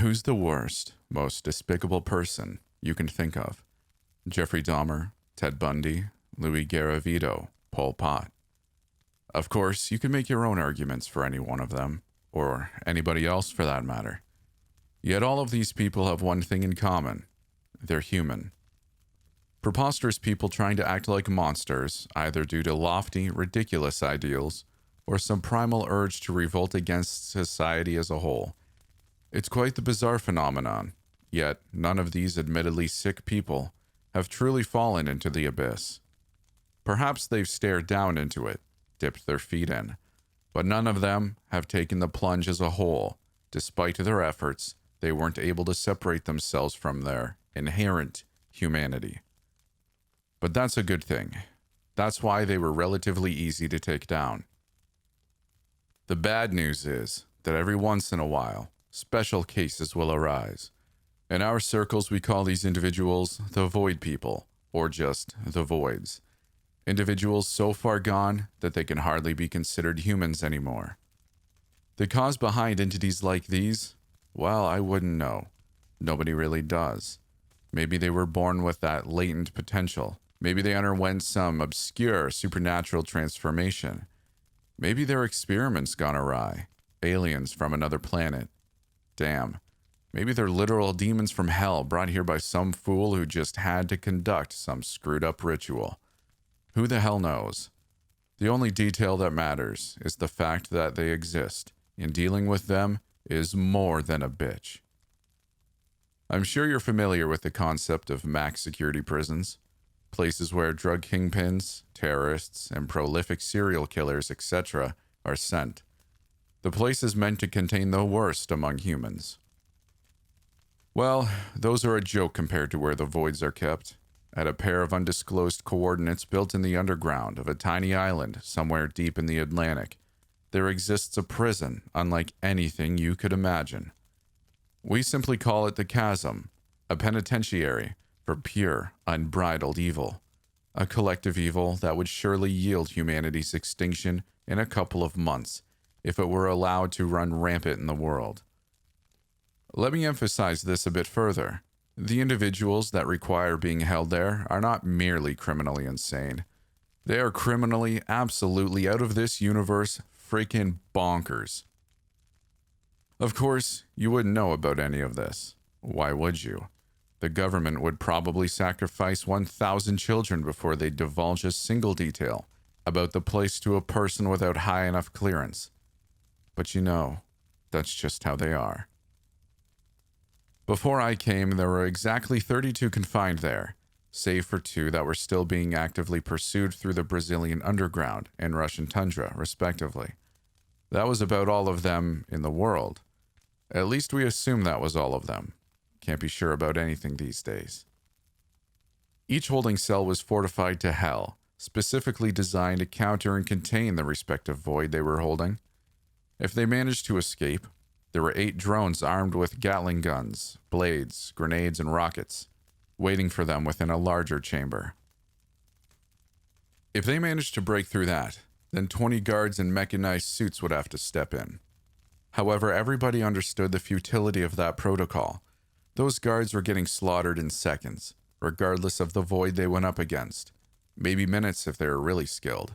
Who's the worst, most despicable person you can think of? Jeffrey Dahmer, Ted Bundy, Louis Garavito, Pol Pot. Of course, you can make your own arguments for any one of them, or anybody else for that matter. Yet all of these people have one thing in common. They're human. Preposterous people trying to act like monsters, either due to lofty, ridiculous ideals, or some primal urge to revolt against society as a whole. It's quite the bizarre phenomenon, yet none of these admittedly sick people have truly fallen into the abyss. Perhaps they've stared down into it, dipped their feet in, but none of them have taken the plunge as a whole. Despite their efforts, they weren't able to separate themselves from their inherent humanity. But that's a good thing. That's why they were relatively easy to take down. The bad news is that every once in a while, special cases will arise. In our circles, we call these individuals the void people, or just the voids. Individuals so far gone that they can hardly be considered humans anymore. The cause behind entities like these? Well, I wouldn't know. Nobody really does. Maybe they were born with that latent potential. Maybe they underwent some obscure supernatural transformation. Maybe their experiments gone awry. Aliens from another planet. Damn. Maybe they're literal demons from hell brought here by some fool who just had to conduct some screwed up ritual. Who the hell knows? The only detail that matters is the fact that they exist, and dealing with them is more than a bitch. I'm sure you're familiar with the concept of max security prisons, places where drug kingpins, terrorists, and prolific serial killers, etc. are sent. The place is meant to contain the worst among humans. Well, those are a joke compared to where the voids are kept, at a pair of undisclosed coordinates built in the underground of a tiny island somewhere deep in the Atlantic. There exists a prison unlike anything you could imagine. We simply call it the Chasm, a penitentiary for pure, unbridled evil. A collective evil that would surely yield humanity's extinction in a couple of months if it were allowed to run rampant in the world. Let me emphasize this a bit further. The individuals that require being held there are not merely criminally insane. They are criminally, absolutely out of this universe, freaking bonkers. Of course, you wouldn't know about any of this. Why would you? The government would probably sacrifice 1,000 children before they divulge a single detail about the place to a person without high enough clearance. But you know, that's just how they are. Before I came, there were exactly 32 confined there, save for 2 that were still being actively pursued through the Brazilian underground and Russian tundra, respectively. That was about all of them in the world. At least we assume that was all of them. Can't be sure about anything these days. Each holding cell was fortified to hell, specifically designed to counter and contain the respective void they were holding. If they managed to escape, there were 8 drones armed with Gatling guns, blades, grenades, and rockets, waiting for them within a larger chamber. If they managed to break through that, then 20 guards in mechanized suits would have to step in. However, everybody understood the futility of that protocol. Those guards were getting slaughtered in seconds, regardless of the void they went up against. Maybe minutes if they were really skilled.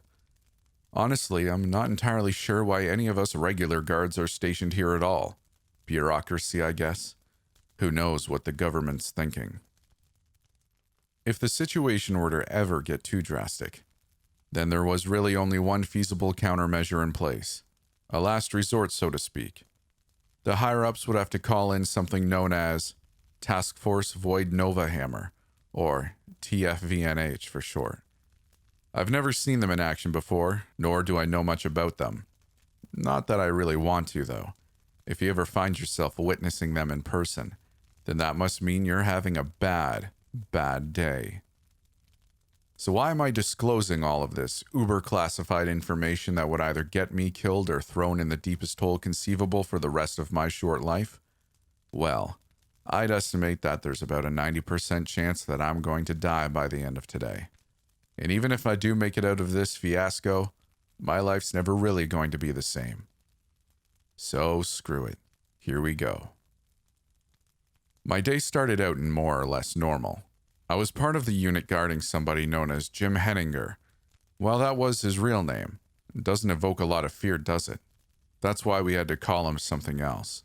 Honestly, I'm not entirely sure why any of us regular guards are stationed here at all. Bureaucracy, I guess. Who knows what the government's thinking. If the situation were to ever get too drastic, then there was really only one feasible countermeasure in place. A last resort, so to speak. The higher-ups would have to call in something known as Task Force Void Nova Hammer, or TFVNH for short. I've never seen them in action before, nor do I know much about them. Not that I really want to, though. If you ever find yourself witnessing them in person, then that must mean you're having a bad, bad day. So why am I disclosing all of this uber-classified information that would either get me killed or thrown in the deepest hole conceivable for the rest of my short life? Well, I'd estimate that there's about a 90% chance that I'm going to die by the end of today. And even if I do make it out of this fiasco, my life's never really going to be the same. So screw it. Here we go. My day started out in more or less normal. I was part of the unit guarding somebody known as Jim Henninger. Well, that was his real name. It doesn't evoke a lot of fear, does it? That's why we had to call him something else.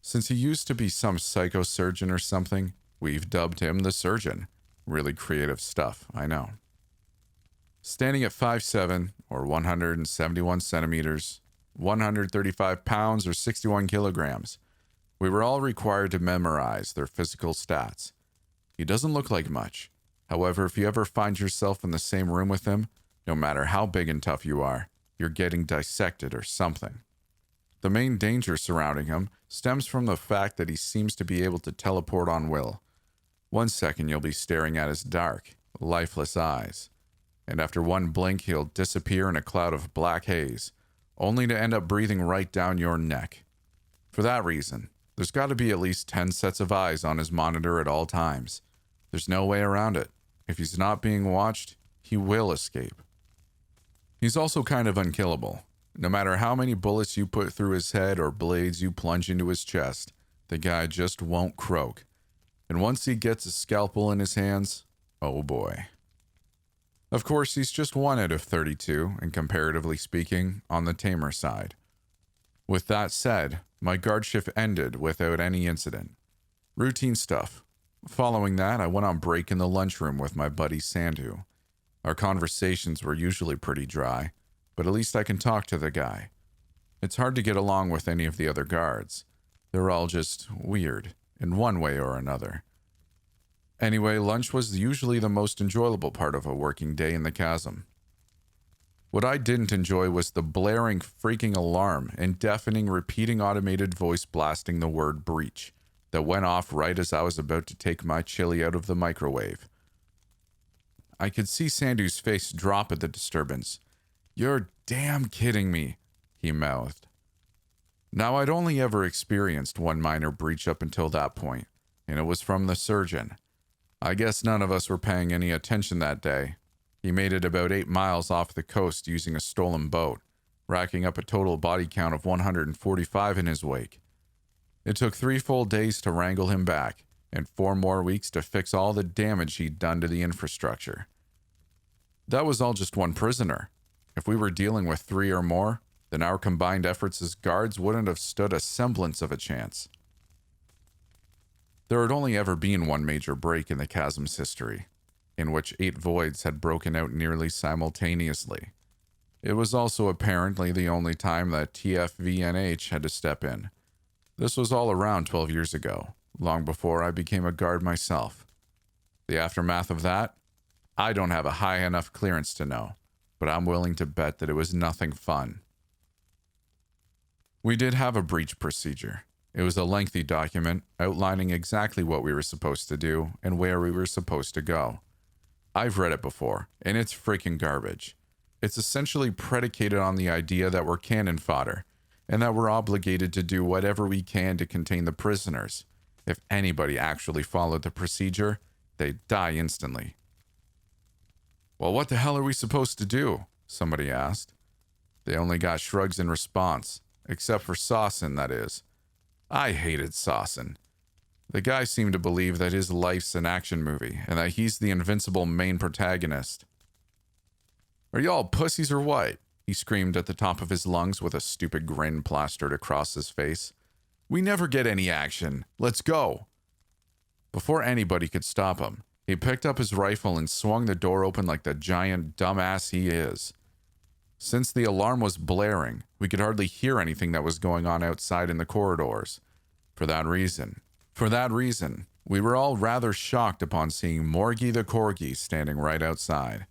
Since he used to be some psychosurgeon or something, we've dubbed him the Surgeon. Really creative stuff, I know. Standing at 5'7", or 171 centimeters, 135 pounds or 61 kilograms, we were all required to memorize their physical stats. He doesn't look like much. However, if you ever find yourself in the same room with him, no matter how big and tough you are, you're getting dissected or something. The main danger surrounding him stems from the fact that he seems to be able to teleport on will. 1 second you'll be staring at his dark, lifeless eyes, and after one blink he'll disappear in a cloud of black haze, only to end up breathing right down your neck. For that reason, there's got to be at least 10 sets of eyes on his monitor at all times. There's no way around it. If he's not being watched, he will escape. He's also kind of unkillable. No matter how many bullets you put through his head or blades you plunge into his chest, the guy just won't croak. And once he gets a scalpel in his hands, oh boy. Of course, he's just 1 out of 32, and comparatively speaking, on the tamer side. With that said, my guard shift ended without any incident. Routine stuff. Following that, I went on break in the lunchroom with my buddy Sandhu. Our conversations were usually pretty dry, but at least I can talk to the guy. It's hard to get along with any of the other guards. They're all just weird, in one way or another. Anyway, lunch was usually the most enjoyable part of a working day in the chasm. What I didn't enjoy was the blaring freaking alarm and deafening repeating automated voice blasting the word breach that went off right as I was about to take my chili out of the microwave. I could see Sandhu's face drop at the disturbance. "You're damn kidding me," he mouthed. Now, I'd only ever experienced one minor breach up until that point, and it was from the surgeon. I guess none of us were paying any attention that day. He made it about 8 miles off the coast using a stolen boat, racking up a total body count of 145 in his wake. It took 3 full days to wrangle him back, and 4 more weeks to fix all the damage he'd done to the infrastructure. That was all just one prisoner. If we were dealing with 3 or more, then our combined efforts as guards wouldn't have stood a semblance of a chance. There had only ever been one major break in the chasm's history, in which 8 voids had broken out nearly simultaneously. It was also apparently the only time that TFVNH had to step in. This was all around 12 years ago, long before I became a guard myself. The aftermath of that? I don't have a high enough clearance to know, but I'm willing to bet that it was nothing fun. We did have a breach procedure. It was a lengthy document outlining exactly what we were supposed to do and where we were supposed to go. I've read it before, and it's freaking garbage. It's essentially predicated on the idea that we're cannon fodder, and that we're obligated to do whatever we can to contain the prisoners. If anybody actually followed the procedure, they'd die instantly. "Well, what the hell are we supposed to do?" somebody asked. They only got shrugs in response, except for Sawson, that is. I hated Sawson. The guy seemed to believe that his life's an action movie, and that he's the invincible main protagonist. "Are y'all pussies or what?" he screamed at the top of his lungs with a stupid grin plastered across his face. "We never get any action. Let's go." Before anybody could stop him, he picked up his rifle and swung the door open like the giant dumbass he is. Since the alarm was blaring, we could hardly hear anything that was going on outside in the corridors. For that reason, we were all rather shocked upon seeing Morgie the Corgi standing right outside.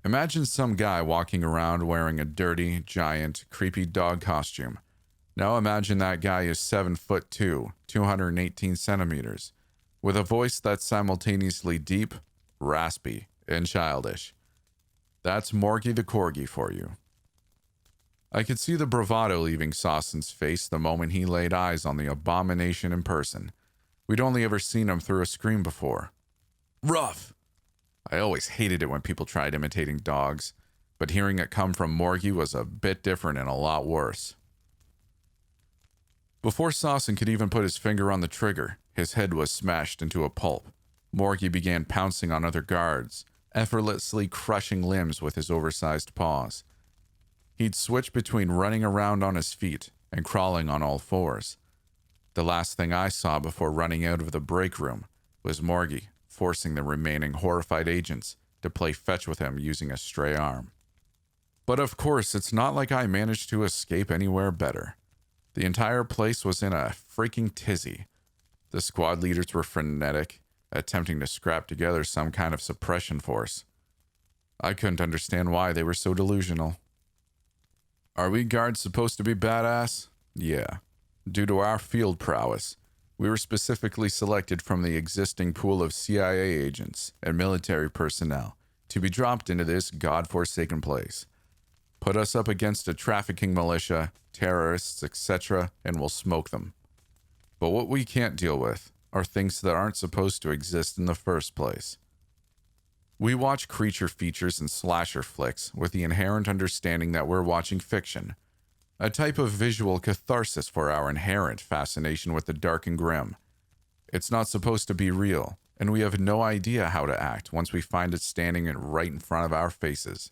Imagine some guy walking around wearing a dirty, giant, creepy dog costume. Now imagine that guy is 7'2", 218 centimeters, with a voice that's simultaneously deep, raspy, and childish. That's Morgie the Corgi for you. I could see the bravado leaving Sawson's face the moment he laid eyes on the abomination in person. We'd only ever seen him through a screen before. Rough! I always hated it when people tried imitating dogs, but hearing it come from Morgie was a bit different and a lot worse. Before Sawson could even put his finger on the trigger, his head was smashed into a pulp. Morgie began pouncing on other guards, effortlessly crushing limbs with his oversized paws. He'd switch between running around on his feet and crawling on all fours. The last thing I saw before running out of the break room was Morgie forcing the remaining horrified agents to play fetch with him using a stray arm. But of course, it's not like I managed to escape anywhere better. The entire place was in a freaking tizzy. The squad leaders were frenetic, attempting to scrap together some kind of suppression force. I couldn't understand why they were so delusional. Are we guards supposed to be badass? Yeah. Due to our field prowess, we were specifically selected from the existing pool of CIA agents and military personnel to be dropped into this godforsaken place. Put us up against a trafficking militia, terrorists, etc., and we'll smoke them. But what we can't deal with are things that aren't supposed to exist in the first place. We watch creature features and slasher flicks with the inherent understanding that we're watching fiction, a type of visual catharsis for our inherent fascination with the dark and grim. It's not supposed to be real, and we have no idea how to act once we find it standing right in front of our faces.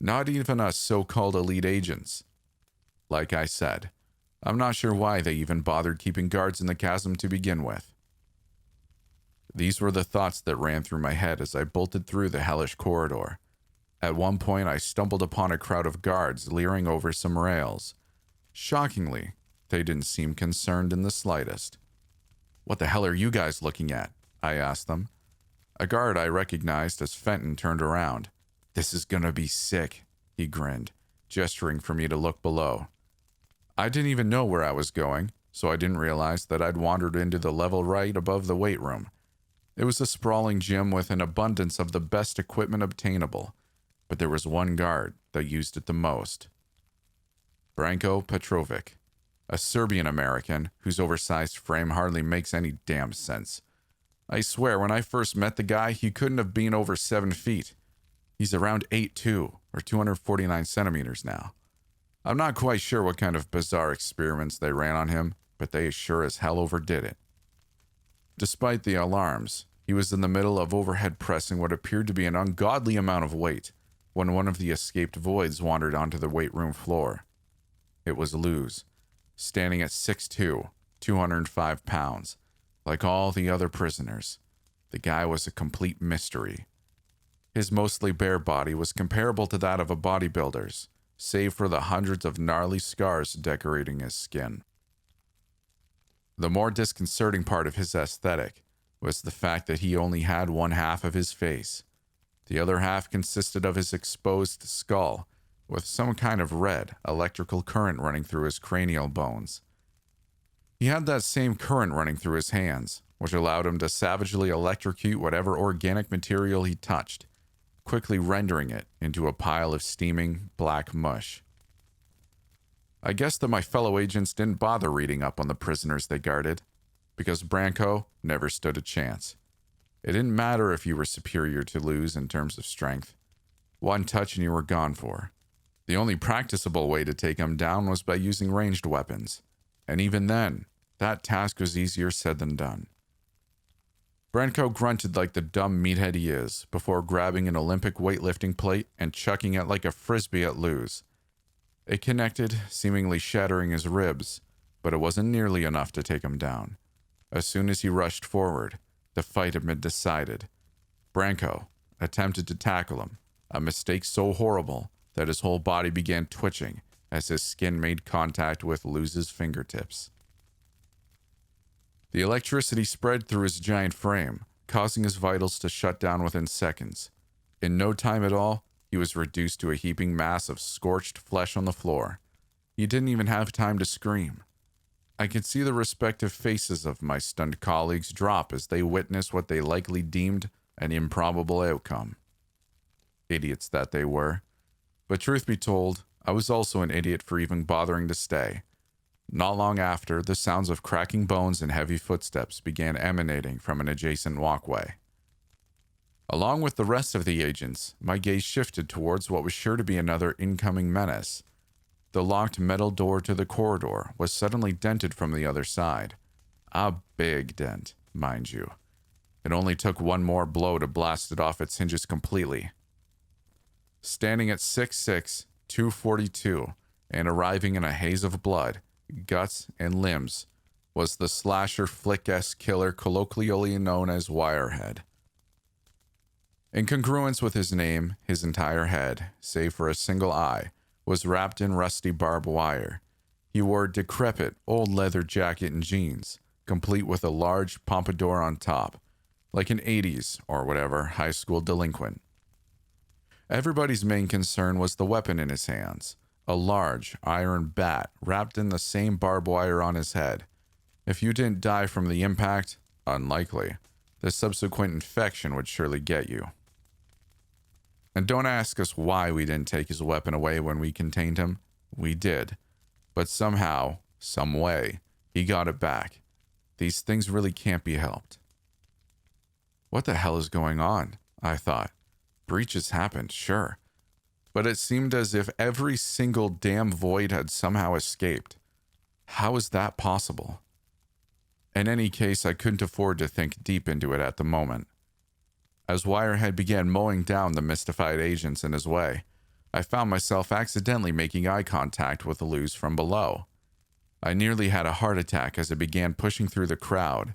Not even us so-called elite agents. Like I said, I'm not sure why they even bothered keeping guards in the chasm to begin with. These were the thoughts that ran through my head as I bolted through the hellish corridor. At one point, I stumbled upon a crowd of guards leering over some rails. Shockingly, they didn't seem concerned in the slightest. "What the hell are you guys looking at?" I asked them. A guard I recognized as Fenton turned around. "This is gonna be sick," he grinned, gesturing for me to look below. I didn't even know where I was going, so I didn't realize that I'd wandered into the level right above the weight room. It was a sprawling gym with an abundance of the best equipment obtainable, but there was one guard that used it the most. Branko Petrovic, a Serbian-American whose oversized frame hardly makes any damn sense. I swear, when I first met the guy, he couldn't have been over 7 feet. He's around 8'2", or 249 centimeters now. I'm not quite sure what kind of bizarre experiments they ran on him, but they sure as hell overdid it. Despite the alarms, he was in the middle of overhead pressing what appeared to be an ungodly amount of weight when one of the escaped voids wandered onto the weight room floor. It was Luz, standing at 6'2", 205 pounds. Like all the other prisoners, the guy was a complete mystery. His mostly bare body was comparable to that of a bodybuilder's, save for the hundreds of gnarly scars decorating his skin. The more disconcerting part of his aesthetic was the fact that he only had one half of his face. The other half consisted of his exposed skull, with some kind of red, electrical current running through his cranial bones. He had that same current running through his hands, which allowed him to savagely electrocute whatever organic material he touched, quickly rendering it into a pile of steaming black mush. I guess that my fellow agents didn't bother reading up on the prisoners they guarded, because Branko never stood a chance. It didn't matter if you were superior to Luz in terms of strength. One touch and you were gone for. The only practicable way to take him down was by using ranged weapons, and even then, that task was easier said than done. Branko grunted like the dumb meathead he is before grabbing an Olympic weightlifting plate and chucking it like a frisbee at Luz. It connected, seemingly shattering his ribs, but it wasn't nearly enough to take him down. As soon as he rushed forward, the fight had been decided. Branko attempted to tackle him, a mistake so horrible that his whole body began twitching as his skin made contact with Luz's fingertips. The electricity spread through his giant frame, causing his vitals to shut down within seconds. In no time at all, he was reduced to a heaping mass of scorched flesh on the floor. He didn't even have time to scream. I could see the respective faces of my stunned colleagues drop as they witnessed what they likely deemed an improbable outcome. Idiots that they were. But truth be told, I was also an idiot for even bothering to stay. Not long after, the sounds of cracking bones and heavy footsteps began emanating from an adjacent walkway. Along with the rest of the agents, my gaze shifted towards what was sure to be another incoming menace. the locked metal door to the corridor was suddenly dented from the other side. A big dent, mind you. It only took one more blow to blast it off its hinges completely. Standing at 6'6", 242, and arriving in a haze of blood, guts, and limbs, was the slasher flick-esque killer colloquially known as Wirehead. In congruence with his name, his entire head, save for a single eye, was wrapped in rusty barbed wire. He wore a decrepit, old leather jacket and jeans, complete with a large pompadour on top, like an 80s, or whatever, high school delinquent. Everybody's main concern was the weapon in his hands, a large iron bat wrapped in the same barbed wire on his head. If you didn't die from the impact, unlikely. The subsequent infection would surely get you. And don't ask us why we didn't take his weapon away when we contained him. We did. But somehow, some way, he got it back. These things really can't be helped. What the hell is going on? I thought. Breaches happened, sure. But it seemed as if every single damn void had somehow escaped. How is that possible? In any case, I couldn't afford to think deep into it at the moment. As Wirehead began mowing down the mystified agents in his way, I found myself accidentally making eye contact with Luz from below. I nearly had a heart attack as it began pushing through the crowd.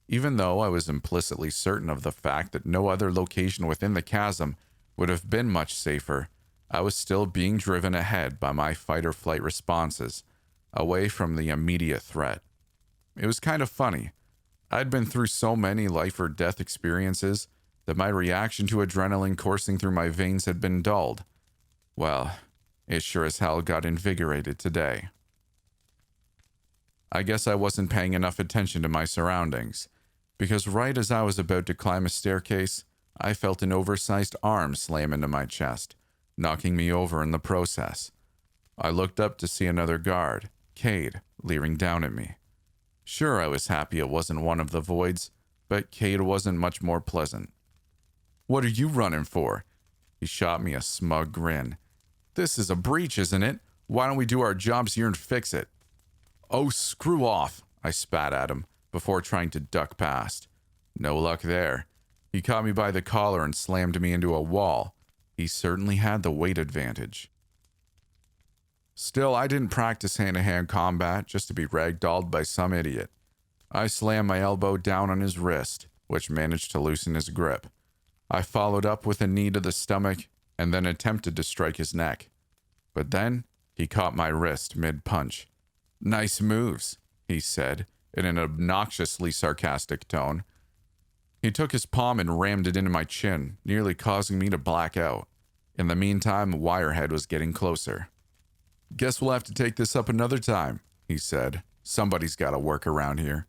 Even though I was implicitly certain of the fact that no other location within the chasm would have been much safer, I was still being driven ahead by my fight-or-flight responses, away from the immediate threat. It was kind of funny. I'd been through so many life-or-death experiences that my reaction to adrenaline coursing through my veins had been dulled. Well, it sure as hell got invigorated today. I guess I wasn't paying enough attention to my surroundings, because right as I was about to climb a staircase, I felt an oversized arm slam into my chest, knocking me over in the process. I looked up to see another guard, Cade, leering down at me. Sure, I was happy it wasn't one of the voids, but Cade wasn't much more pleasant. "What are you running for?" He shot me a smug grin. "This is a breach, isn't it? Why don't we do our jobs here and fix it?" "Oh, screw off," I spat at him, before trying to duck past. No luck there. He caught me by the collar and slammed me into a wall. He certainly had the weight advantage. Still, I didn't practice hand-to-hand combat just to be ragdolled by some idiot. I slammed my elbow down on his wrist, which managed to loosen his grip. I followed up with a knee to the stomach and then attempted to strike his neck. But then, he caught my wrist mid-punch. "Nice moves," he said, in an obnoxiously sarcastic tone. He took his palm and rammed it into my chin, nearly causing me to black out. In the meantime, Wirehead was getting closer. "Guess we'll have to take this up another time," he said. "Somebody's got to work around here."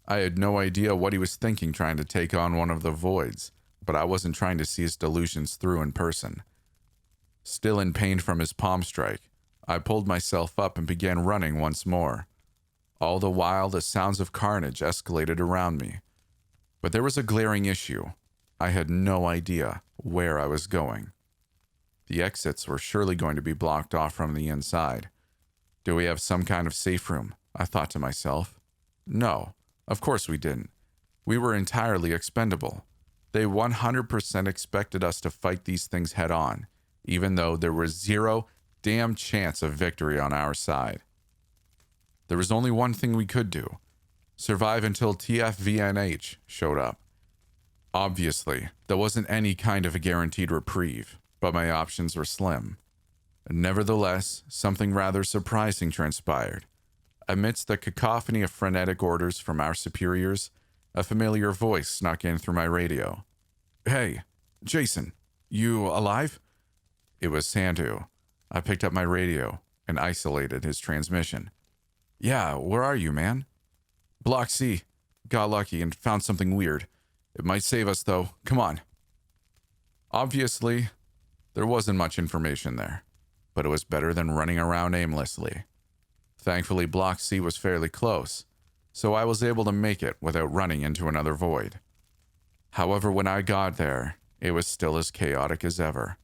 I had no idea what he was thinking trying to take on one of the voids, but I wasn't trying to see his delusions through in person. Still in pain from his palm strike, I pulled myself up and began running once more. All the while, the sounds of carnage escalated around me. But there was a glaring issue. I had no idea where I was going. The exits were surely going to be blocked off from the inside. Do we have some kind of safe room? I thought to myself. No, of course we didn't. We were entirely expendable. They 100% expected us to fight these things head on, even though there was zero damn chance of victory on our side. There was only one thing we could do: survive until TFVNH showed up. Obviously, there wasn't any kind of a guaranteed reprieve, but my options were slim. Nevertheless, something rather surprising transpired. Amidst the cacophony of frenetic orders from our superiors, a familiar voice snuck in through my radio. "Hey, Jason, you alive?" It was Sandu. I picked up my radio and isolated his transmission. "Yeah, where are you, man?" "Block C. Got lucky and found something weird. It might save us, though. Come on." Obviously, there wasn't much information there, but it was better than running around aimlessly. Thankfully, Block C was fairly close, so I was able to make it without running into another void. However, when I got there, it was still as chaotic as ever.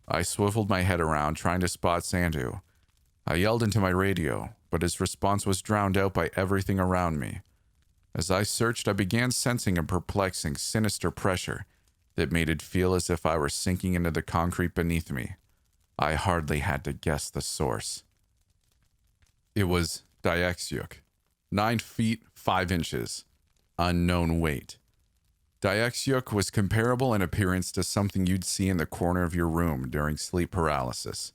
I swiveled my head around trying to spot Sandu. I yelled into my radio, but his response was drowned out by everything around me. As I searched, I began sensing a perplexing, sinister pressure that made it feel as if I were sinking into the concrete beneath me. I hardly had to guess the source. It was Diaxiuk, 9 feet 5 inches, unknown weight. Diaxiuk was comparable in appearance to something you'd see in the corner of your room during sleep paralysis.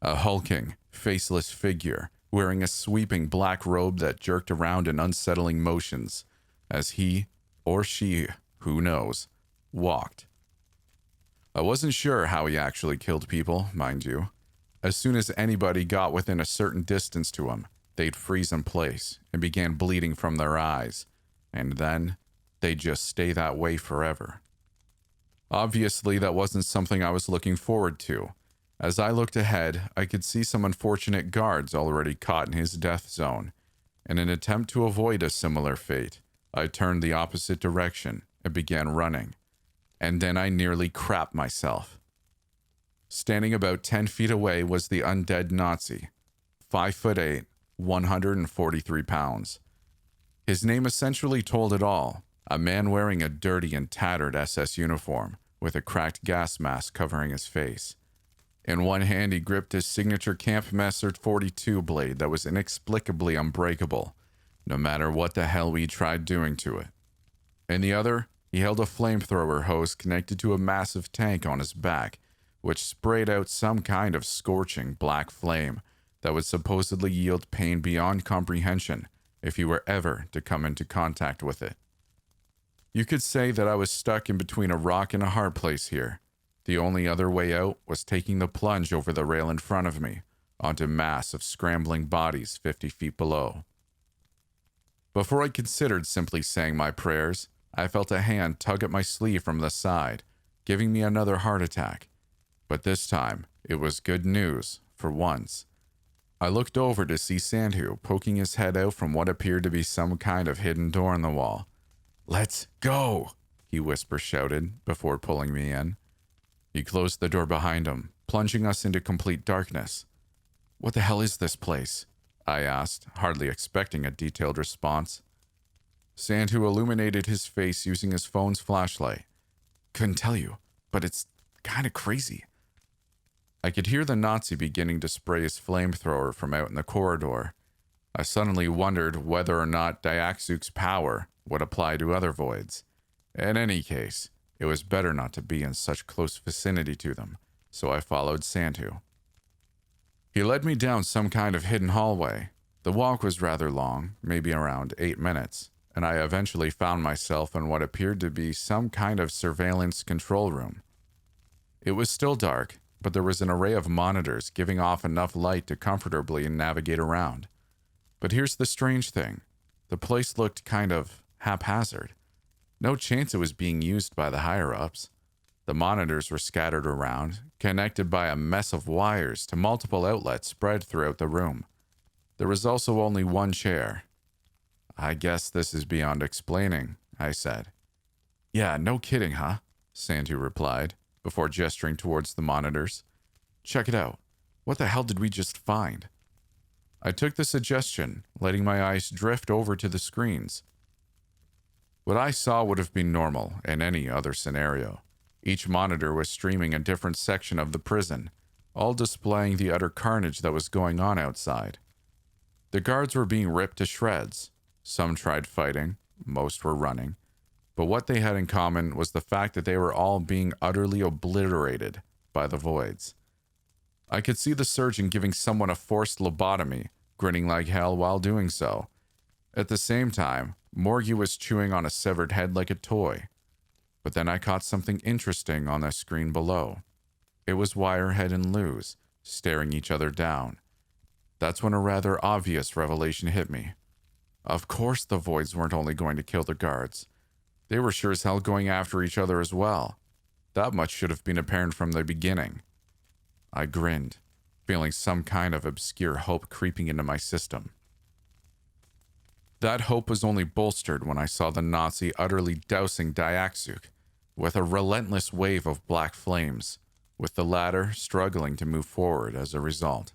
A hulking, faceless figure wearing a sweeping black robe that jerked around in unsettling motions as he, or she, who knows, walked. I wasn't sure how he actually killed people, mind you. As soon as anybody got within a certain distance to him, they'd freeze in place and began bleeding from their eyes, and then they'd just stay that way forever. Obviously, that wasn't something I was looking forward to. As I looked ahead, I could see some unfortunate guards already caught in his death zone. In an attempt to avoid a similar fate, I turned the opposite direction and began running. And then I nearly crapped myself. Standing about 10 feet away was the undead Nazi, 5'8", 143 pounds. His name essentially told it all, a man wearing a dirty and tattered SS uniform with a cracked gas mask covering his face. In one hand, he gripped his signature Kampfmesser .42 blade that was inexplicably unbreakable, no matter what the hell we tried doing to it. In the other, he held a flamethrower hose connected to a massive tank on his back, which sprayed out some kind of scorching black flame that would supposedly yield pain beyond comprehension if you were ever to come into contact with it. You could say that I was stuck in between a rock and a hard place here. The only other way out was taking the plunge over the rail in front of me, onto a mass of scrambling bodies 50 feet below. Before I considered simply saying my prayers, I felt a hand tug at my sleeve from the side, giving me another heart attack. But this time, it was good news, for once. I looked over to see Sandhu poking his head out from what appeared to be some kind of hidden door in the wall. "Let's go," he shouted before pulling me in. He closed the door behind him, plunging us into complete darkness. "What the hell is this place?" I asked, hardly expecting a detailed response. Sandhu illuminated his face using his phone's flashlight. "Couldn't tell you, but it's kind of crazy." I could hear the Nazi beginning to spray his flamethrower from out in the corridor. I suddenly wondered whether or not Diaxiuk's power would apply to other voids. In any case, it was better not to be in such close vicinity to them, so I followed Sandhu. He led me down some kind of hidden hallway. The walk was rather long, maybe around 8 minutes, and I eventually found myself in what appeared to be some kind of surveillance control room. It was still dark, but there was an array of monitors giving off enough light to comfortably navigate around. But here's the strange thing. The place looked kind of haphazard. No chance it was being used by the higher-ups. The monitors were scattered around, connected by a mess of wires to multiple outlets spread throughout the room. There was also only one chair. "I guess this is beyond explaining," I said. "Yeah, no kidding, huh?" Sandhu replied, before gesturing towards the monitors. "Check it out. What the hell did we just find?" I took the suggestion, letting my eyes drift over to the screens. What I saw would have been normal in any other scenario. Each monitor was streaming a different section of the prison, all displaying the utter carnage that was going on outside. The guards were being ripped to shreds. Some tried fighting, most were running, but what they had in common was the fact that they were all being utterly obliterated by the voids. I could see the surgeon giving someone a forced lobotomy, grinning like hell while doing so. At the same time, Morgie was chewing on a severed head like a toy. But then I caught something interesting on the screen below. It was Wirehead and Luz, staring each other down. That's when a rather obvious revelation hit me. Of course the voids weren't only going to kill the guards. They were sure as hell going after each other as well. That much should have been apparent from the beginning. I grinned, feeling some kind of obscure hope creeping into my system. That hope was only bolstered when I saw the Nazi utterly dousing Diaxiuk with a relentless wave of black flames, with the latter struggling to move forward as a result.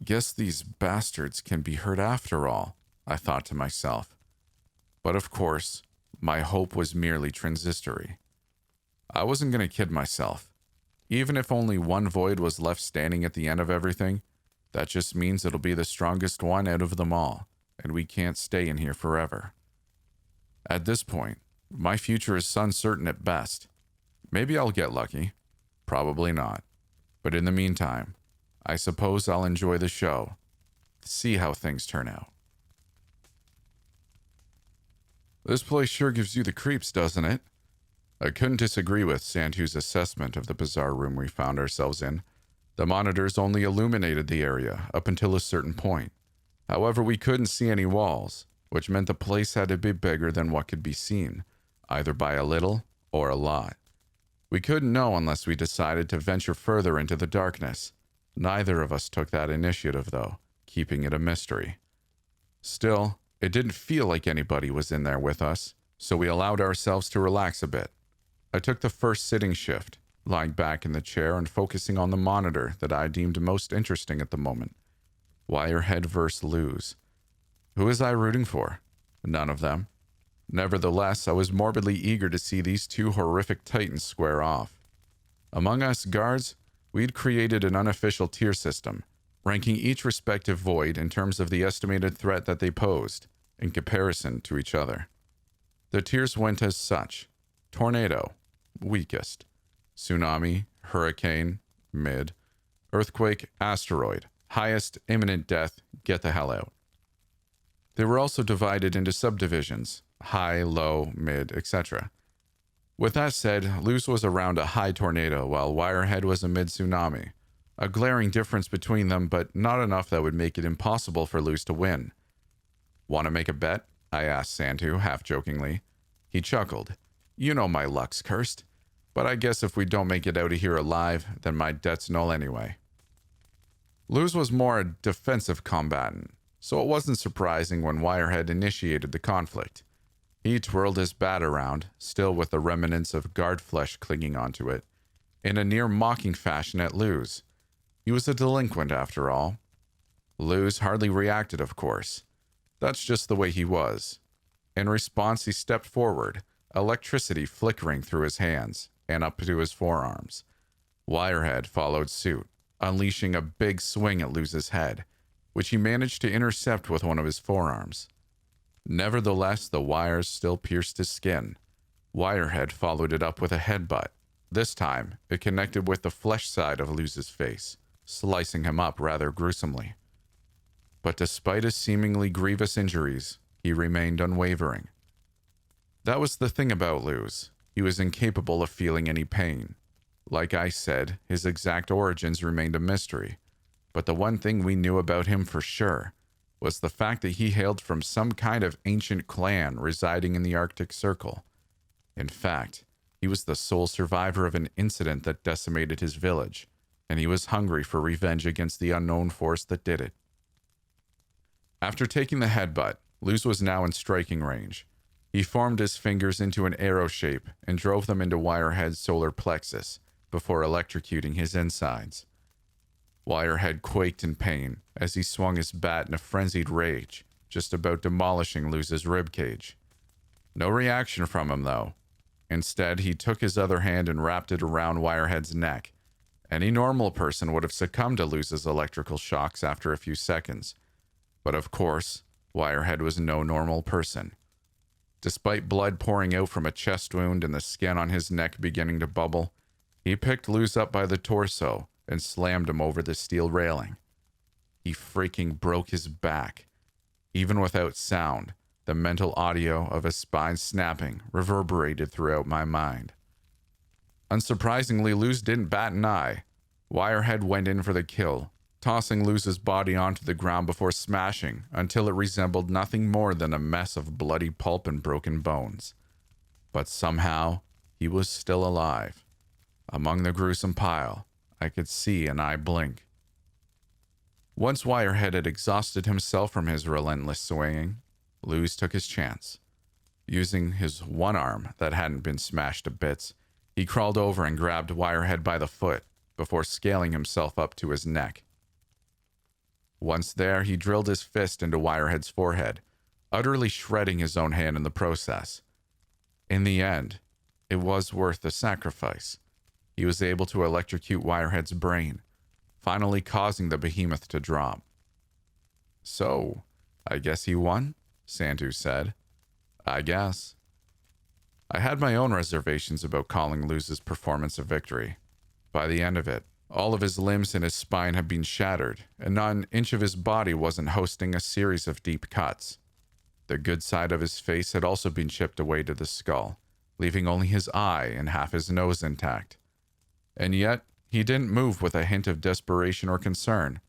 Guess these bastards can be hurt after all, I thought to myself. But of course, my hope was merely transitory. I wasn't going to kid myself. Even if only one void was left standing at the end of everything, that just means it'll be the strongest one out of them all, and we can't stay in here forever. At this point, my future is uncertain at best. Maybe I'll get lucky. Probably not. But in the meantime, I suppose I'll enjoy the show. See how things turn out. This place sure gives you the creeps, doesn't it? I couldn't disagree with Santu's assessment of the bizarre room we found ourselves in. The monitors only illuminated the area up until a certain point. However, we couldn't see any walls, which meant the place had to be bigger than what could be seen, either by a little or a lot. We couldn't know unless we decided to venture further into the darkness. Neither of us took that initiative, though, keeping it a mystery. Still, it didn't feel like anybody was in there with us, so we allowed ourselves to relax a bit. I took the first sitting shift, lying back in the chair and focusing on the monitor that I deemed most interesting at the moment. Wirehead versus Luz. Who was I rooting for? None of them. Nevertheless, I was morbidly eager to see these two horrific titans square off. Among us guards, we'd created an unofficial tier system, ranking each respective void in terms of the estimated threat that they posed, in comparison to each other. The tiers went as such: tornado, weakest; tsunami, hurricane, mid; earthquake, asteroid, highest, imminent death, get the hell out. They were also divided into subdivisions: high, low, mid, etc. With that said, Luz was around a high tornado, while Wirehead was a mid tsunami. A glaring difference between them, but not enough that would make it impossible for Luz to win. Want to make a bet? I asked Santu, half-jokingly. He chuckled. You know my luck's cursed, but I guess if we don't make it out of here alive, then my debt's null anyway. Luz was more a defensive combatant, so it wasn't surprising when Wirehead initiated the conflict. He twirled his bat around, still with the remnants of guard flesh clinging onto it, in a near-mocking fashion at Luz. He was a delinquent, after all. Luz hardly reacted, of course. That's just the way he was. In response, he stepped forward, electricity flickering through his hands and up to his forearms. Wirehead followed suit, unleashing a big swing at Luz's head, which he managed to intercept with one of his forearms. Nevertheless, the wires still pierced his skin. Wirehead followed it up with a headbutt. This time, it connected with the flesh side of Luz's face, slicing him up rather gruesomely. But despite his seemingly grievous injuries, he remained unwavering. That was the thing about Luz. He was incapable of feeling any pain. Like I said, his exact origins remained a mystery. But the one thing we knew about him for sure was the fact that he hailed from some kind of ancient clan residing in the Arctic Circle. In fact, he was the sole survivor of an incident that decimated his village, and he was hungry for revenge against the unknown force that did it. After taking the headbutt, Luz was now in striking range. He formed his fingers into an arrow shape and drove them into Wirehead's solar plexus before electrocuting his insides. Wirehead quaked in pain as he swung his bat in a frenzied rage, just about demolishing Luz's ribcage. No reaction from him, though. Instead, he took his other hand and wrapped it around Wirehead's neck. Any normal person would have succumbed to Luz's electrical shocks after a few seconds. But of course, Wirehead was no normal person. Despite blood pouring out from a chest wound and the skin on his neck beginning to bubble, he picked Luz up by the torso and slammed him over the steel railing. He freaking broke his back. Even without sound, the mental audio of his spine snapping reverberated throughout my mind. Unsurprisingly, Luz didn't bat an eye. Wirehead went in for the kill, tossing Luz's body onto the ground before smashing until it resembled nothing more than a mess of bloody pulp and broken bones. But somehow, he was still alive. Among the gruesome pile, I could see an eye blink. Once Wirehead had exhausted himself from his relentless swinging, Luz took his chance. Using his one arm that hadn't been smashed to bits, he crawled over and grabbed Wirehead by the foot before scaling himself up to his neck. Once there, he drilled his fist into Wirehead's forehead, utterly shredding his own hand in the process. In the end, it was worth the sacrifice. He was able to electrocute Wirehead's brain, finally causing the behemoth to drop. "So, I guess he won?" Santu said. "I guess." I had my own reservations about calling Luz's performance a victory. By the end of it, all of his limbs and his spine had been shattered, and not an inch of his body wasn't hosting a series of deep cuts. The good side of his face had also been chipped away to the skull, leaving only his eye and half his nose intact. And yet, he didn't move with a hint of desperation or concern,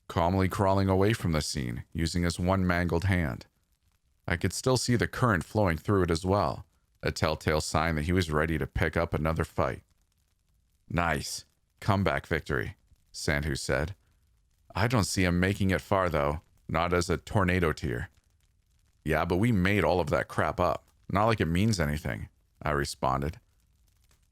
calmly crawling away from the scene, using his one mangled hand. I could still see the current flowing through it as well, a telltale sign that he was ready to pick up another fight. "Nice. Comeback victory," Sandhu said. "I don't see him making it far, though. Not as a tornado tier." "Yeah, but we made all of that crap up. Not like it means anything," I responded.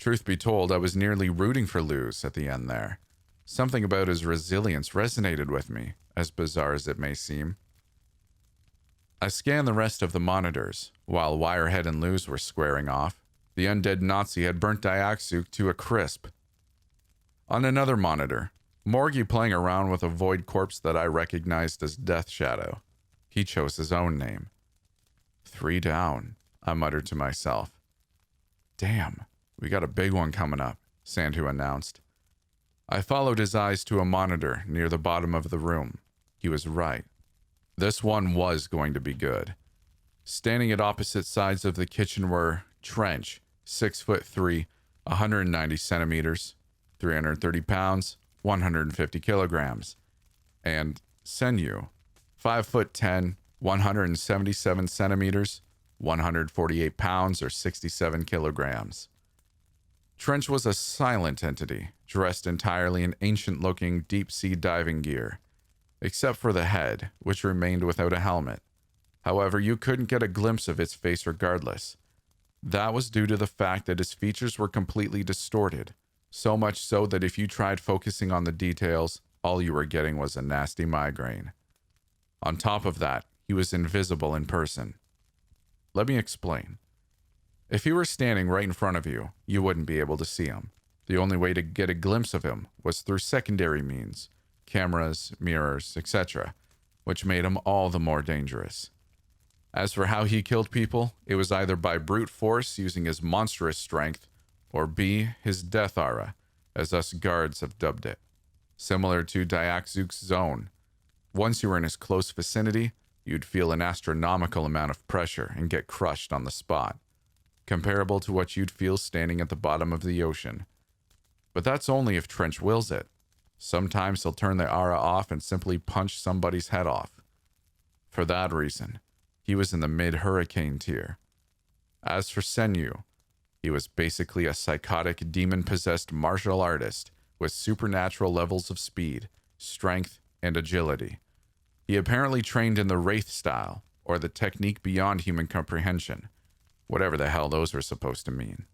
Truth be told, I was nearly rooting for Luz at the end there. Something about his resilience resonated with me, as bizarre as it may seem. I scanned the rest of the monitors. While Wirehead and Luz were squaring off, the undead Nazi had burnt Diaksuk to a crisp. On another monitor, Morgie playing around with a void corpse that I recognized as Death Shadow. He chose his own name. 3 down, I muttered to myself. "Damn, we got a big one coming up," Sandhu announced. I followed his eyes to a monitor near the bottom of the room. He was right. This one was going to be good. Standing at opposite sides of the kitchen were Trench, 6'3", 190 centimeters, 330 pounds, 150 kilograms, and Senyu, 5'10", 177 centimeters, 148 pounds or 67 kilograms. Trench was a silent entity, dressed entirely in ancient-looking deep-sea diving gear, except for the head, which remained without a helmet. However, you couldn't get a glimpse of its face regardless. That was due to the fact that his features were completely distorted, so much so that if you tried focusing on the details, all you were getting was a nasty migraine. On top of that, he was invisible in person. Let me explain. If he were standing right in front of you, you wouldn't be able to see him. The only way to get a glimpse of him was through secondary means, cameras, mirrors, etc., which made him all the more dangerous. As for how he killed people, it was either by brute force using his monstrous strength, or B, his death aura, as us guards have dubbed it. Similar to Diaksuk's zone. Once you were in his close vicinity, you'd feel an astronomical amount of pressure and get crushed on the spot, comparable to what you'd feel standing at the bottom of the ocean. But that's only if Trench wills it. Sometimes he'll turn the aura off and simply punch somebody's head off. For that reason, he was in the mid-hurricane tier. As for Senyu, he was basically a psychotic, demon-possessed martial artist with supernatural levels of speed, strength, and agility. He apparently trained in the Wraith style, or the technique beyond human comprehension, whatever the hell those were supposed to mean.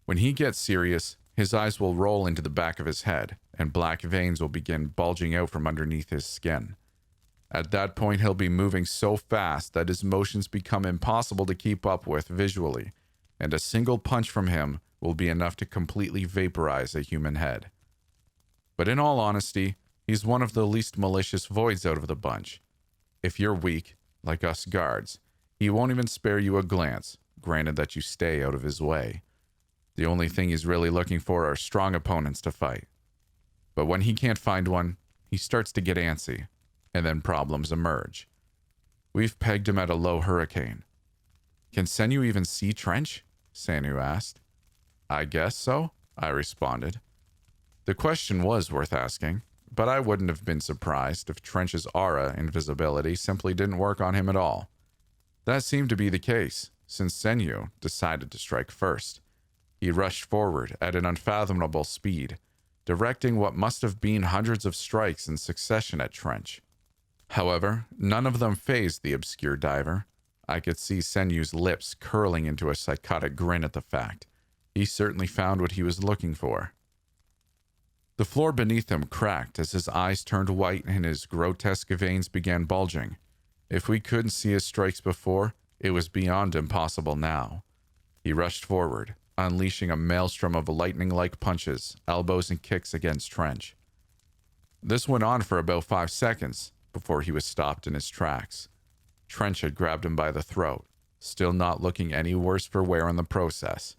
When he gets serious, his eyes will roll into the back of his head, and black veins will begin bulging out from underneath his skin. At that point, he'll be moving so fast that his motions become impossible to keep up with visually, and a single punch from him will be enough to completely vaporize a human head. But in all honesty, he's one of the least malicious voids out of the bunch. If you're weak, like us guards, he won't even spare you a glance, granted that you stay out of his way. The only thing he's really looking for are strong opponents to fight. But when he can't find one, he starts to get antsy, and then problems emerge. We've pegged him at a low hurricane. "Can Senyu even see Trench?" Sanu asked. "I guess so," I responded. The question was worth asking, but I wouldn't have been surprised if Trench's aura invisibility simply didn't work on him at all. That seemed to be the case, since Senyu decided to strike first. He rushed forward at an unfathomable speed, directing what must have been hundreds of strikes in succession at Trench. However, none of them fazed the obscure diver. I could see Senyu's lips curling into a psychotic grin at the fact. He certainly found what he was looking for. The floor beneath him cracked as his eyes turned white and his grotesque veins began bulging. If we couldn't see his strikes before, it was beyond impossible now. He rushed forward, unleashing a maelstrom of lightning-like punches, elbows, and kicks against Trench. This went on for about 5 seconds before he was stopped in his tracks. Trench had grabbed him by the throat, still not looking any worse for wear in the process.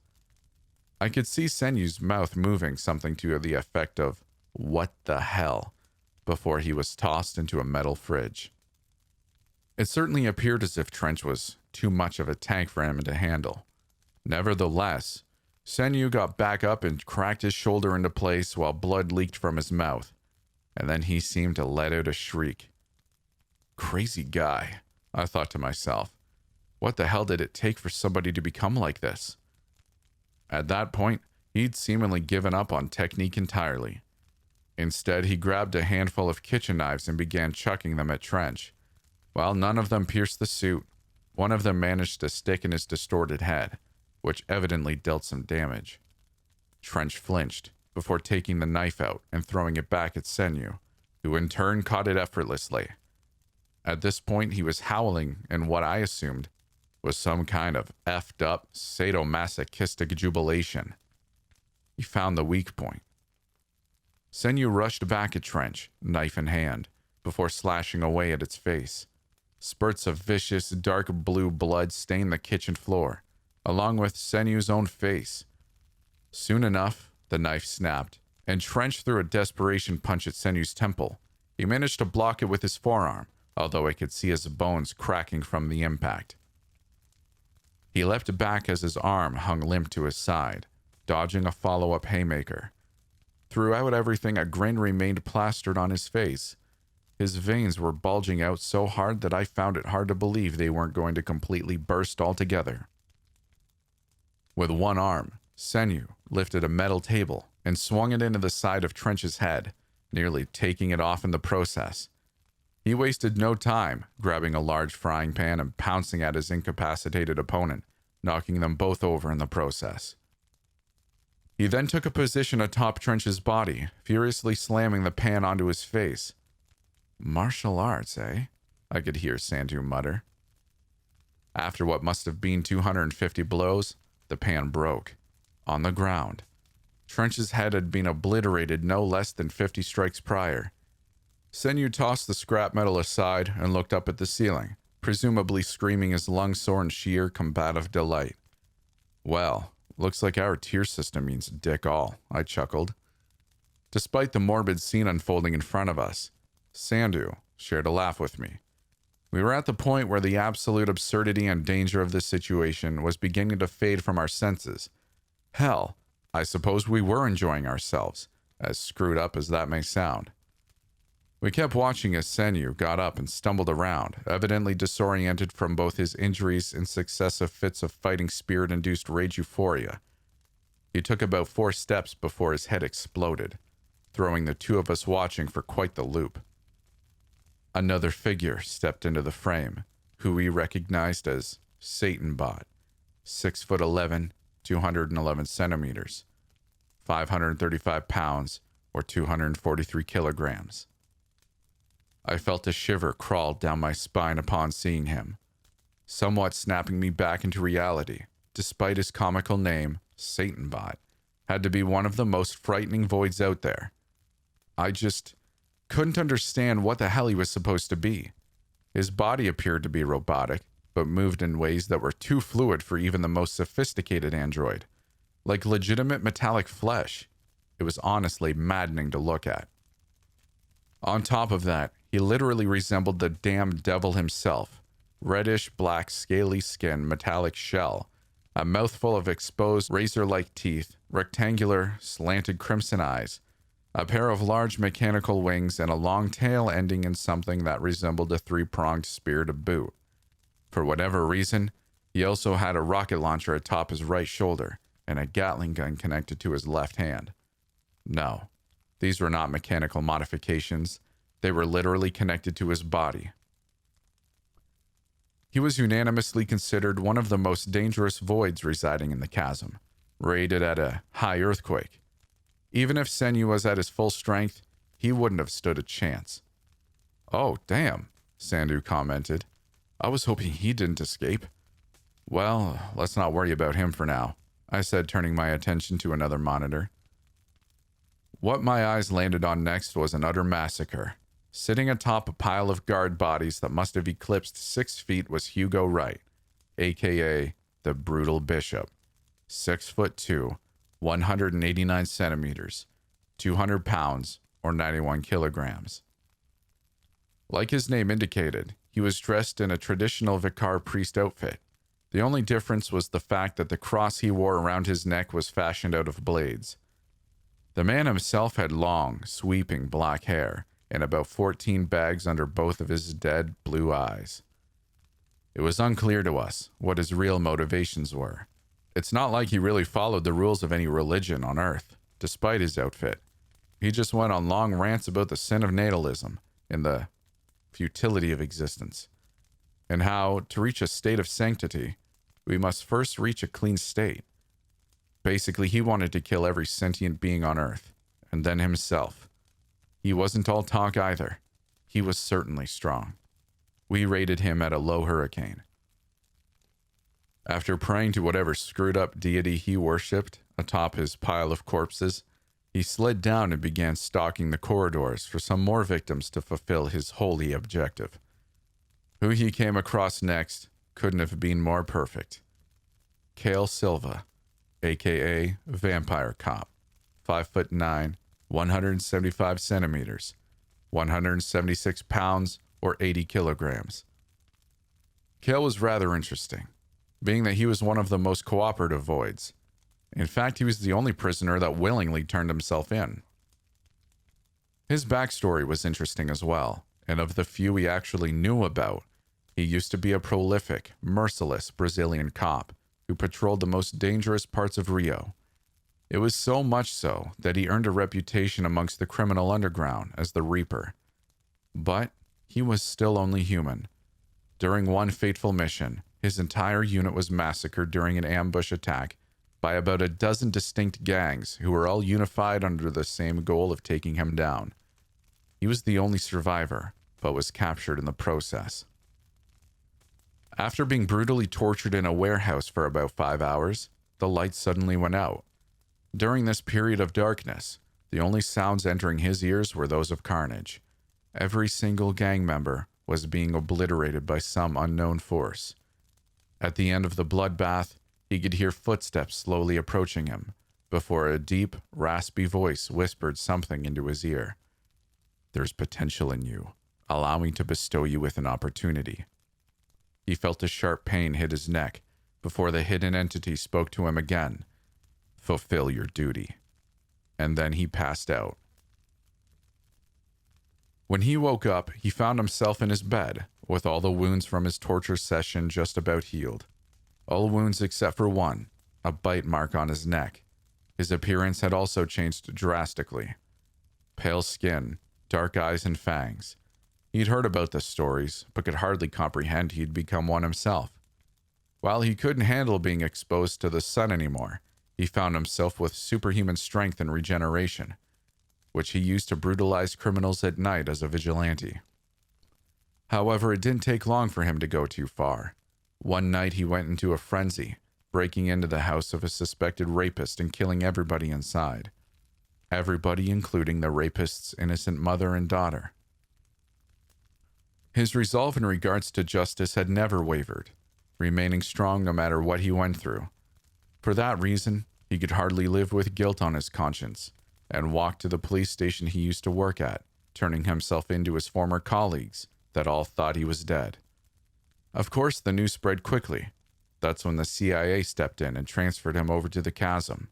I could see Senyu's mouth moving something to the effect of, "What the hell?" before he was tossed into a metal fridge. It certainly appeared as if Trench was too much of a tank for him to handle. Nevertheless, Senyu got back up and cracked his shoulder into place while blood leaked from his mouth, and then he seemed to let out a shriek. Crazy guy, I thought to myself. What the hell did it take for somebody to become like this? At that point, he'd seemingly given up on technique entirely. Instead, he grabbed a handful of kitchen knives and began chucking them at Trench. While none of them pierced the suit, one of them managed to stick in his distorted head, which evidently dealt some damage. Trench flinched before taking the knife out and throwing it back at Senyu, who in turn caught it effortlessly. At this point, he was howling in what I assumed was some kind of effed up, sadomasochistic jubilation. He found the weak point. Senyu rushed back at Trench, knife in hand, before slashing away at its face. Spurts of vicious, dark blue blood stained the kitchen floor, along with Senyu's own face. Soon enough, the knife snapped, and Trench threw a desperation punch at Senyu's temple. He managed to block it with his forearm, although I could see his bones cracking from the impact. He leapt back as his arm hung limp to his side, dodging a follow-up haymaker. Throughout everything, a grin remained plastered on his face. His veins were bulging out so hard that I found it hard to believe they weren't going to completely burst altogether. With one arm, Senyu lifted a metal table and swung it into the side of Trench's head, nearly taking it off in the process. He wasted no time, grabbing a large frying pan and pouncing at his incapacitated opponent, knocking them both over in the process. He then took a position atop Trench's body, furiously slamming the pan onto his face. Martial arts, eh? I could hear Sandu mutter. After what must have been 250 blows, the pan broke. On the ground. Trench's head had been obliterated no less than 50 strikes prior. Senyu tossed the scrap metal aside and looked up at the ceiling, presumably screaming his lungs sore in sheer combative delight. Well, looks like our tier system means dick all, I chuckled. Despite the morbid scene unfolding in front of us, Sandu shared a laugh with me. We were at the point where the absolute absurdity and danger of this situation was beginning to fade from our senses. Hell, I suppose we were enjoying ourselves, as screwed up as that may sound. We kept watching as Senyu got up and stumbled around, evidently disoriented from both his injuries and successive fits of fighting spirit-induced rage euphoria. He took about 4 steps before his head exploded, throwing the two of us watching for quite the loop. Another figure stepped into the frame, who we recognized as Satanbot, 6'11", 211 centimeters, 535 pounds, or 243 kilograms. I felt a shiver crawl down my spine upon seeing him, somewhat snapping me back into reality. Despite his comical name, Satanbot had to be one of the most frightening voids out there. I just couldn't understand what the hell he was supposed to be. His body appeared to be robotic, but moved in ways that were too fluid for even the most sophisticated android. Like legitimate metallic flesh. It was honestly maddening to look at. On top of that, he literally resembled the damned devil himself. Reddish-black, scaly skin, metallic shell, a mouthful of exposed razor-like teeth, rectangular, slanted crimson eyes, a pair of large mechanical wings, and a long tail ending in something that resembled a 3-pronged spear to boot. For whatever reason, he also had a rocket launcher atop his right shoulder and a Gatling gun connected to his left hand. No, these were not mechanical modifications. They were literally connected to his body. He was unanimously considered one of the most dangerous voids residing in the chasm, rated at a high earthquake. Even if Senyu was at his full strength, he wouldn't have stood a chance. "Oh, damn," Sandu commented. "I was hoping he didn't escape." "Well, let's not worry about him for now," I said, turning my attention to another monitor. What my eyes landed on next was an utter massacre. Sitting atop a pile of guard bodies that must have eclipsed 6 feet was Hugo Wright, a.k.a. the Brutal Bishop. 6'2", 189 centimeters, 200 pounds, or 91 kilograms. Like his name indicated, he was dressed in a traditional Vicar priest outfit. The only difference was the fact that the cross he wore around his neck was fashioned out of blades. The man himself had long, sweeping black hair and about 14 bags under both of his dead blue eyes. It was unclear to us what his real motivations were. It's not like he really followed the rules of any religion on Earth, despite his outfit. He just went on long rants about the sin of natalism and the futility of existence, and how, to reach a state of sanctity, we must first reach a clean state. Basically, he wanted to kill every sentient being on Earth, and then himself. He wasn't all talk either. He was certainly strong. We rated him at a low hurricane. After praying to whatever screwed-up deity he worshipped atop his pile of corpses, he slid down and began stalking the corridors for some more victims to fulfill his holy objective. Who he came across next couldn't have been more perfect. Kale Silva, a.k.a. Vampire Cop, 5'9", 175 centimeters, 176 pounds, or 80 kilograms. Kale was rather interesting, being that he was one of the most cooperative voids. In fact, he was the only prisoner that willingly turned himself in. His backstory was interesting as well, and of the few we actually knew about, he used to be a prolific, merciless Brazilian cop who patrolled the most dangerous parts of Rio. It was so much so that he earned a reputation amongst the criminal underground as the Reaper. But he was still only human. During one fateful mission, his entire unit was massacred during an ambush attack by about a dozen distinct gangs who were all unified under the same goal of taking him down. He was the only survivor, but was captured in the process. After being brutally tortured in a warehouse for about 5 hours, the lights suddenly went out. During this period of darkness, the only sounds entering his ears were those of carnage. Every single gang member was being obliterated by some unknown force. At the end of the bloodbath, he could hear footsteps slowly approaching him, before a deep, raspy voice whispered something into his ear. "There's potential in you. Allow me to bestow you with an opportunity." He felt a sharp pain hit his neck before the hidden entity spoke to him again. "Fulfill your duty." And then he passed out. When he woke up, he found himself in his bed, with all the wounds from his torture session just about healed. All wounds except for one, a bite mark on his neck. His appearance had also changed drastically. Pale skin, dark eyes, and fangs. He'd heard about the stories, but could hardly comprehend he'd become one himself. While he couldn't handle being exposed to the sun anymore, he found himself with superhuman strength and regeneration, which he used to brutalize criminals at night as a vigilante. However, it didn't take long for him to go too far. One night he went into a frenzy, breaking into the house of a suspected rapist and killing everybody inside. Everybody, including the rapist's innocent mother and daughter. His resolve in regards to justice had never wavered, remaining strong no matter what he went through. For that reason, he could hardly live with guilt on his conscience, and walked to the police station he used to work at, turning himself into his former colleagues that all thought he was dead. Of course, the news spread quickly. That's when the CIA stepped in and transferred him over to the chasm.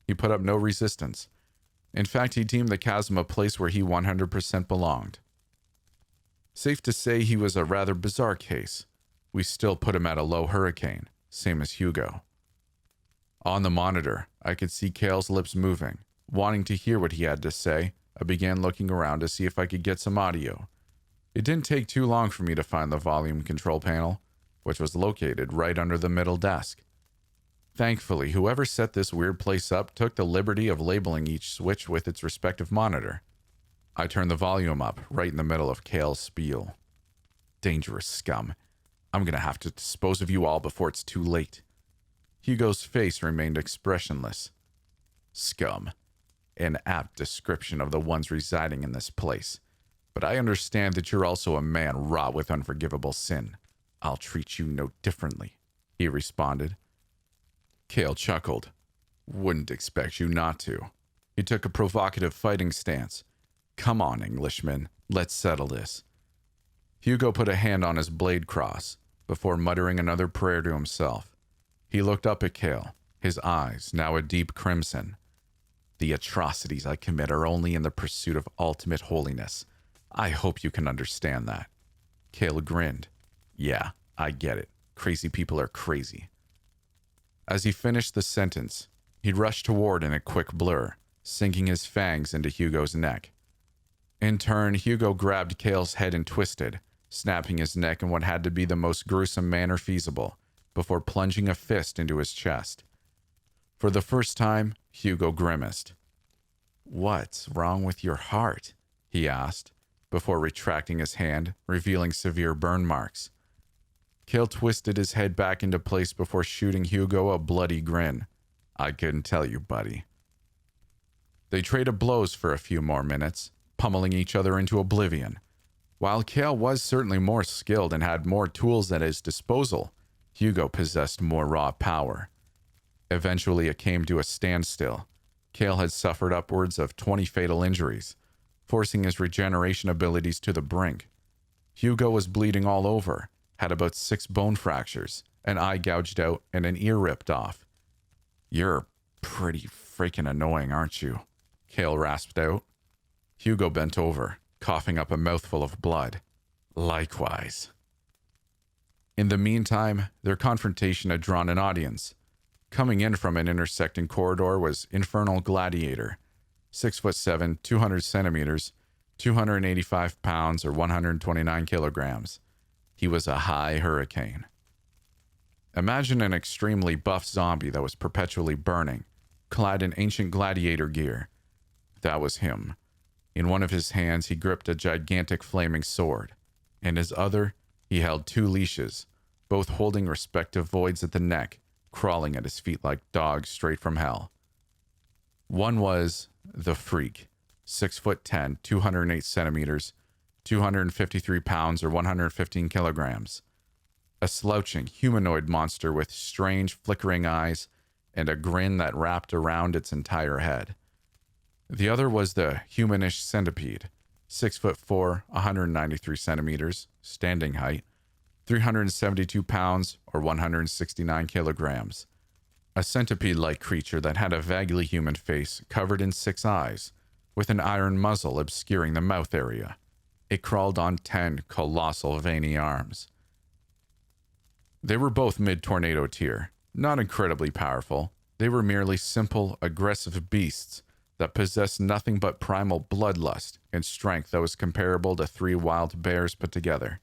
He put up no resistance. In fact, he deemed the chasm a place where he 100% belonged. Safe to say he was a rather bizarre case. We still put him at a low hurricane, same as Hugo. On the monitor, I could see Kale's lips moving. Wanting to hear what he had to say, I began looking around to see if I could get some audio. It didn't take too long for me to find the volume control panel, which was located right under the middle desk. Thankfully, whoever set this weird place up took the liberty of labeling each switch with its respective monitor. I turned the volume up right in the middle of Kale's spiel. Dangerous scum. I'm gonna have to dispose of you all before it's too late. Hugo's face remained expressionless. Scum. An apt description of the ones residing in this place. But I understand that you're also a man wrought with unforgivable sin. I'll treat you no differently, he responded. Kale chuckled. Wouldn't expect you not to. He took a provocative fighting stance. Come on, Englishman. Let's settle this. Hugo put a hand on his blade cross before muttering another prayer to himself. He looked up at Kale, his eyes now a deep crimson. The atrocities I commit are only in the pursuit of ultimate holiness. I hope you can understand that. Kale grinned. Yeah, I get it. Crazy people are crazy. As he finished the sentence, he rushed toward in a quick blur, sinking his fangs into Hugo's neck. In turn, Hugo grabbed Kale's head and twisted, snapping his neck in what had to be the most gruesome manner feasible, before plunging a fist into his chest. For the first time, Hugo grimaced. What's wrong with your heart? He asked, before retracting his hand, revealing severe burn marks. Kale twisted his head back into place before shooting Hugo a bloody grin. I couldn't tell you, buddy. They traded blows for a few more minutes, pummeling each other into oblivion. While Kale was certainly more skilled and had more tools at his disposal, Hugo possessed more raw power. Eventually, it came to a standstill. Kale had suffered upwards of 20 fatal injuries, forcing his regeneration abilities to the brink. Hugo was bleeding all over, had about 6 bone fractures, an eye gouged out, and an ear ripped off. You're pretty freaking annoying, aren't you? Kale rasped out. Hugo bent over, coughing up a mouthful of blood. Likewise. In the meantime, their confrontation had drawn an audience. Coming in from an intersecting corridor was Infernal Gladiator, 6'7", 200 centimeters, 285 pounds or 129 kilograms. He was a high hurricane. Imagine an extremely buff zombie that was perpetually burning, clad in ancient gladiator gear. That was him. In one of his hands, he gripped a gigantic flaming sword. In his other, he held 2 leashes, both holding respective voids at the neck, crawling at his feet like dogs straight from hell. One was the Freak, 6'10", 208 centimeters, 253 pounds or 115 kilograms. A slouching humanoid monster with strange flickering eyes and a grin that wrapped around its entire head. The other was the humanish centipede, 6'4", 193 centimeters, standing height, 372 pounds or 169 kilograms. A centipede-like creature that had a vaguely human face covered in 6 eyes, with an iron muzzle obscuring the mouth area. It crawled on 10 colossal veiny arms. They were both mid-tornado tier, not incredibly powerful. They were merely simple, aggressive beasts that possessed nothing but primal bloodlust and strength that was comparable to 3 wild bears put together.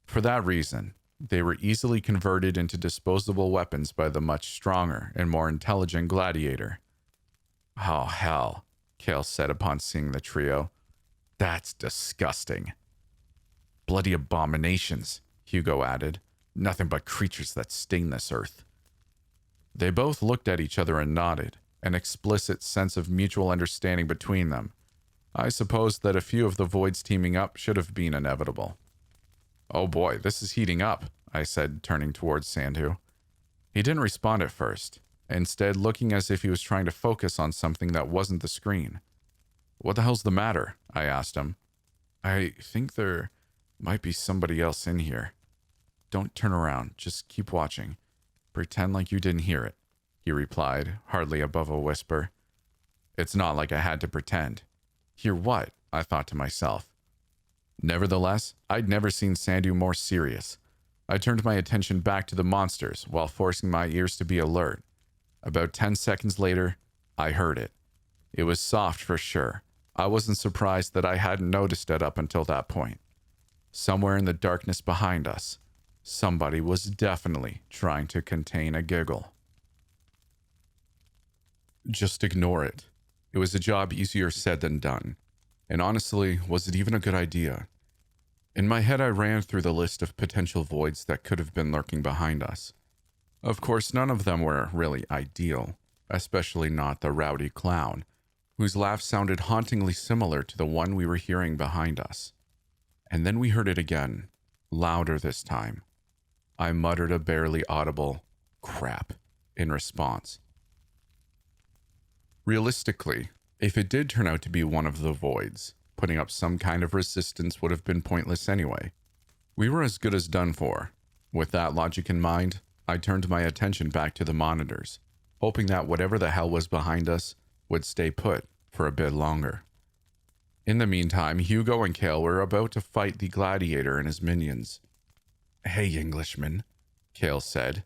For that reason, they were easily converted into disposable weapons by the much stronger and more intelligent gladiator. Oh, hell, Kale said upon seeing the trio. That's disgusting. Bloody abominations, Hugo added. Nothing but creatures that stain this earth. They both looked at each other and nodded, an explicit sense of mutual understanding between them. I suppose that a few of the voids teaming up should have been inevitable. Oh boy, this is heating up, I said, turning towards Sandhu. He didn't respond at first, instead looking as if he was trying to focus on something that wasn't the screen. What the hell's the matter? I asked him. I think there might be somebody else in here. Don't turn around, just keep watching. Pretend like you didn't hear it, he replied, hardly above a whisper. It's not like I had to pretend. Hear what? I thought to myself. Nevertheless, I'd never seen Sandhu more serious. I turned my attention back to the monsters while forcing my ears to be alert. About 10 seconds later, I heard it. It was soft for sure. I wasn't surprised that I hadn't noticed it up until that point. Somewhere in the darkness behind us, somebody was definitely trying to contain a giggle. Just ignore it. It was a job easier said than done. And honestly, was it even a good idea? In my head, I ran through the list of potential voids that could have been lurking behind us. Of course, none of them were really ideal, especially not the rowdy clown, whose laugh sounded hauntingly similar to the one we were hearing behind us. And then we heard it again, louder this time. I muttered a barely audible crap in response. Realistically, if it did turn out to be one of the voids, putting up some kind of resistance would have been pointless anyway. We were as good as done for. With that logic in mind, I turned my attention back to the monitors, hoping that whatever the hell was behind us would stay put for a bit longer. In the meantime, Hugo and Kale were about to fight the gladiator and his minions. "Hey, Englishman," Kale said.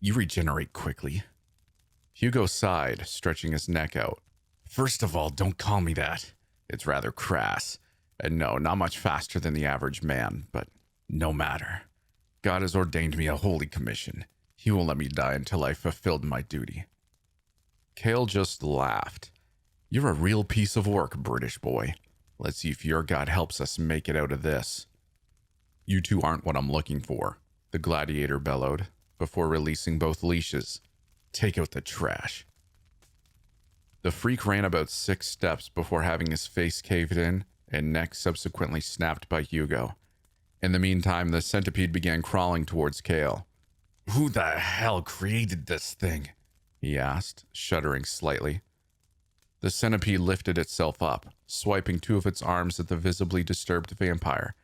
"You regenerate quickly." Hugo sighed, stretching his neck out. "First of all, don't call me that. It's rather crass. And no, not much faster than the average man, but no matter. God has ordained me a holy commission. He won't let me die until I've fulfilled my duty." Kale just laughed. "You're a real piece of work, British boy. Let's see if your God helps us make it out of this." "You two aren't what I'm looking for," the gladiator bellowed, before releasing both leashes. "Take out the trash." The freak ran about 6 steps before having his face caved in and neck subsequently snapped by Hugo. In the meantime, the centipede began crawling towards Kale. "Who the hell created this thing?" he asked, shuddering slightly. The centipede lifted itself up, swiping 2 of its arms at the visibly disturbed vampire.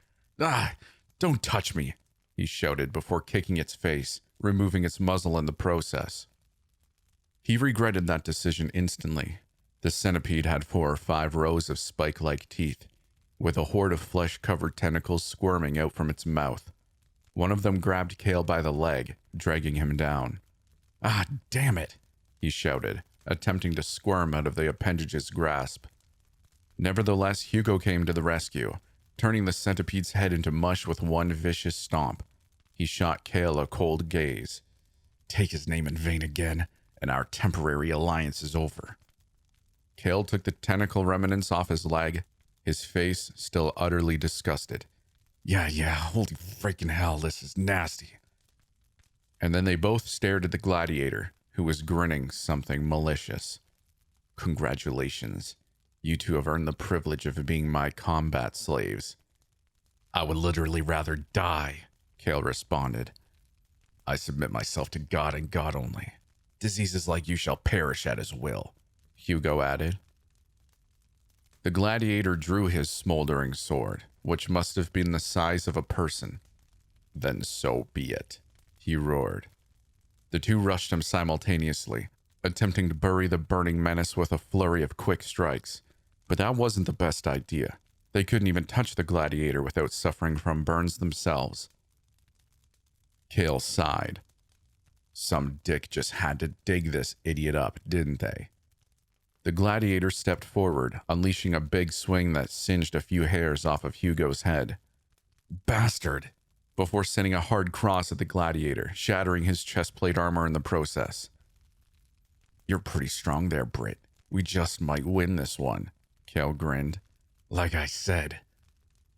"Ah, don't touch me," he shouted before kicking its face, removing its muzzle in the process. He regretted that decision instantly. The centipede had 4 or 5 rows of spike-like teeth, with a horde of flesh-covered tentacles squirming out from its mouth. One of them grabbed Kale by the leg, dragging him down. "Ah, damn it," he shouted, attempting to squirm out of the appendage's grasp. Nevertheless, Hugo came to the rescue, turning the centipede's head into mush with one vicious stomp. He shot Kale a cold gaze. "Take his name in vain again, and our temporary alliance is over." Kale took the tentacle remnants off his leg, his face still utterly disgusted. Yeah, holy freaking hell, this is nasty." And then they both stared at the gladiator, who was grinning something malicious. "Congratulations. You two have earned the privilege of being my combat slaves." "I would literally rather die," Kale responded. "I submit myself to God and God only. Diseases like you shall perish at his will," Hugo added. The gladiator drew his smoldering sword, which must have been the size of a person. "Then so be it," he roared. The two rushed him simultaneously, attempting to bury the burning menace with a flurry of quick strikes. But that wasn't the best idea. They couldn't even touch the gladiator without suffering from burns themselves. Kale sighed. Some dick just had to dig this idiot up, didn't they? The gladiator stepped forward, unleashing a big swing that singed a few hairs off of Hugo's head. "Bastard!" Before sending a hard cross at the gladiator, shattering his chestplate armor in the process. "You're pretty strong there, Brit. We just might win this one," Kale grinned. "Like I said,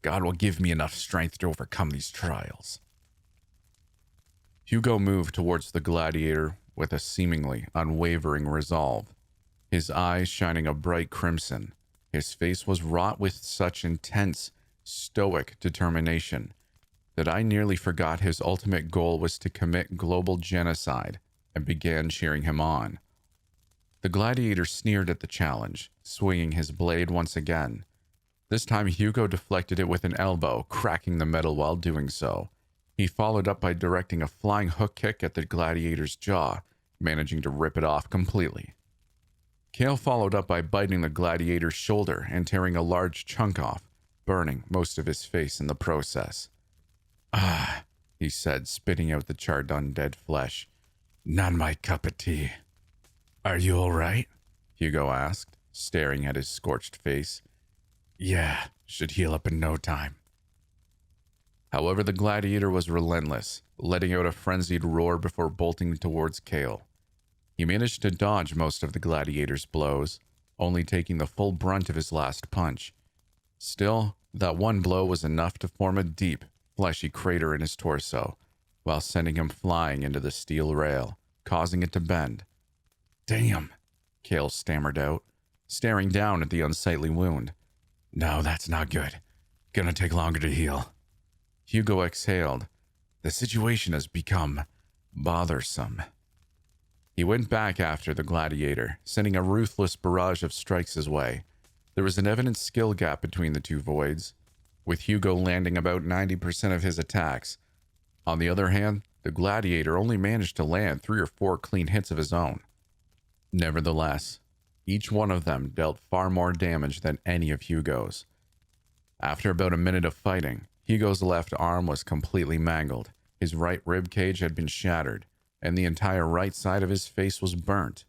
God will give me enough strength to overcome these trials." Hugo moved towards the gladiator with a seemingly unwavering resolve, his eyes shining a bright crimson. His face was wrought with such intense, stoic determination that I nearly forgot his ultimate goal was to commit global genocide and began cheering him on. The gladiator sneered at the challenge, swinging his blade once again. This time Hugo deflected it with an elbow, cracking the metal while doing so. He followed up by directing a flying hook kick at the gladiator's jaw, managing to rip it off completely. Kale followed up by biting the gladiator's shoulder and tearing a large chunk off, burning most of his face in the process. "Ah," he said, spitting out the charred undead flesh. "Not my cup of tea." "Are you all right?" Hugo asked, staring at his scorched face. "Yeah, should heal up in no time." However, the gladiator was relentless, letting out a frenzied roar before bolting towards Kale. He managed to dodge most of the gladiator's blows, only taking the full brunt of his last punch. Still, that one blow was enough to form a deep, fleshy crater in his torso, while sending him flying into the steel rail, causing it to bend. "Damn," Kale stammered out, staring down at the unsightly wound. "No, that's not good. Gonna take longer to heal." Hugo exhaled. The situation has become bothersome. He went back after the gladiator, sending a ruthless barrage of strikes his way. There was an evident skill gap between the two voids, with Hugo landing about 90% of his attacks. On the other hand, the gladiator only managed to land 3 or 4 clean hits of his own. Nevertheless, each one of them dealt far more damage than any of Hugo's. After about a minute of fighting, Hugo's left arm was completely mangled, his right rib cage had been shattered, and the entire right side of his face was burnt.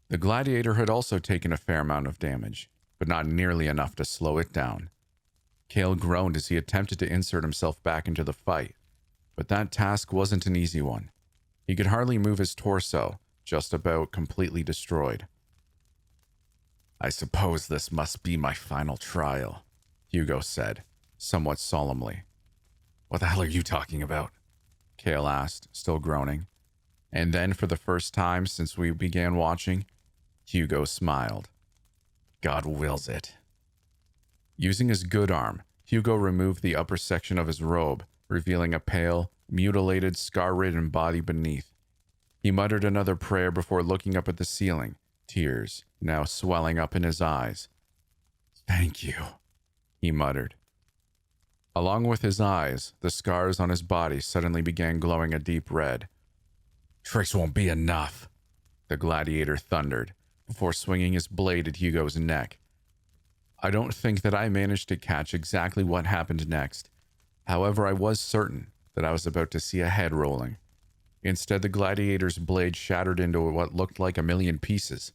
The gladiator had also taken a fair amount of damage, but not nearly enough to slow it down. Kale groaned as he attempted to insert himself back into the fight, but that task wasn't an easy one. He could hardly move his torso, just about completely destroyed. "I suppose this must be my final trial," Hugo said, somewhat solemnly. "What the hell are you talking about?" Kale asked, still groaning. And then, for the first time since we began watching, Hugo smiled. "God wills it." Using his good arm, Hugo removed the upper section of his robe, revealing a pale, mutilated, scar-ridden body beneath. He muttered another prayer before looking up at the ceiling, tears now swelling up in his eyes. "Thank you," he muttered. Along with his eyes, the scars on his body suddenly began glowing a deep red. "Tricks won't be enough," the gladiator thundered, before swinging his blade at Hugo's neck. I don't think that I managed to catch exactly what happened next. However, I was certain that I was about to see a head rolling. Instead, the gladiator's blade shattered into what looked like a million pieces.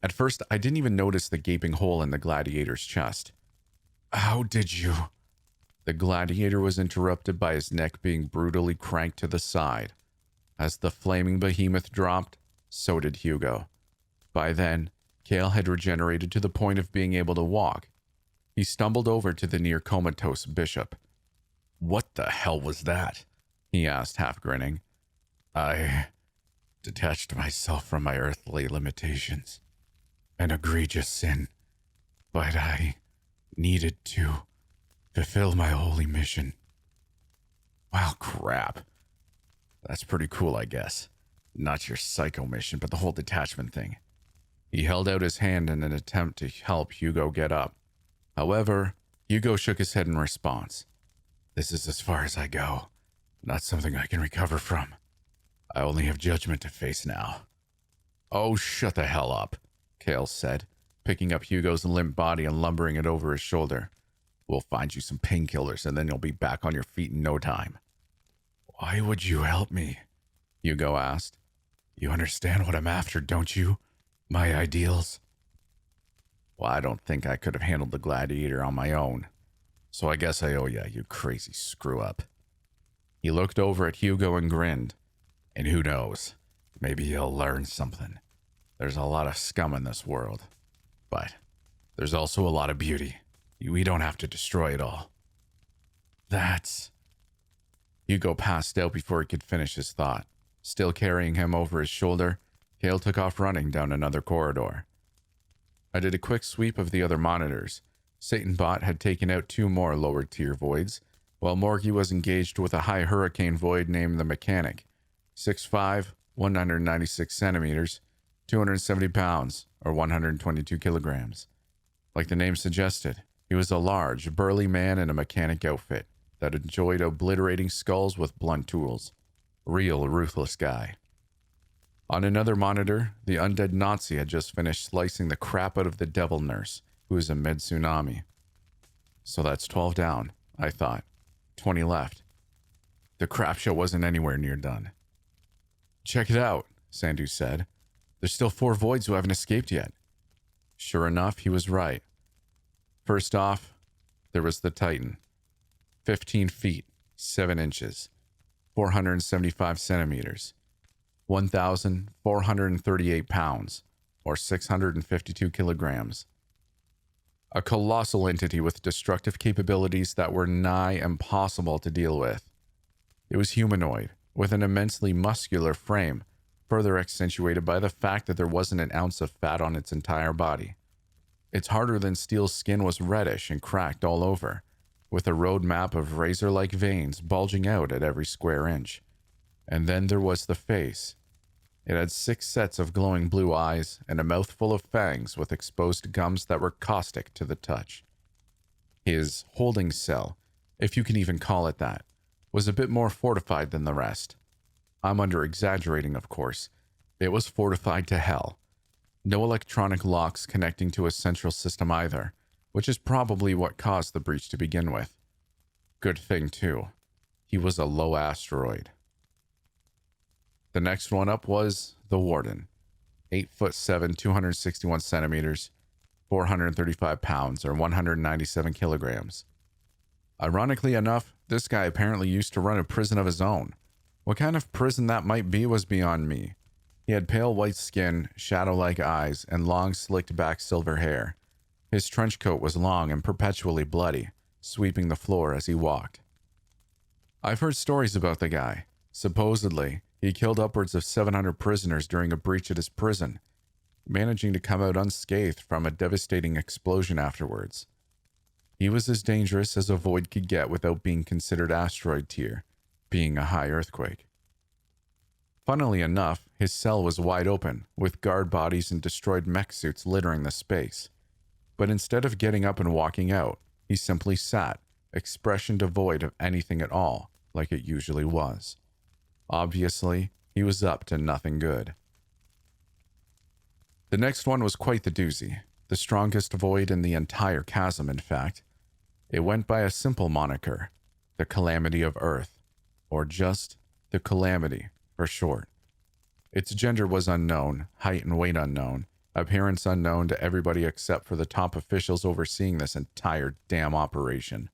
At first, I didn't even notice the gaping hole in the gladiator's chest. "How did you?" The gladiator was interrupted by his neck being brutally cranked to the side. As the flaming behemoth dropped, so did Hugo. By then, Kale had regenerated to the point of being able to walk. He stumbled over to the near comatose bishop. "What the hell was that?" he asked, half grinning. "I detached myself from my earthly limitations. An egregious sin, but I needed to fulfill my holy mission." "Well, crap. That's pretty cool, I guess. Not your psycho mission, but the whole detachment thing." He held out his hand in an attempt to help Hugo get up. However, Hugo shook his head in response. "This is as far as I go. Not something I can recover from. I only have judgment to face now." "Oh, shut the hell up," Kale said, picking up Hugo's limp body and lumbering it over his shoulder. "We'll find you some painkillers and then you'll be back on your feet in no time." "Why would you help me?" Hugo asked. "You understand what I'm after, don't you? My ideals?" "Well, I don't think I could have handled the gladiator on my own. So I guess I owe you crazy screw-up." He looked over at Hugo and grinned. "And who knows? Maybe he'll learn something. There's a lot of scum in this world. But there's also a lot of beauty. We don't have to destroy it all." "That's..." Hugo passed out before he could finish his thought. Still carrying him over his shoulder, Kale took off running down another corridor. I did a quick sweep of the other monitors. Satanbot had taken out 2 more lower-tier voids, while Morgie was engaged with a high hurricane void named the Mechanic, 6'5", 196 centimeters, 270 pounds, or 122 kilograms. Like the name suggested, he was a large, burly man in a mechanic outfit that enjoyed obliterating skulls with blunt tools. Real ruthless guy. On another monitor, the undead Nazi had just finished slicing the crap out of the devil nurse, who was a mid-tsunami. So that's 12 down, I thought. 20 left. The crap show wasn't anywhere near done. "Check it out," Sandu said. "There's still 4 voids who haven't escaped yet." Sure enough, he was right. First off, there was the Titan. 15 feet, 7 inches, 475 centimeters. 1,438 pounds, or 652 kilograms. A colossal entity with destructive capabilities that were nigh impossible to deal with. It was humanoid, with an immensely muscular frame, further accentuated by the fact that there wasn't an ounce of fat on its entire body. Its harder-than-steel skin was reddish and cracked all over, with a road map of razor-like veins bulging out at every square inch. And then there was the face. It had 6 sets of glowing blue eyes and a mouthful of fangs with exposed gums that were caustic to the touch. His holding cell, if you can even call it that, was a bit more fortified than the rest. I'm under-exaggerating, of course. It was fortified to hell. No electronic locks connecting to a central system either, which is probably what caused the breach to begin with. Good thing, too. He was a low asteroid. The next one up was the Warden. 8'7", 261 centimeters, 435 pounds, or 197 kilograms. Ironically enough, this guy apparently used to run a prison of his own. What kind of prison that might be was beyond me. He had pale white skin, shadow-like eyes, and long, slicked-back silver hair. His trench coat was long and perpetually bloody, sweeping the floor as he walked. I've heard stories about the guy. Supposedly, he killed upwards of 700 prisoners during a breach at his prison, managing to come out unscathed from a devastating explosion afterwards. He was as dangerous as a void could get without being considered asteroid tier, being a high earthquake. Funnily enough, his cell was wide open, with guard bodies and destroyed mech suits littering the space. But instead of getting up and walking out, he simply sat, expression devoid of anything at all, like it usually was. Obviously, he was up to nothing good. The next one was quite the doozy, the strongest void in the entire chasm, in fact. It went by a simple moniker, the Calamity of Earth, or just the Calamity for short. Its gender was unknown, height and weight unknown, appearance unknown to everybody except for the top officials overseeing this entire damn operation.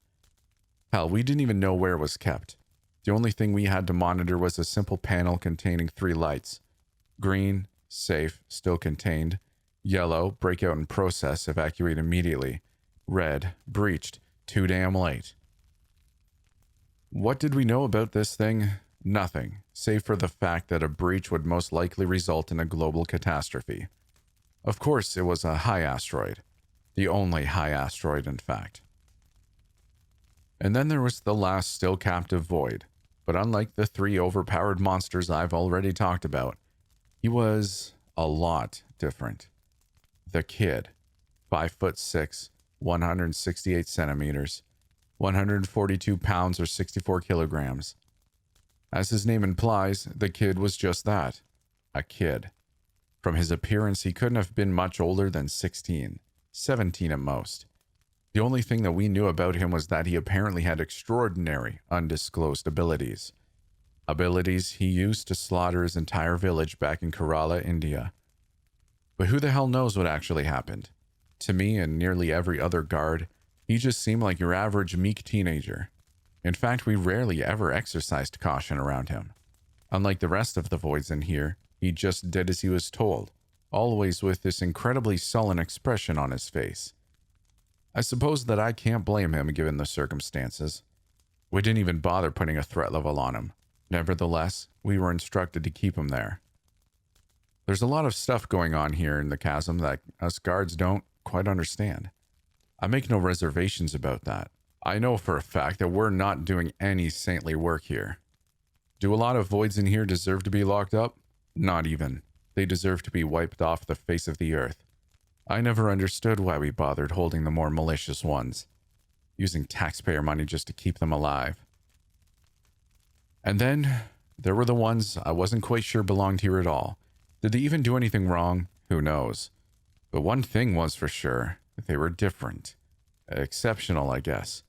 Hell, we didn't even know where it was kept. The only thing we had to monitor was a simple panel containing 3 lights. Green, safe, still contained. Yellow, breakout in process, evacuate immediately. Red, breached, too damn late. What did we know about this thing? Nothing, save for the fact that a breach would most likely result in a global catastrophe. Of course, it was a high asteroid. The only high asteroid, in fact. And then there was the last still captive void. But unlike the 3 overpowered monsters I've already talked about, he was a lot different. The Kid, 5'6", 168 centimeters, 142 pounds or 64 kilograms. As his name implies, the Kid was just that, a kid. From his appearance, he couldn't have been much older than 16, 17 at most. The only thing that we knew about him was that he apparently had extraordinary, undisclosed abilities. Abilities he used to slaughter his entire village back in Kerala, India. But who the hell knows what actually happened? To me and nearly every other guard, he just seemed like your average meek teenager. In fact, we rarely ever exercised caution around him. Unlike the rest of the voids in here, he just did as he was told, always with this incredibly sullen expression on his face. I suppose that I can't blame him given the circumstances. We didn't even bother putting a threat level on him. Nevertheless, we were instructed to keep him there. There's a lot of stuff going on here in the chasm that us guards don't quite understand. I make no reservations about that. I know for a fact that we're not doing any saintly work here. Do a lot of voids in here deserve to be locked up? Not even. They deserve to be wiped off the face of the earth. I never understood why we bothered holding the more malicious ones, using taxpayer money just to keep them alive. And then there were the ones I wasn't quite sure belonged here at all. Did they even do anything wrong? Who knows? But one thing was for sure, they were different. Exceptional, I guess.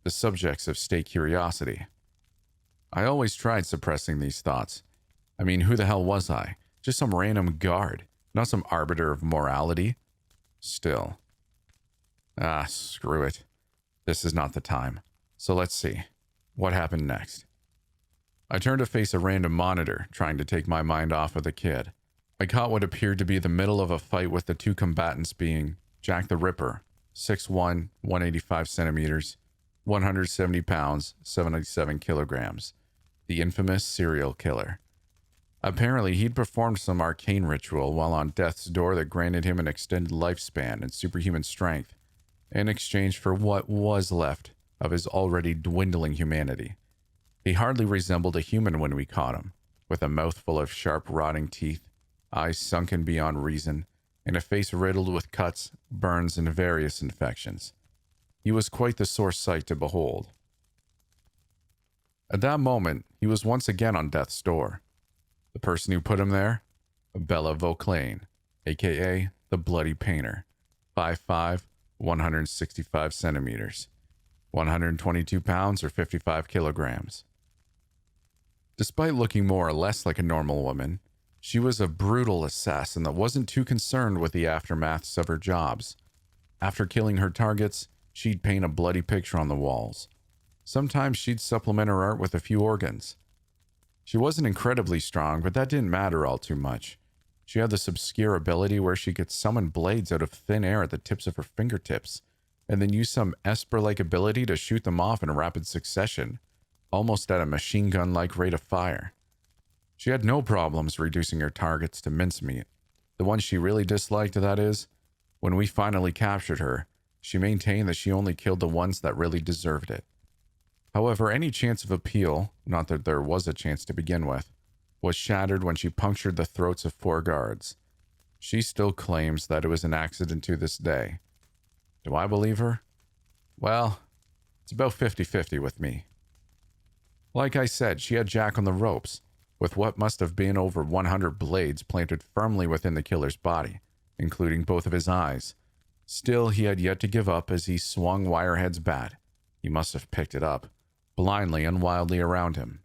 The subjects of state curiosity. I always tried suppressing these thoughts. I mean, who the hell was I? Just some random guard, not some arbiter of morality. Still. Screw it. This is not the time. So let's see. What happened next? I turned to face a random monitor, trying to take my mind off of the kid. I caught what appeared to be the middle of a fight with the two combatants being Jack the Ripper, 6'1", 185 centimeters, 170 pounds, 77 kilograms, the infamous serial killer. Apparently, he'd performed some arcane ritual while on death's door that granted him an extended lifespan and superhuman strength in exchange for what was left of his already dwindling humanity. He hardly resembled a human when we caught him, with a mouthful of sharp, rotting teeth, eyes sunken beyond reason, and a face riddled with cuts, burns, and various infections. He was quite the sore sight to behold. At that moment, he was once again on death's door. The person who put him there? Bella Vauclain, a.k.a. the Bloody Painter, 5'5", 165 centimeters, 122 pounds or 55 kilograms. Despite looking more or less like a normal woman, she was a brutal assassin that wasn't too concerned with the aftermaths of her jobs. After killing her targets, she'd paint a bloody picture on the walls. Sometimes she'd supplement her art with a few organs. She wasn't incredibly strong, but that didn't matter all too much. She had this obscure ability where she could summon blades out of thin air at the tips of her fingertips, and then use some Esper-like ability to shoot them off in rapid succession, almost at a machine gun-like rate of fire. She had no problems reducing her targets to mincemeat. The one she really disliked, that is, when we finally captured her, she maintained that she only killed the ones that really deserved it. However, any chance of appeal, not that there was a chance to begin with, was shattered when she punctured the throats of 4 guards. She still claims that it was an accident to this day. Do I believe her? Well, it's about 50-50 with me. Like I said, she had Jack on the ropes, with what must have been over 100 blades planted firmly within the killer's body, including both of his eyes. Still, he had yet to give up as he swung Wirehead's bat. He must have picked it up, blindly and wildly around him.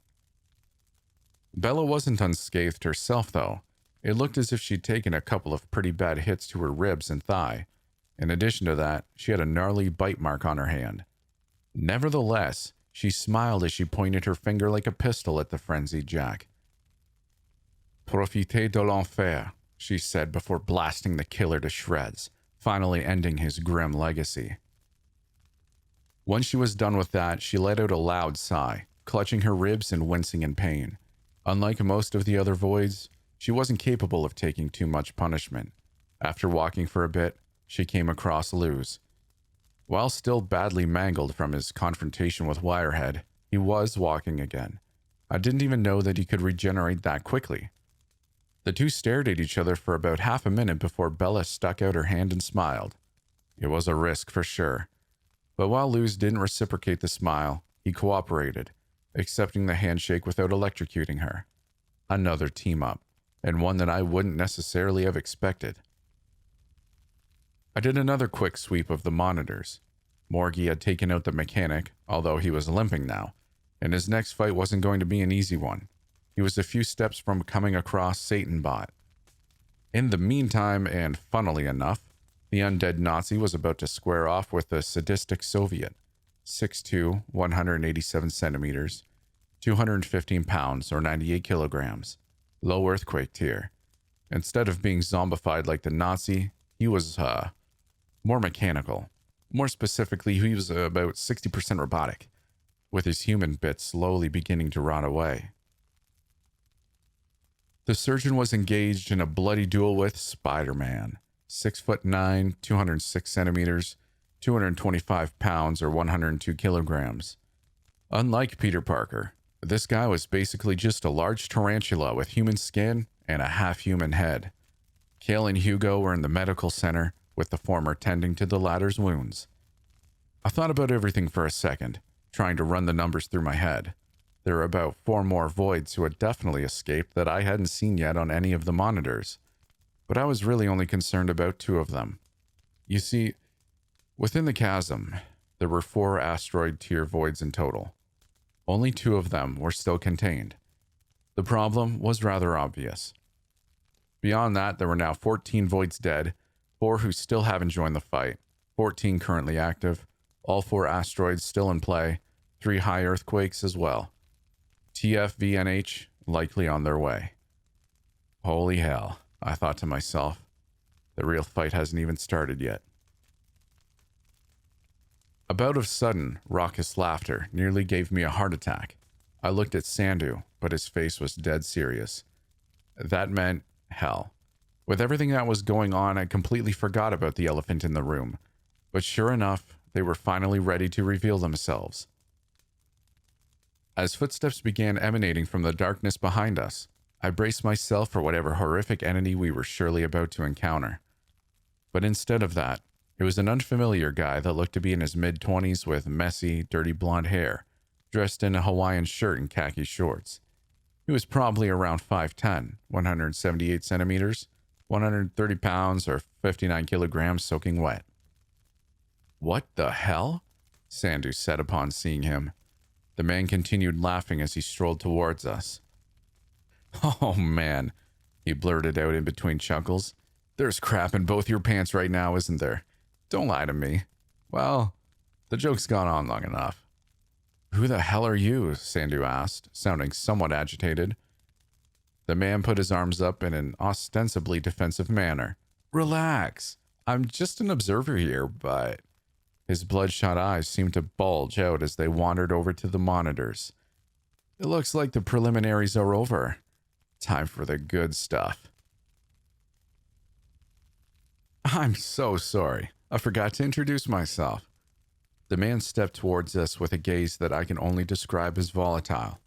Bella wasn't unscathed herself, though. It looked as if she'd taken a couple of pretty bad hits to her ribs and thigh. In addition to that, she had a gnarly bite mark on her hand. Nevertheless, she smiled as she pointed her finger like a pistol at the frenzied Jack. "Profitez de l'enfer," she said before blasting the killer to shreds, finally ending his grim legacy. Once she was done with that, she let out a loud sigh, clutching her ribs and wincing in pain. Unlike most of the other voids, she wasn't capable of taking too much punishment. After walking for a bit, she came across Luz. While still badly mangled from his confrontation with Wirehead, he was walking again. I didn't even know that he could regenerate that quickly. The two stared at each other for about half a minute before Bella stuck out her hand and smiled. It was a risk for sure. But while Luz didn't reciprocate the smile, he cooperated, accepting the handshake without electrocuting her. Another team-up, and one that I wouldn't necessarily have expected. I did another quick sweep of the monitors. Morgie had taken out the mechanic, although he was limping now, and his next fight wasn't going to be an easy one. He was a few steps from coming across Satanbot. In the meantime, and funnily enough, the undead Nazi was about to square off with the sadistic Soviet, 6'2", 187 centimeters, 215 pounds or 98 kilograms, low earthquake tier. Instead of being zombified like the Nazi, he was, more mechanical. More specifically, he was about 60% robotic, with his human bits slowly beginning to rot away. The surgeon was engaged in a bloody duel with Spider-Man, 6'9", 206 centimeters, 225 pounds or 102 kilograms. Unlike Peter Parker, this guy was basically just a large tarantula with human skin and a half-human head. Kale and Hugo were in the medical center, with the former tending to the latter's wounds. I thought about everything for a second, trying to run the numbers through my head. There were about 4 more voids who had definitely escaped that I hadn't seen yet on any of the monitors, but I was really only concerned about 2 of them. You see, within the chasm, there were 4 asteroid-tier voids in total. Only 2 of them were still contained. The problem was rather obvious. Beyond that, there were now 14 voids dead, 4 who still haven't joined the fight, 14 currently active, all 4 asteroids still in play, 3 high earthquakes as well. TFVNH likely on their way. Holy hell, I thought to myself. The real fight hasn't even started yet. A bout of sudden, raucous laughter nearly gave me a heart attack. I looked at Sandu, but his face was dead serious. That meant hell. With everything that was going on, I completely forgot about the elephant in the room. But sure enough, they were finally ready to reveal themselves. As footsteps began emanating from the darkness behind us, I braced myself for whatever horrific entity we were surely about to encounter. But instead of that, it was an unfamiliar guy that looked to be in his mid-20s with messy, dirty blonde hair, dressed in a Hawaiian shirt and khaki shorts. He was probably around 5'10", 178 centimeters, 130 pounds or 59 kilograms soaking wet. "What the hell?" Sandu said upon seeing him. The man continued laughing as he strolled towards us. "Oh man," he blurted out in between chuckles. "There's crap in both your pants right now, isn't there? Don't lie to me." "Well, the joke's gone on long enough." "Who the hell are you?" Sandu asked, sounding somewhat agitated. The man put his arms up in an ostensibly defensive manner. "Relax. I'm just an observer here, but..." His bloodshot eyes seemed to bulge out as they wandered over to the monitors. "It looks like the preliminaries are over. Time for the good stuff." "I'm so sorry. I forgot to introduce myself." The man stepped towards us with a gaze that I can only describe as volatile.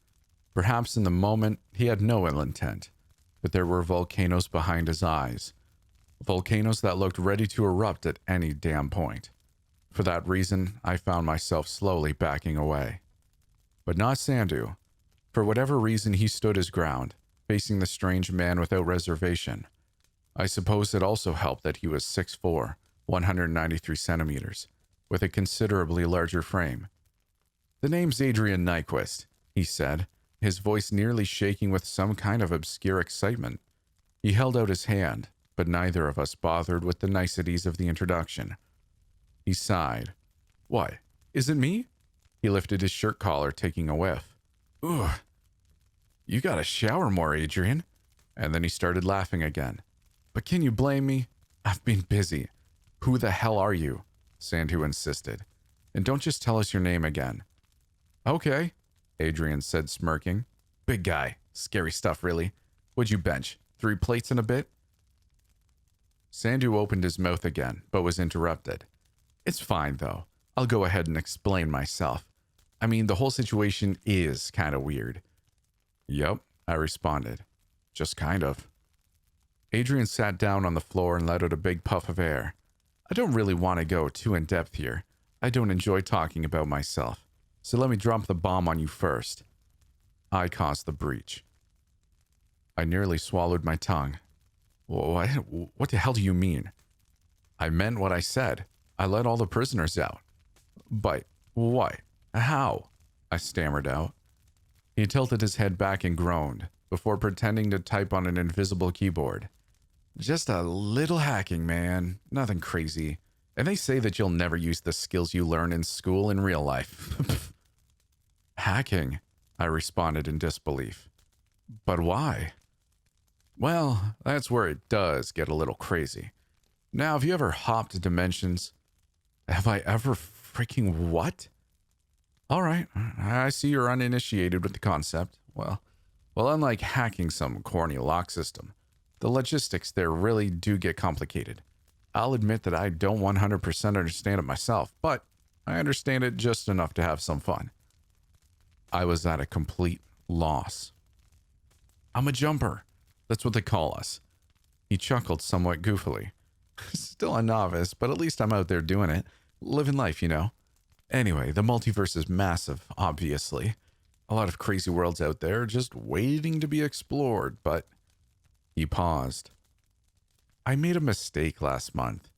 Perhaps in the moment he had no ill intent, but there were volcanoes behind his eyes. Volcanoes that looked ready to erupt at any damn point. For that reason, I found myself slowly backing away. But not Sandu. For whatever reason, he stood his ground, facing the strange man without reservation. I suppose it also helped that he was 6'4", 193 centimeters, with a considerably larger frame. "The name's Adrian Nyquist," he said, his voice nearly shaking with some kind of obscure excitement. He held out his hand, but neither of us bothered with the niceties of the introduction. He sighed. "What? Is it me?" He lifted his shirt collar, taking a whiff. "Ugh. You gotta shower more, Adrian." And then he started laughing again. "But can you blame me? I've been busy." "Who the hell are you?" Sandu insisted. "And don't just tell us your name again." "Okay," Adrian said, smirking. "Big guy. Scary stuff, really. What'd you bench? 3 plates and a bit?" Sandu opened his mouth again, but was interrupted. "It's fine, though. I'll go ahead and explain myself. I mean, the whole situation is kind of weird." "Yup," I responded. "Just kind of." Adrian sat down on the floor and let out a big puff of air. "I don't really want to go too in-depth here. I don't enjoy talking about myself. So let me drop the bomb on you first. I caused the breach." I nearly swallowed my tongue. What the hell do you mean?" "I meant what I said. I let all the prisoners out." "But what? How?" I stammered out. He tilted his head back and groaned, before pretending to type on an invisible keyboard. "Just a little hacking, man. Nothing crazy. And they say that you'll never use the skills you learn in school in real life." "Hacking?" I responded in disbelief. "But why?" "Well, that's where it does get a little crazy. Now, have you ever hopped dimensions?" "Have I ever freaking what?" "All right, I see you're uninitiated with the concept. Well, unlike hacking some corny lock system, the logistics there really do get complicated. I'll admit that I don't 100% understand it myself, but I understand it just enough to have some fun." I was at a complete loss. "I'm a jumper. That's what they call us." He chuckled somewhat goofily. "Still a novice, but at least I'm out there doing it. Living life, you know. Anyway, the multiverse is massive, obviously. A lot of crazy worlds out there just waiting to be explored, but..." He paused. "I made a mistake last month.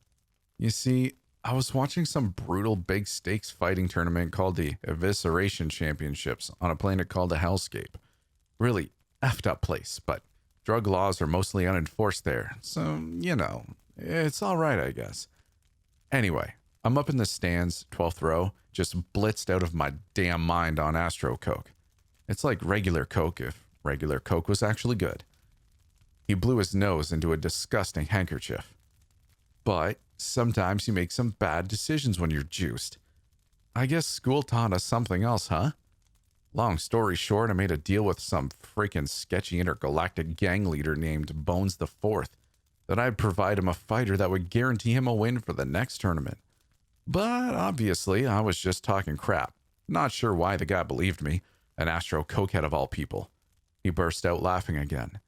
You see, I was watching some brutal big stakes fighting tournament called the Evisceration Championships on a planet called the Hellscape. Really effed up place, but drug laws are mostly unenforced there, so, you know, it's alright, I guess. Anyway, I'm up in the stands, 12th row, just blitzed out of my damn mind on Astro Coke. It's like regular Coke if regular Coke was actually good. He blew his nose into a disgusting handkerchief. But sometimes you make some bad decisions when you're juiced. I guess school taught us something else, huh? Long story short, I made a deal with some freaking sketchy intergalactic gang leader named Bones the Fourth that I'd provide him a fighter that would guarantee him a win for the next tournament. But obviously, I was just talking crap. Not sure why the guy believed me, an Astro cokehead of all people. He burst out laughing again.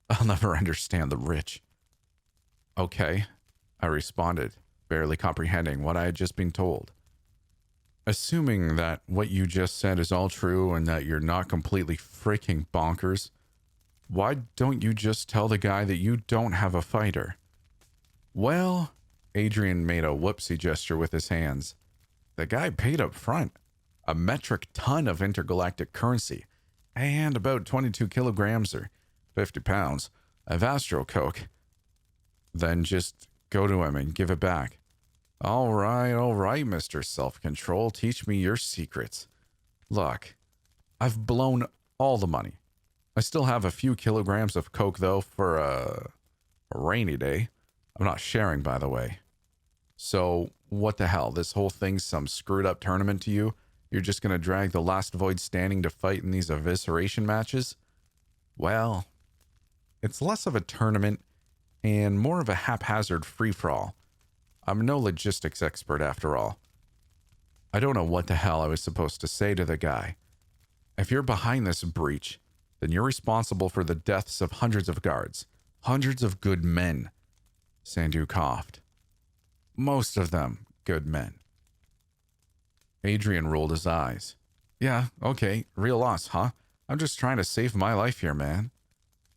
I'll never understand the rich. Okay, I responded, barely comprehending what I had just been told. Assuming that what you just said is all true and that you're not completely freaking bonkers, why don't you just tell the guy that you don't have a fighter? Well, Adrian made a whoopsie gesture with his hands. The guy paid up front. A metric ton of intergalactic currency and about 22 kilograms or 50 pounds of Astro Coke. Then just go to him and give it back. All right, Mr. Self-Control. Teach me your secrets. Look, I've blown all the money. I still have a few kilograms of Coke, though, for a rainy day. I'm not sharing, by the way. So, what the hell? This whole thing's some screwed-up tournament to you? You're just going to drag the last void standing to fight in these evisceration matches? Well, it's less of a tournament and more of a haphazard free-for-all. I'm no logistics expert after all. I don't know what the hell I was supposed to say to the guy. If you're behind this breach, then you're responsible for the deaths of hundreds of guards, hundreds of good men. Sandu coughed. Most of them good men. Adrian rolled his eyes. Yeah, okay, real loss, huh? I'm just trying to save my life here, man.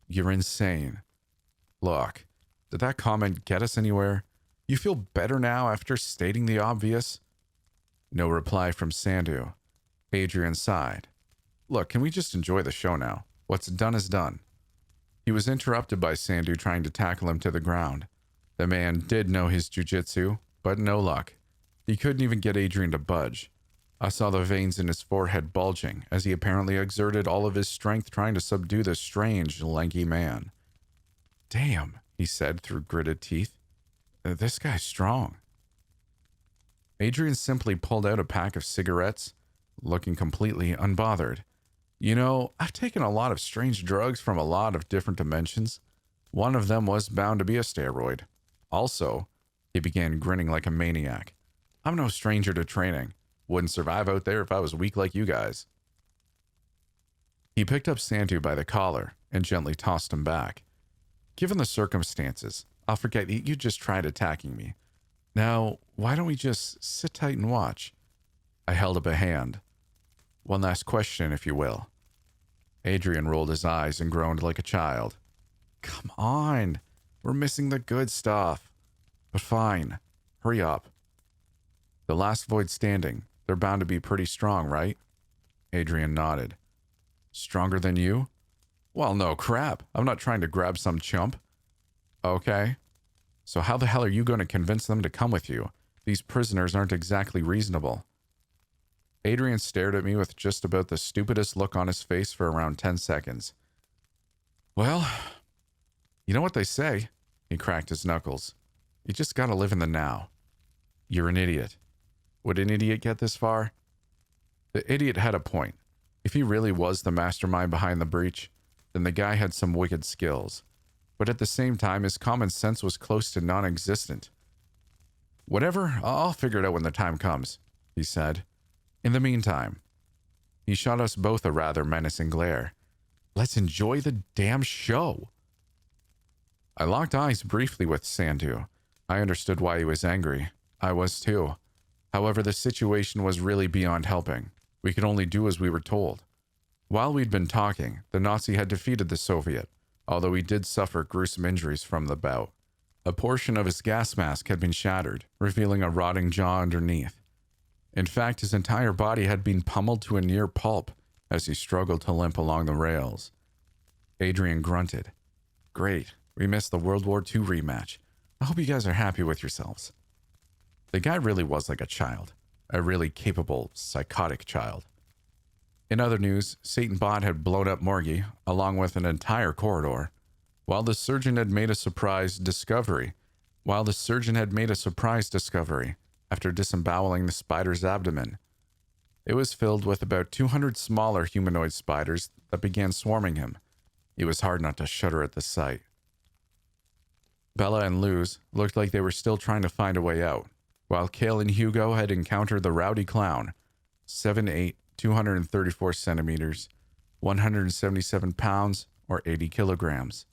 You're insane. Look, did that comment get us anywhere? You feel better now after stating the obvious? No reply from Sandu. Adrian sighed. Look, can we just enjoy the show now? What's done is done. He was interrupted by Sandu trying to tackle him to the ground. The man did know his jujitsu, but no luck. He couldn't even get Adrian to budge. I saw the veins in his forehead bulging as he apparently exerted all of his strength trying to subdue the strange, lanky man. Damn, he said through gritted teeth. This guy's strong. Adrian simply pulled out a pack of cigarettes, looking completely unbothered. You know, I've taken a lot of strange drugs from a lot of different dimensions. One of them was bound to be a steroid. Also, he began grinning like a maniac. I'm no stranger to training. Wouldn't survive out there if I was weak like you guys. He picked up Sandu by the collar and gently tossed him back. Given the circumstances, I'll forget that you just tried attacking me. Now, why don't we just sit tight and watch? I held up a hand. One last question, if you will. Adrian rolled his eyes and groaned like a child. Come on, we're missing the good stuff. But fine, hurry up. The last void standing, they're bound to be pretty strong, right? Adrian nodded. Stronger than you? Well, no crap. I'm not trying to grab some chump. Okay. So how the hell are you going to convince them to come with you? These prisoners aren't exactly reasonable. Adrian stared at me with just about the stupidest look on his face for around 10 seconds. Well, you know what they say. He cracked his knuckles. You just gotta live in the now. You're an idiot. Would an idiot get this far? The idiot had a point. If he really was the mastermind behind the breach, then the guy had some wicked skills. But at the same time, his common sense was close to non-existent. Whatever, I'll figure it out when the time comes, he said. In the meantime, he shot us both a rather menacing glare. Let's enjoy the damn show. I locked eyes briefly with Sandu. I understood why he was angry. I was too. However, the situation was really beyond helping. We could only do as we were told. While we'd been talking, the Nazi had defeated the Soviet, although he did suffer gruesome injuries from the bout. A portion of his gas mask had been shattered, revealing a rotting jaw underneath. In fact, his entire body had been pummeled to a near pulp as he struggled to limp along the rails. Adrian grunted. Great, we missed the World War II rematch. I hope you guys are happy with yourselves. The guy really was like a child, a really capable, psychotic child. In other news, Satan Bot had blown up Morgie, along with an entire corridor, while the surgeon had made a surprise discovery. After disemboweling the spider's abdomen. It was filled with about 200 smaller humanoid spiders that began swarming him. It was hard not to shudder at the sight. Bella and Luz looked like they were still trying to find a way out, while Kale and Hugo had encountered the rowdy clown, 7'8", 234 centimeters, 177 pounds, or 80 kilograms.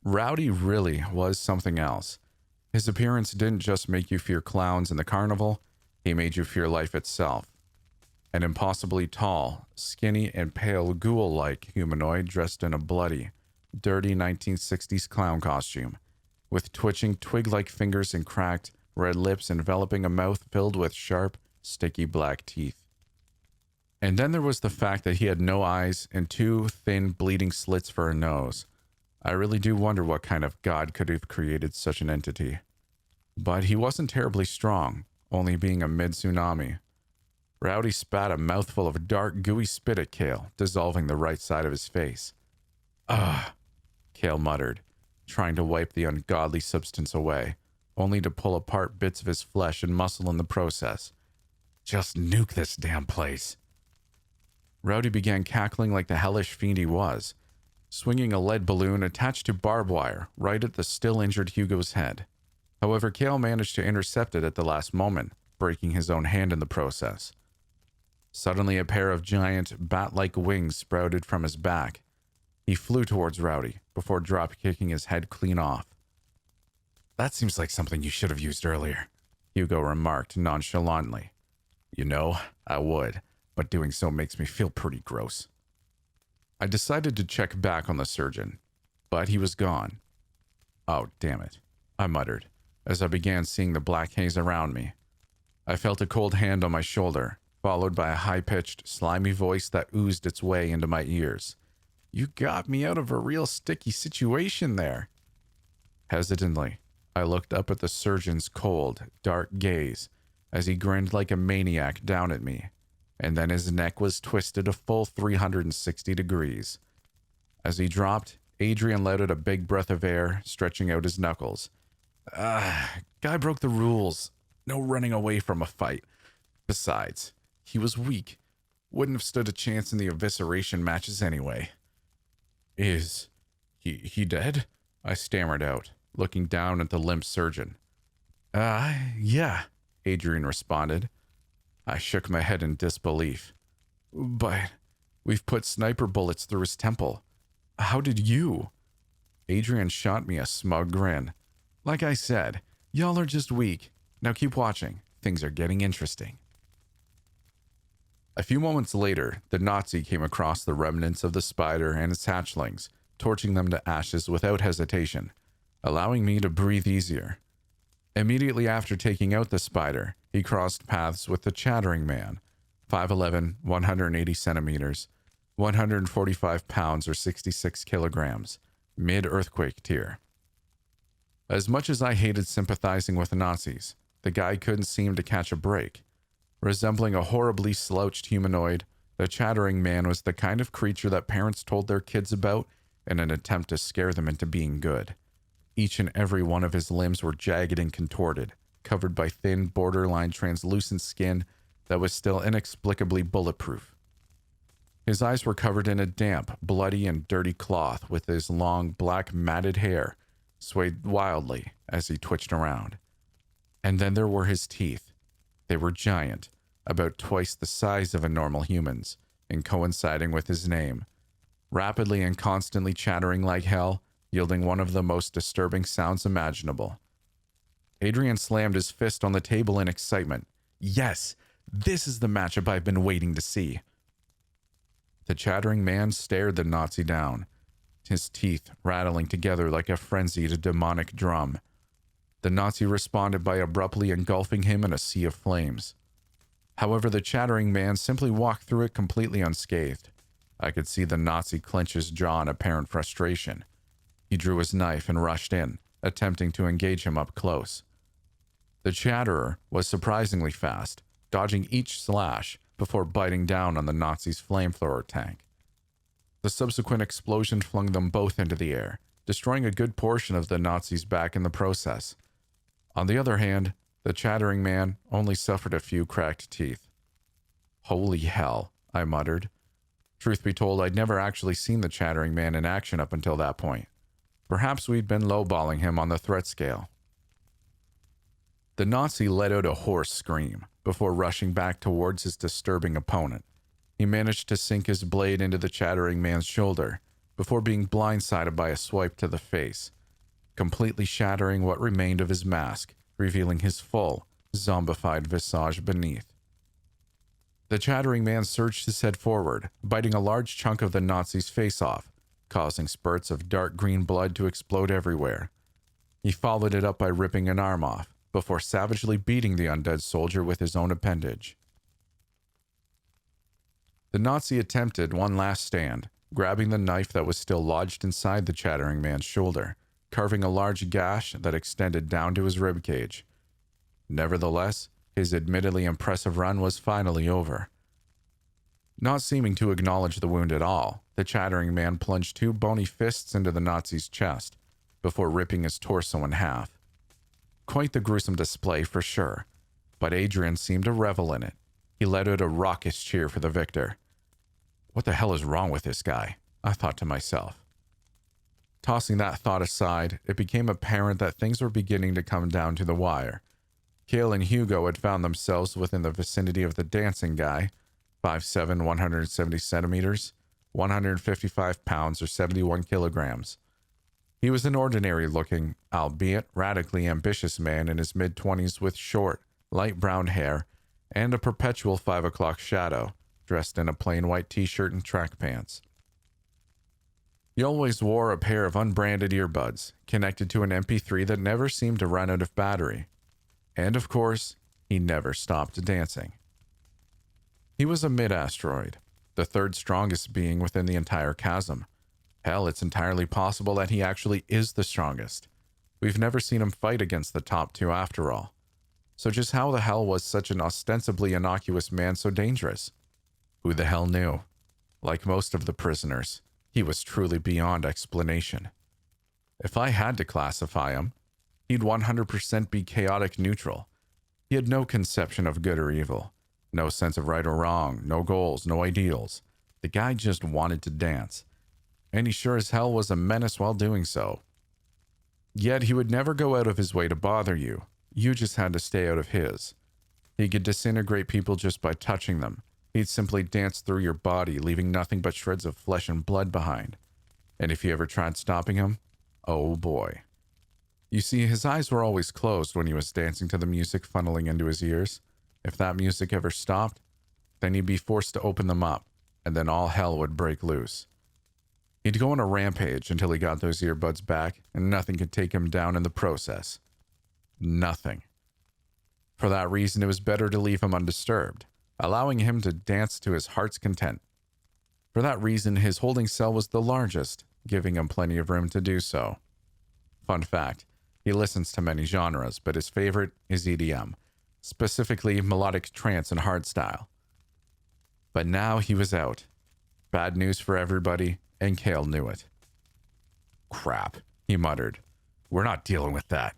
Rowdy really was something else. His appearance didn't just make you fear clowns in the carnival, he made you fear life itself. An impossibly tall, skinny, and pale ghoul-like humanoid dressed in a bloody, dirty 1960s clown costume, with twitching twig-like fingers and cracked, red lips enveloping a mouth filled with sharp, sticky black teeth. And then there was the fact that he had no eyes and two thin, bleeding slits for a nose. I really do wonder what kind of god could have created such an entity. But he wasn't terribly strong, only being a mid-tsunami. Rowdy spat a mouthful of dark, gooey spit at Kale, dissolving the right side of his face. "Ugh," Kale muttered, trying to wipe the ungodly substance away, only to pull apart bits of his flesh and muscle in the process. "Just nuke this damn place." Rowdy began cackling like the hellish fiend he was, swinging a lead balloon attached to barbed wire right at the still-injured Hugo's head. However, Kale managed to intercept it at the last moment, breaking his own hand in the process. Suddenly, a pair of giant, bat-like wings sprouted from his back. He flew towards Rowdy, before drop-kicking his head clean off. "That seems like something you should have used earlier," Hugo remarked nonchalantly. "You know, I would, but doing so makes me feel pretty gross." I decided to check back on the surgeon, but he was gone. "Oh, damn it," I muttered, as I began seeing the black haze around me. I felt a cold hand on my shoulder, followed by a high-pitched, slimy voice that oozed its way into my ears. "You got me out of a real sticky situation there." Hesitantly, I looked up at the surgeon's cold, dark gaze as he grinned like a maniac down at me, and then his neck was twisted a full 360 degrees. As he dropped, Adrian let out a big breath of air, stretching out his knuckles. Guy broke the rules. No running away from a fight. Besides, he was weak. Wouldn't have stood a chance in the evisceration matches anyway. "Is he dead?" I stammered out, looking down at the limp surgeon. Yeah," Adrian responded. I shook my head in disbelief. "But we've put sniper bullets through his temple. How did you?" Adrian shot me a smug grin. "Like I said, y'all are just weak. Now keep watching. Things are getting interesting." A few moments later, the Nazi came across the remnants of the spider and its hatchlings, torching them to ashes without hesitation, allowing me to breathe easier. Immediately after taking out the spider, he crossed paths with the Chattering Man, 5'11", 180 centimeters, 145 pounds or 66 kilograms, mid-earthquake tier. As much as I hated sympathizing with the Nazis, the guy couldn't seem to catch a break. Resembling a horribly slouched humanoid, the Chattering Man was the kind of creature that parents told their kids about in an attempt to scare them into being good. Each and every one of his limbs were jagged and contorted, covered by thin, borderline translucent skin that was still inexplicably bulletproof. His eyes were covered in a damp, bloody, and dirty cloth, with his long, black, matted hair swayed wildly as he twitched around. And then there were his teeth. They were giant, about twice the size of a normal human's, and coinciding with his name. Rapidly and constantly chattering like hell, yielding one of the most disturbing sounds imaginable. Adrian slammed his fist on the table in excitement. "Yes, this is the matchup I've been waiting to see." The Chattering Man stared the Nazi down, his teeth rattling together like a frenzied demonic drum. The Nazi responded by abruptly engulfing him in a sea of flames. However, the Chattering Man simply walked through it completely unscathed. I could see the Nazi clench his jaw in apparent frustration. He drew his knife and rushed in, attempting to engage him up close. The Chatterer was surprisingly fast, dodging each slash, before biting down on the Nazis' flamethrower tank. The subsequent explosion flung them both into the air, destroying a good portion of the Nazis' back in the process. On the other hand, the chattering man only suffered a few cracked teeth. "Holy hell," I muttered. Truth be told, I'd never actually seen the chattering man in action up until that point. Perhaps we'd been lowballing him on the threat scale. The Nazi let out a hoarse scream before rushing back towards his disturbing opponent. He managed to sink his blade into the chattering man's shoulder before being blindsided by a swipe to the face, completely shattering what remained of his mask, revealing his full, zombified visage beneath. The chattering man surged his head forward, biting a large chunk of the Nazi's face off, causing spurts of dark green blood to explode everywhere. He followed it up by ripping an arm off, before savagely beating the undead soldier with his own appendage. The Nazi attempted one last stand, grabbing the knife that was still lodged inside the chattering man's shoulder, carving a large gash that extended down to his ribcage. Nevertheless, his admittedly impressive run was finally over. Not seeming to acknowledge the wound at all, the chattering man plunged two bony fists into the Nazi's chest, before ripping his torso in half. Quite the gruesome display for sure, but Adrian seemed to revel in it. He let out a raucous cheer for the victor. What the hell is wrong with this guy? I thought to myself. Tossing that thought aside, it became apparent that things were beginning to come down to the wire. Cale and Hugo had found themselves within the vicinity of the dancing guy, 5'7", 170 centimeters, 155 pounds or 71 kilograms. He was an ordinary-looking, albeit radically ambitious man in his mid-20s with short, light brown hair and a perpetual 5 o'clock shadow, dressed in a plain white t-shirt and track pants. He always wore a pair of unbranded earbuds, connected to an MP3 that never seemed to run out of battery. And of course, he never stopped dancing. He was a mid-asteroid, the third strongest being within the entire chasm. Hell, it's entirely possible that he actually is the strongest. We've never seen him fight against the top two after all. So just how the hell was such an ostensibly innocuous man so dangerous? Who the hell knew? Like most of the prisoners, he was truly beyond explanation. If I had to classify him, he'd 100% be chaotic neutral. He had no conception of good or evil, no sense of right or wrong, no goals, no ideals. The guy just wanted to dance. And he sure as hell was a menace while doing so. Yet he would never go out of his way to bother you. You just had to stay out of his. He could disintegrate people just by touching them. He'd simply dance through your body, leaving nothing but shreds of flesh and blood behind. And if you ever tried stopping him, oh boy. You see, his eyes were always closed when he was dancing to the music funneling into his ears. If that music ever stopped, then he'd be forced to open them up, and then all hell would break loose. He'd go on a rampage until he got those earbuds back, and nothing could take him down in the process. Nothing. For that reason, it was better to leave him undisturbed, allowing him to dance to his heart's content. For that reason, his holding cell was the largest, giving him plenty of room to do so. Fun fact, he listens to many genres, but his favorite is EDM, specifically melodic trance and hardstyle. But now he was out. Bad news for everybody, and Cale knew it. "Crap," he muttered. "We're not dealing with that."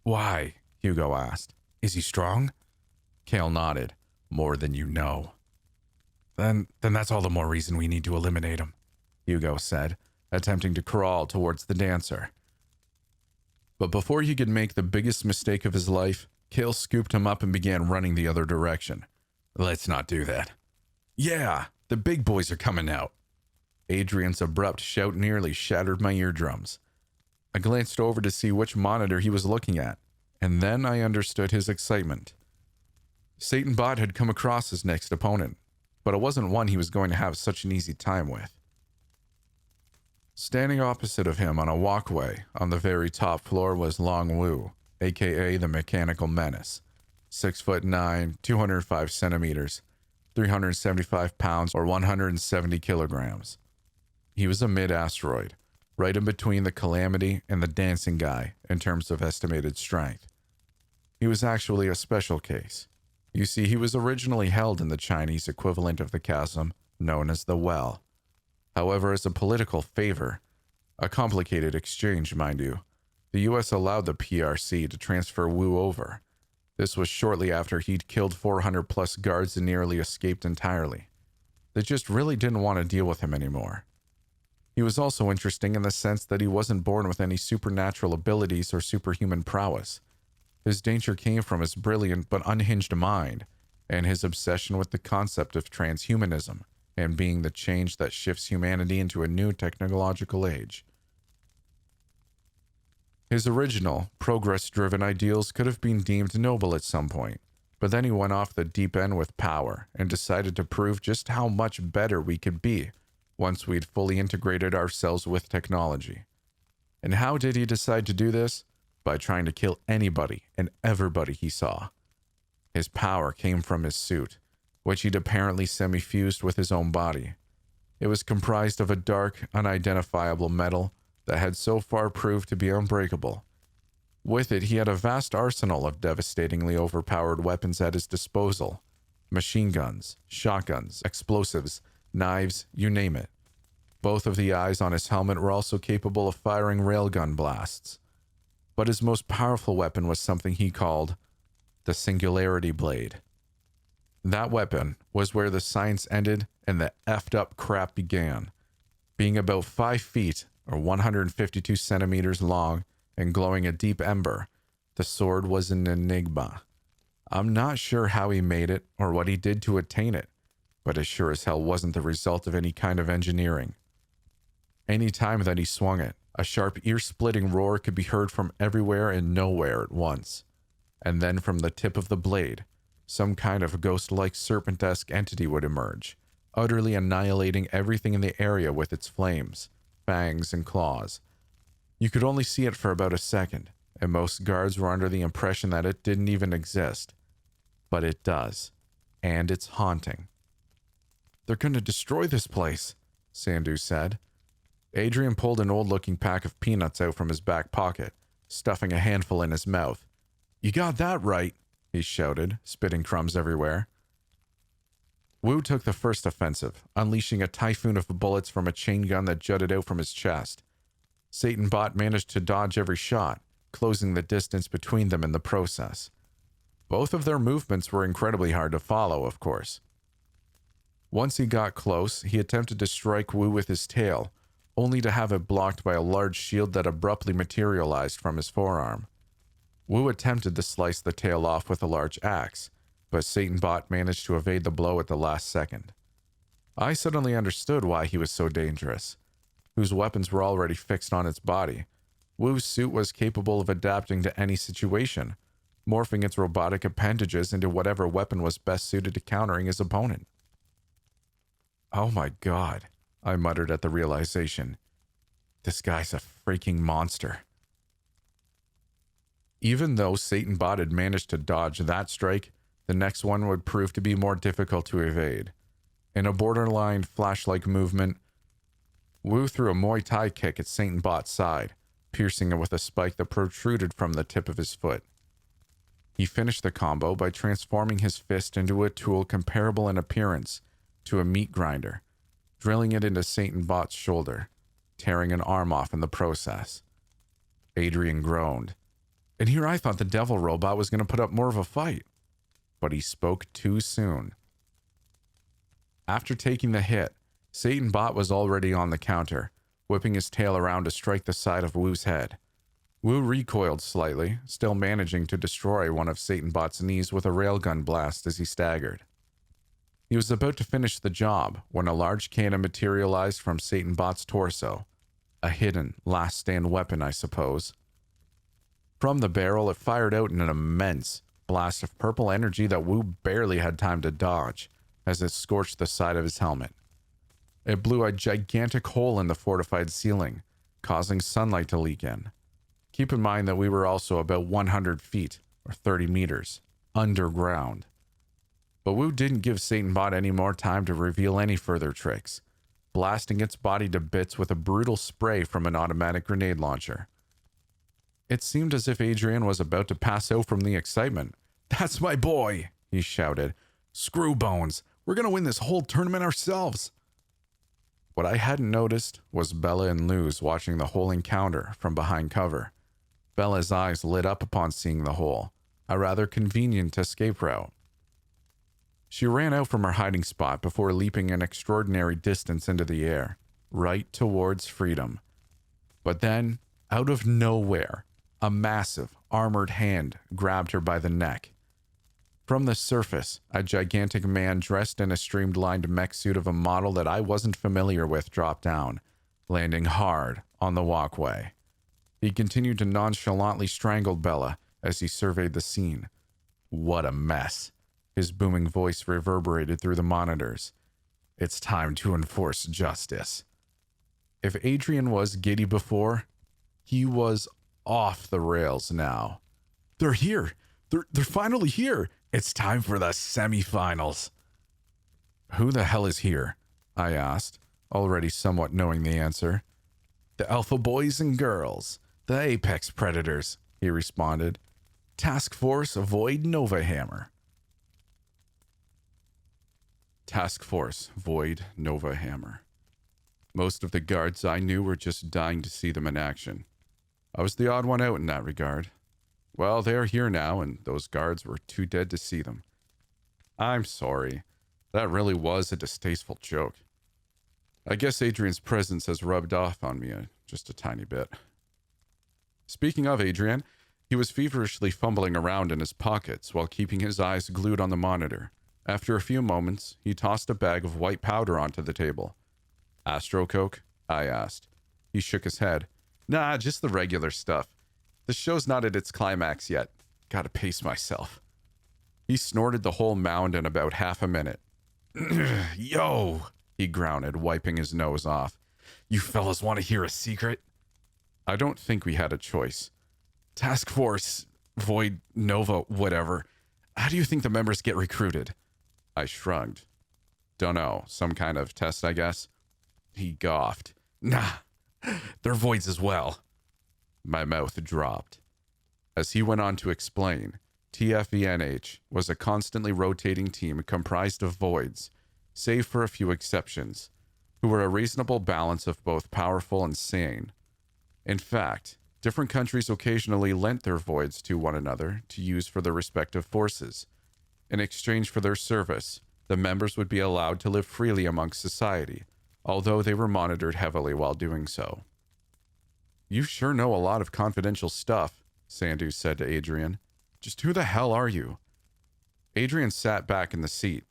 "Why?" Hugo asked. "Is he strong?" Cale nodded. "More than you know." Then that's all the more reason we need to eliminate him," Hugo said, attempting to crawl towards the dancer. But before he could make the biggest mistake of his life, Cale scooped him up and began running the other direction. "Let's not do that." "Yeah, the big boys are coming out." Adrian's abrupt shout nearly shattered my eardrums. I glanced over to see which monitor he was looking at, and then I understood his excitement. Satan Bot had come across his next opponent, but it wasn't one he was going to have such an easy time with. Standing opposite of him on a walkway on the very top floor was Long Wu, aka the Mechanical Menace, 6'9", 205 centimeters, 375 pounds or 170 kilograms. He was a mid-asteroid, right in between the Calamity and the Dancing Guy in terms of estimated strength. He was actually a special case. You see, he was originally held in the Chinese equivalent of the chasm, known as the Well. However, as a political favor, a complicated exchange, mind you, the US allowed the PRC to transfer Wu over. This was shortly after he'd killed 400 plus guards and nearly escaped entirely. They just really didn't want to deal with him anymore. He was also interesting in the sense that he wasn't born with any supernatural abilities or superhuman prowess. His danger came from his brilliant but unhinged mind, and his obsession with the concept of transhumanism, and being the change that shifts humanity into a new technological age. His original, progress-driven ideals could have been deemed noble at some point, but then he went off the deep end with power and decided to prove just how much better we could be once we'd fully integrated ourselves with technology. And how did he decide to do this? By trying to kill anybody and everybody he saw. His power came from his suit, which he'd apparently semi-fused with his own body. It was comprised of a dark, unidentifiable metal that had so far proved to be unbreakable. With it, he had a vast arsenal of devastatingly overpowered weapons at his disposal. Machine guns, shotguns, explosives, knives, you name it. Both of the eyes on his helmet were also capable of firing railgun blasts. But his most powerful weapon was something he called the Singularity Blade. That weapon was where the science ended and the effed up crap began. Being about 5 feet or 152 centimeters long and glowing a deep ember, the sword was an enigma. I'm not sure how he made it or what he did to attain it, but it sure as hell wasn't the result of any kind of engineering. Any time that he swung it, a sharp ear-splitting roar could be heard from everywhere and nowhere at once. And then from the tip of the blade, some kind of ghost-like serpent-esque entity would emerge, utterly annihilating everything in the area with its flames, fangs, and claws. You could only see it for about a second, and most guards were under the impression that it didn't even exist. But it does, and it's haunting. "They're going to destroy this place," Sandu said. Adrian pulled an old-looking pack of peanuts out from his back pocket, stuffing a handful in his mouth. "You got that right," he shouted, spitting crumbs everywhere. Wu took the first offensive, unleashing a typhoon of bullets from a chain gun that jutted out from his chest. Satan Bot managed to dodge every shot, closing the distance between them in the process. Both of their movements were incredibly hard to follow, of course. Once he got close, he attempted to strike Wu with his tail, only to have it blocked by a large shield that abruptly materialized from his forearm. Wu attempted to slice the tail off with a large axe, but Satan Bot managed to evade the blow at the last second. I suddenly understood why he was so dangerous. Whose weapons were already fixed on its body. Wu's suit was capable of adapting to any situation, morphing its robotic appendages into whatever weapon was best suited to countering his opponent. "Oh my God," I muttered at the realization. "This guy's a freaking monster." Even though Satan Bot had managed to dodge that strike, the next one would prove to be more difficult to evade. In a borderline flash-like movement, Wu threw a Muay Thai kick at Satan Bot's side, piercing it with a spike that protruded from the tip of his foot. He finished the combo by transforming his fist into a tool comparable in appearance to a meat grinder, drilling it into Satan Bot's shoulder, tearing an arm off in the process. Adrian groaned. And here I thought the devil robot was going to put up more of a fight. But he spoke too soon. After taking the hit, Satan Bot was already on the counter, whipping his tail around to strike the side of Wu's head. Wu recoiled slightly, still managing to destroy one of Satan Bot's knees with a railgun blast as he staggered. He was about to finish the job when a large cannon materialized from Satan Bot's torso. A hidden, last-stand weapon, I suppose. From the barrel, it fired out in an immense blast of purple energy that Wu barely had time to dodge, as it scorched the side of his helmet. It blew a gigantic hole in the fortified ceiling, causing sunlight to leak in. Keep in mind that we were also about 100 feet, or 30 meters, underground. But Wu didn't give Satan Bot any more time to reveal any further tricks, blasting its body to bits with a brutal spray from an automatic grenade launcher. It seemed as if Adrian was about to pass out from the excitement. "That's my boy," he shouted. "Screw Bones! We're gonna win this whole tournament ourselves!" What I hadn't noticed was Bella and Luz watching the whole encounter from behind cover. Bella's eyes lit up upon seeing the hole, a rather convenient escape route. She ran out from her hiding spot before leaping an extraordinary distance into the air, right towards freedom. But then, out of nowhere, a massive, armored hand grabbed her by the neck. From the surface, a gigantic man dressed in a streamlined mech suit of a model that I wasn't familiar with dropped down, landing hard on the walkway. He continued to nonchalantly strangle Bella as he surveyed the scene. What a mess. His booming voice reverberated through the monitors. It's time to enforce justice. If Adrian was giddy before, he was off the rails now. They're here. They're finally here. It's time for the semifinals. Who the hell is here? I asked, already somewhat knowing the answer. The Alpha Boys and Girls, the Apex Predators, he responded. Task Force Void Nova Hammer. Task Force Void Nova Hammer. Most of the guards I knew were just dying to see them in action. I was the odd one out in that regard. Well, they're here now, and those guards were too dead to see them. I'm sorry. That really was a distasteful joke. I guess Adrian's presence has rubbed off on me just a tiny bit. Speaking of Adrian, he was feverishly fumbling around in his pockets while keeping his eyes glued on the monitor. After a few moments, he tossed a bag of white powder onto the table. Astro Coke? I asked. He shook his head. Nah, just the regular stuff. The show's not at its climax yet. Gotta pace myself. He snorted the whole mound in about half a minute. Yo, he grounded, wiping his nose off. You fellas want to hear a secret? I don't think we had a choice. Task Force, Void, Nova, whatever. How do you think the members get recruited? I shrugged. Dunno, some kind of test, I guess. He gawked. Nah, they're voids as well. My mouth dropped. As he went on to explain, TFVNH was a constantly rotating team comprised of voids, save for a few exceptions, who were a reasonable balance of both powerful and sane. In fact, different countries occasionally lent their voids to one another to use for their respective forces. In exchange for their service, the members would be allowed to live freely amongst society, although they were monitored heavily while doing so. You sure know a lot of confidential stuff, Sandu said to Adrian. Just who the hell are you? Adrian sat back in the seat.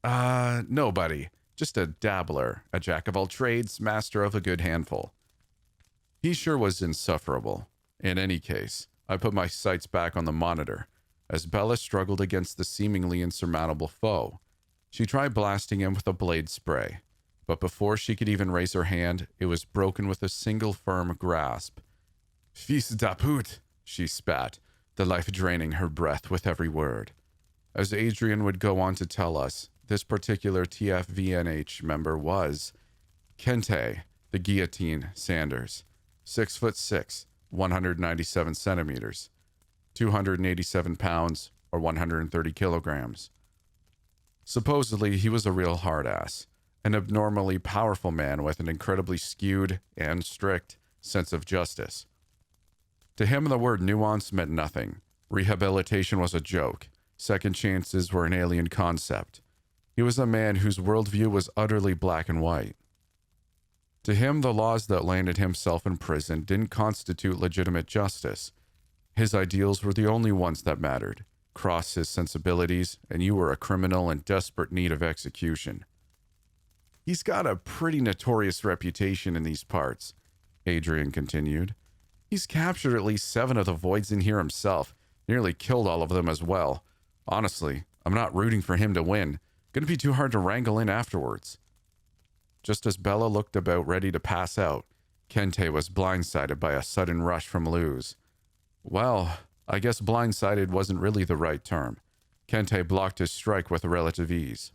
Nobody. Just a dabbler, a jack of all trades, master of a good handful. He sure was insufferable. In any case, I put my sights back on the monitor, as Bella struggled against the seemingly insurmountable foe. She tried blasting him with a blade spray, but before she could even raise her hand, it was broken with a single firm grasp. Fils da pute, she spat, the life draining her breath with every word. As Adrian would go on to tell us, this particular TFVNH member was Kente, the Guillotine Sanders, 6'6", 197 centimeters, 287 pounds, or 130 kilograms. Supposedly, he was a real hard-ass, an abnormally powerful man with an incredibly skewed and strict sense of justice. To him, the word nuance meant nothing. Rehabilitation was a joke. Second chances were an alien concept. He was a man whose worldview was utterly black and white. To him, the laws that landed himself in prison didn't constitute legitimate justice. His ideals were the only ones that mattered. Cross his sensibilities, and you were a criminal in desperate need of execution. He's got a pretty notorious reputation in these parts, Adrian continued. He's captured at least 7 of the voids in here himself, nearly killed all of them as well. Honestly, I'm not rooting for him to win. Gonna be too hard to wrangle in afterwards. Just as Bella looked about ready to pass out, Kente was blindsided by a sudden rush from Luz. Well, I guess blindsided wasn't really the right term. Kente blocked his strike with relative ease.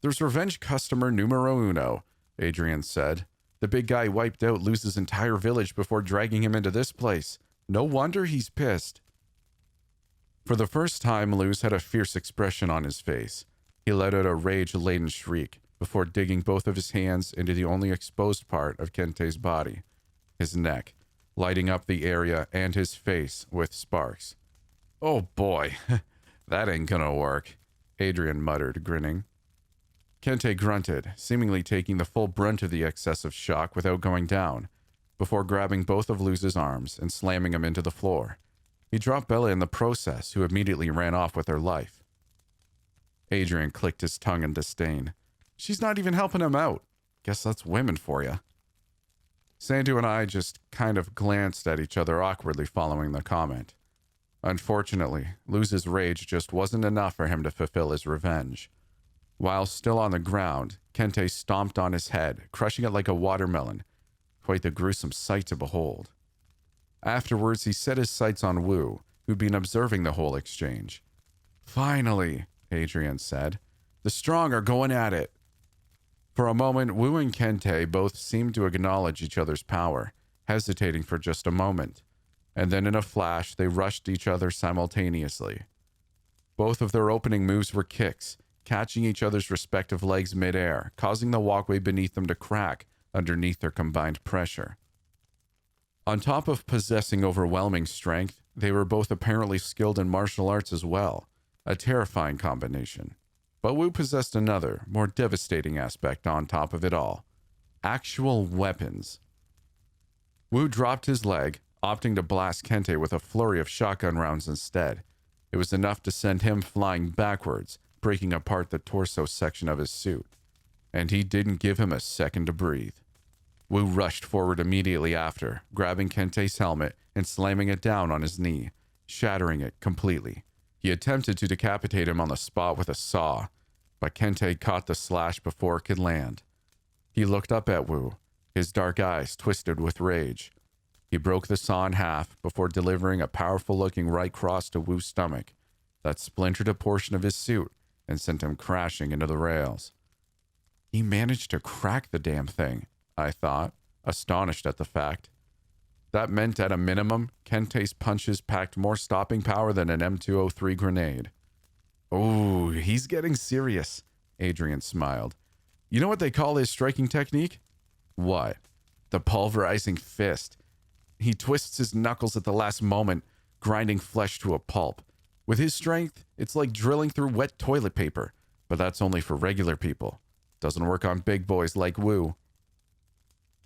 There's revenge customer numero uno, Adrian said. The big guy wiped out Luz's entire village before dragging him into this place. No wonder he's pissed. For the first time, Luz had a fierce expression on his face. He let out a rage-laden shriek before digging both of his hands into the only exposed part of Kente's body, his neck, lighting up the area and his face with sparks. "Oh boy, that ain't gonna work," Adrian muttered, grinning. Kente grunted, seemingly taking the full brunt of the excessive shock without going down, before grabbing both of Luz's arms and slamming him into the floor. He dropped Bella in the process, who immediately ran off with her life. Adrian clicked his tongue in disdain. "She's not even helping him out. Guess that's women for you." Sandu and I just kind of glanced at each other awkwardly following the comment. Unfortunately, Luz's rage just wasn't enough for him to fulfill his revenge. While still on the ground, Kente stomped on his head, crushing it like a watermelon. Quite the gruesome sight to behold. Afterwards, he set his sights on Wu, who'd been observing the whole exchange. "Finally," Adrian said. "The strong are going at it." For a moment, Wu and Kente both seemed to acknowledge each other's power, hesitating for just a moment, and then in a flash, they rushed each other simultaneously. Both of their opening moves were kicks, catching each other's respective legs midair, causing the walkway beneath them to crack underneath their combined pressure. On top of possessing overwhelming strength, they were both apparently skilled in martial arts as well, a terrifying combination. But Wu possessed another, more devastating aspect on top of it all. Actual weapons. Wu dropped his leg, opting to blast Kente with a flurry of shotgun rounds instead. It was enough to send him flying backwards, breaking apart the torso section of his suit. And he didn't give him a second to breathe. Wu rushed forward immediately after, grabbing Kente's helmet and slamming it down on his knee, shattering it completely. He attempted to decapitate him on the spot with a saw, but Kente caught the slash before it could land. He looked up at Wu, his dark eyes twisted with rage. He broke the saw in half before delivering a powerful-looking right cross to Wu's stomach that splintered a portion of his suit and sent him crashing into the rails. He managed to crack the damn thing, I thought, astonished at the fact. That meant at a minimum, Kente's punches packed more stopping power than an M203 grenade. "Oh, he's getting serious," Adrian smiled. "You know what they call his striking technique?" "What?" "The pulverizing fist. He twists his knuckles at the last moment, grinding flesh to a pulp. With his strength, it's like drilling through wet toilet paper, but that's only for regular people. Doesn't work on big boys like Wu."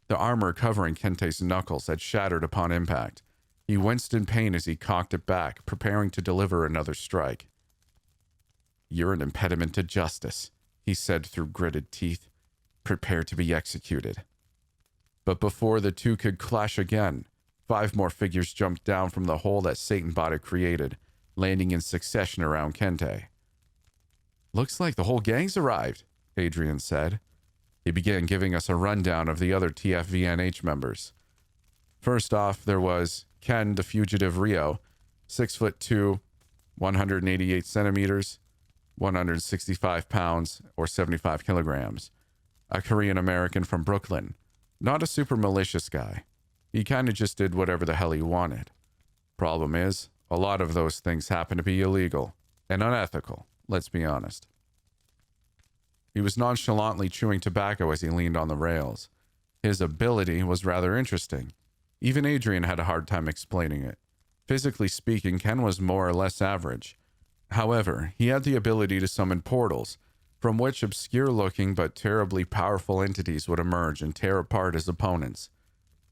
The armor covering Kente's knuckles had shattered upon impact. He winced in pain as he cocked it back, preparing to deliver another strike. "You're an impediment to justice," he said through gritted teeth. "Prepare to be executed." But before the two could clash again, 5 more figures jumped down from the hole that Satanbot had created, landing in succession around Kente. "Looks like the whole gang's arrived," Adrian said. He began giving us a rundown of the other TFVNH members. First off, there was Ken, the fugitive Rio, 6'2", 188 centimeters, 165 pounds, or 75 kilograms. A Korean-American from Brooklyn. Not a super malicious guy. He kind of just did whatever the hell he wanted. Problem is, a lot of those things happen to be illegal and unethical, let's be honest. He was nonchalantly chewing tobacco as he leaned on the rails. His ability was rather interesting. Even Adrian had a hard time explaining it. Physically speaking, Ken was more or less average. However, he had the ability to summon portals, from which obscure-looking but terribly powerful entities would emerge and tear apart his opponents.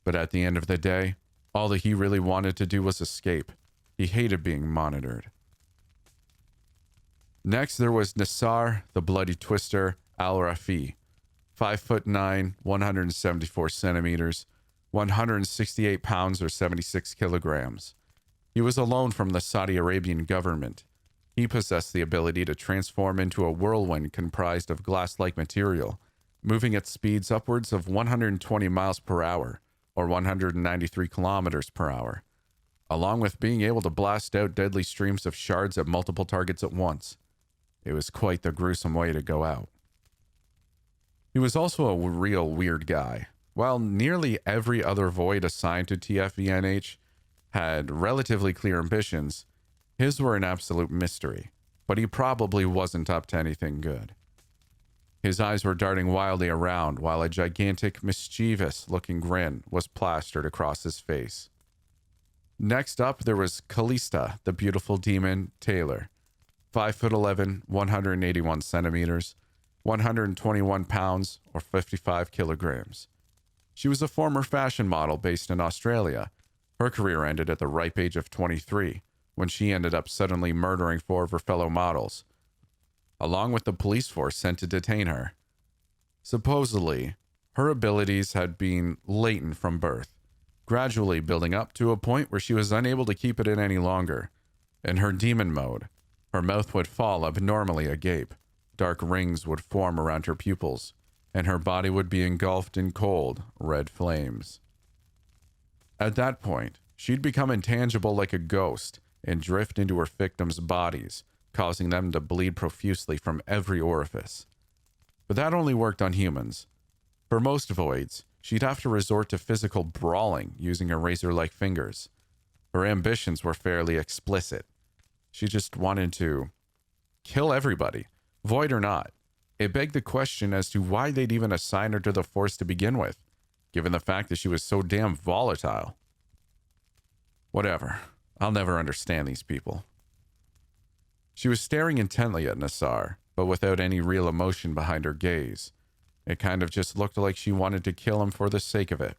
But at the end of the day, all that he really wanted to do was escape. He hated being monitored. Next, there was Nassar, the Bloody Twister, Al-Rafi, 5'9", 174 centimeters, 168 pounds or 76 kilograms. He was a loan from the Saudi Arabian government. He possessed the ability to transform into a whirlwind comprised of glass-like material, moving at speeds upwards of 120 miles per hour, or 193 kilometers per hour, along with being able to blast out deadly streams of shards at multiple targets at once. It was quite the gruesome way to go out. He was also a real weird guy. While nearly every other void assigned to TFVNH had relatively clear ambitions, His were an absolute mystery, but he probably wasn't up to anything good. His eyes were darting wildly around while a gigantic, mischievous-looking grin was plastered across his face. Next up, there was Callista, the beautiful demon Taylor. 5'11", 181 centimeters, 121 pounds, or 55 kilograms. She was a former fashion model based in Australia. Her career ended at the ripe age of 23, when she ended up suddenly murdering 4 of her fellow models, along with the police force sent to detain her. Supposedly, her abilities had been latent from birth, gradually building up to a point where she was unable to keep it in any longer. In her demon mode, her mouth would fall abnormally agape, dark rings would form around her pupils, and her body would be engulfed in cold, red flames. At that point, she'd become intangible like a ghost and drift into her victims' bodies, causing them to bleed profusely from every orifice. But that only worked on humans. For most voids, she'd have to resort to physical brawling using her razor-like fingers. Her ambitions were fairly explicit. She just wanted to kill everybody, void or not. It begged the question as to why they'd even assign her to the force to begin with, given the fact that she was so damn volatile. Whatever. I'll never understand these people. She was staring intently at Nassar, but without any real emotion behind her gaze. It kind of just looked like she wanted to kill him for the sake of it.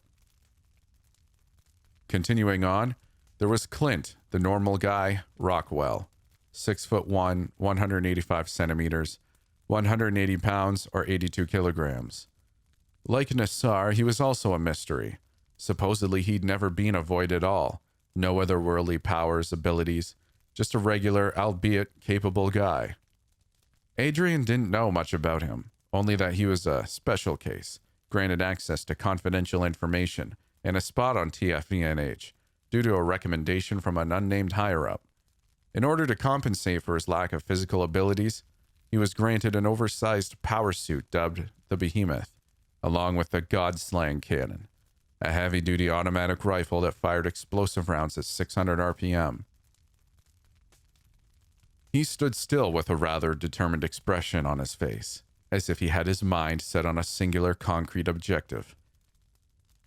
Continuing on, there was Clint, the normal guy, Rockwell. 6'1", 185 centimeters, 180 pounds, or 82 kilograms. Like Nassar, he was also a mystery. Supposedly, he'd never been a void at all. No otherworldly powers, abilities, just a regular, albeit capable guy. Adrian didn't know much about him, only that he was a special case, granted access to confidential information and a spot on TFVNH due to a recommendation from an unnamed higher-up. In order to compensate for his lack of physical abilities, he was granted an oversized power suit dubbed the Behemoth, along with the God-slaying cannon, a heavy-duty automatic rifle that fired explosive rounds at 600 RPM. He stood still with a rather determined expression on his face, as if he had his mind set on a singular concrete objective.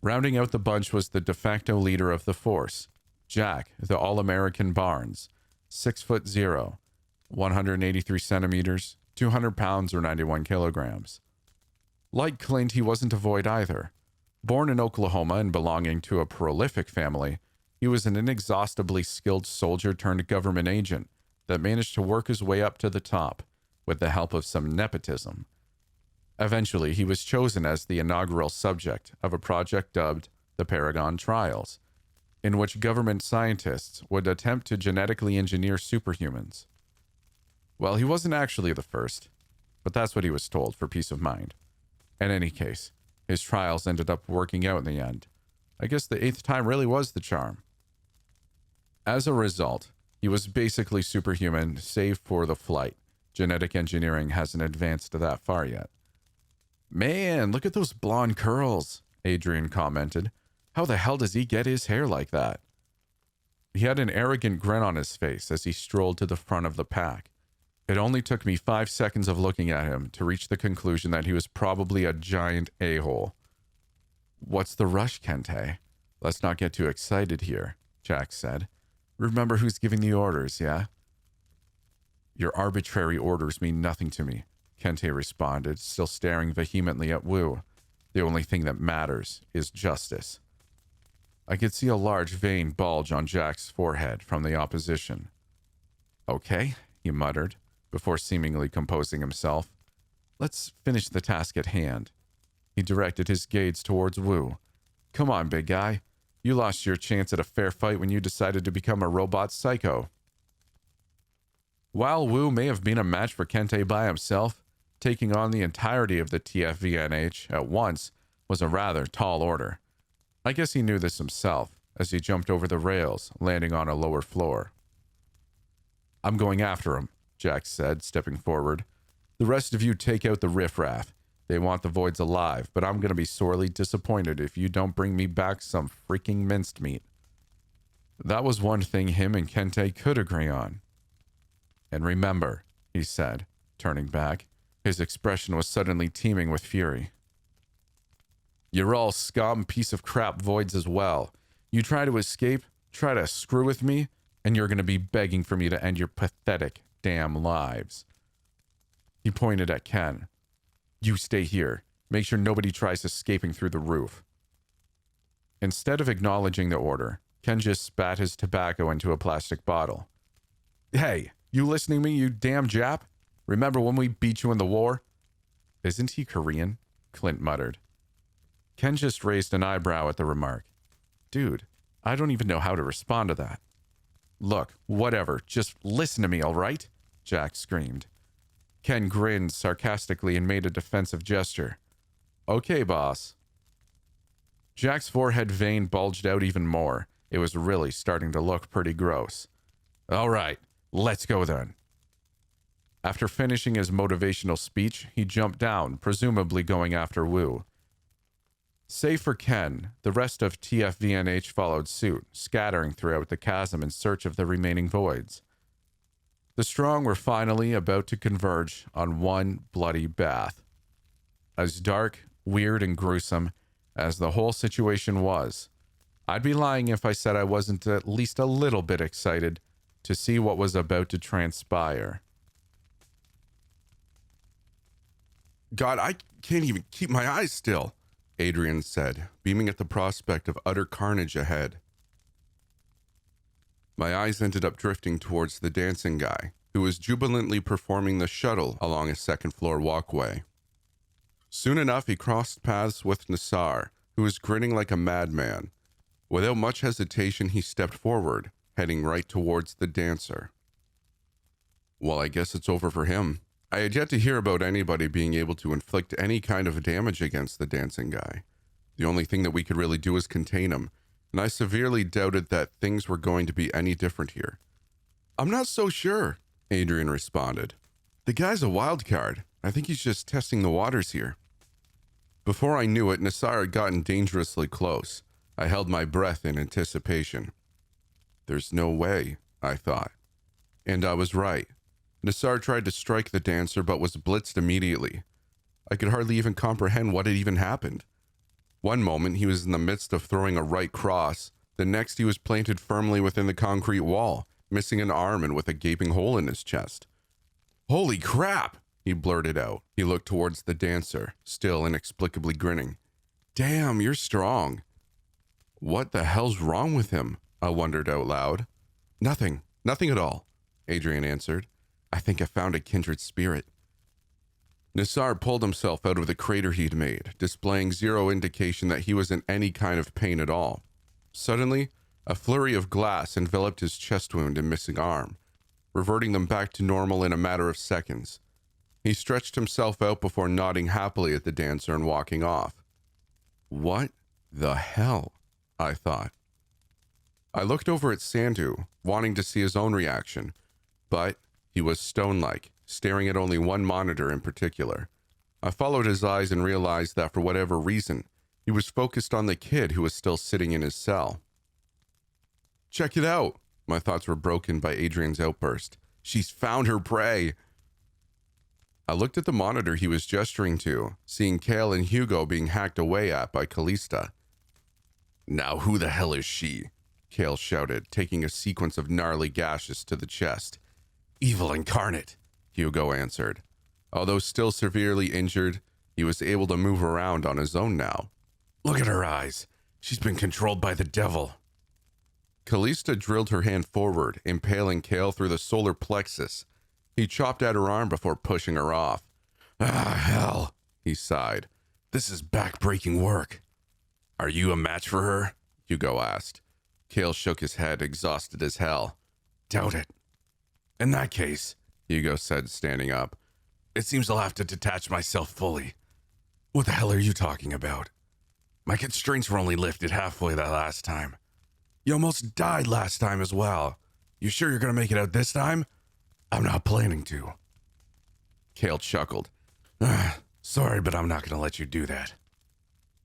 Rounding out the bunch was the de facto leader of the force, Jack, the All-American Barnes, 6'0", 183 centimeters, 200 pounds or 91 kilograms. Like Clint, he wasn't a void either. Born in Oklahoma and belonging to a prolific family, he was an inexhaustibly skilled soldier-turned-government agent that managed to work his way up to the top with the help of some nepotism. Eventually, he was chosen as the inaugural subject of a project dubbed the Paragon Trials, in which government scientists would attempt to genetically engineer superhumans. Well, he wasn't actually the first, but that's what he was told for peace of mind. In any case, his trials ended up working out in the end. I guess the 8th time really was the charm. As a result, he was basically superhuman, save for the flight. Genetic engineering hasn't advanced that far yet. "Man, look at those blonde curls," Adrian commented. "How the hell does he get his hair like that?" He had an arrogant grin on his face as he strolled to the front of the pack. It only took me 5 seconds of looking at him to reach the conclusion that he was probably a giant a-hole. "What's the rush, Kente? Let's not get too excited here," Jack said. "Remember who's giving the orders, yeah?" "Your arbitrary orders mean nothing to me," Kente responded, still staring vehemently at Wu. "The only thing that matters is justice." I could see a large vein bulge on Jack's forehead from the opposition. "Okay," he muttered, before seemingly composing himself. "Let's finish the task at hand." He directed his gaze towards Wu. "Come on, big guy. You lost your chance at a fair fight when you decided to become a robot psycho." While Wu may have been a match for Kente by himself, taking on the entirety of the TFVNH at once was a rather tall order. I guess he knew this himself, as he jumped over the rails, landing on a lower floor. "I'm going after him," Jack said, stepping forward. "The rest of you take out the riffraff. They want the voids alive, but I'm going to be sorely disappointed if you don't bring me back some freaking minced meat." That was one thing him and Kente could agree on. And remember, he said, turning back. His expression was suddenly teeming with fury. You're all scum piece of crap voids as well. You try to escape, try to screw with me, and you're going to be begging for me to end your pathetic damn lives. He pointed at Ken. You stay here. Make sure nobody tries escaping through the roof. Instead of acknowledging the order, Ken just spat his tobacco into a plastic bottle. Hey, you listening to me, you damn Jap? Remember when we beat you in the war? Isn't he Korean? Clint muttered. Ken just raised an eyebrow at the remark. Dude, I don't even know how to respond to that. Look, whatever, just listen to me, all right? Jack screamed. Ken grinned sarcastically and made a defensive gesture. Okay, boss. Jack's forehead vein bulged out even more. It was really starting to look pretty gross. All right, let's go then. After finishing his motivational speech, he jumped down, presumably going after Wu. Save for Ken, the rest of TFVNH followed suit, scattering throughout the chasm in search of the remaining voids. The strong were finally about to converge on one bloody bath. As dark, weird, and gruesome as the whole situation was, I'd be lying if I said I wasn't at least a little bit excited to see what was about to transpire. God, I can't even keep my eyes still, Adrian said, beaming at the prospect of utter carnage ahead. My eyes ended up drifting towards the dancing guy, who was jubilantly performing the shuttle along a second-floor walkway. Soon enough, he crossed paths with Nassar, who was grinning like a madman. Without much hesitation, he stepped forward, heading right towards the dancer. Well, I guess it's over for him. I had yet to hear about anybody being able to inflict any kind of damage against the dancing guy. The only thing that we could really do was contain him, and I severely doubted that things were going to be any different here. I'm not so sure, Adrian responded. The guy's a wild card. I think he's just testing the waters here. Before I knew it, Nassar had gotten dangerously close. I held my breath in anticipation. There's no way, I thought. And I was right. Nassar tried to strike the dancer, but was blitzed immediately. I could hardly even comprehend what had even happened. One moment, he was in the midst of throwing a right cross. The next, he was planted firmly within the concrete wall, missing an arm and with a gaping hole in his chest. Holy crap, he blurted out. He looked towards the dancer, still inexplicably grinning. Damn, you're strong. What the hell's wrong with him? I wondered out loud. Nothing at all, Adrian answered. I think I found a kindred spirit. Nassar pulled himself out of the crater he'd made, displaying zero indication that he was in any kind of pain at all. Suddenly, a flurry of glass enveloped his chest wound and missing arm, reverting them back to normal in a matter of seconds. He stretched himself out before nodding happily at the dancer and walking off. What the hell? I thought. I looked over at Sandu, wanting to see his own reaction, but he was stone-like, staring at only one monitor in particular. I followed his eyes and realized that for whatever reason, he was focused on the kid who was still sitting in his cell. Check it out! My thoughts were broken by Adrian's outburst. She's found her prey! I looked at the monitor he was gesturing to, seeing Kale and Hugo being hacked away at by Callista. Now who the hell is she? Kale shouted, taking a sequence of gnarly gashes to the chest. Evil incarnate, Hugo answered. Although still severely injured, he was able to move around on his own now. Look at her eyes. She's been controlled by the devil. Callista drilled her hand forward, impaling Kale through the solar plexus. He chopped at her arm before pushing her off. Ah, hell, he sighed. This is back-breaking work. Are you a match for her? Hugo asked. Kale shook his head, exhausted as hell. Doubt it. In that case, Hugo said, standing up, it seems I'll have to detach myself fully. What the hell are you talking about? My constraints were only lifted halfway that last time. You almost died last time as well. You sure you're going to make it out this time? I'm not planning to. Kale chuckled. Sorry, but I'm not going to let you do that.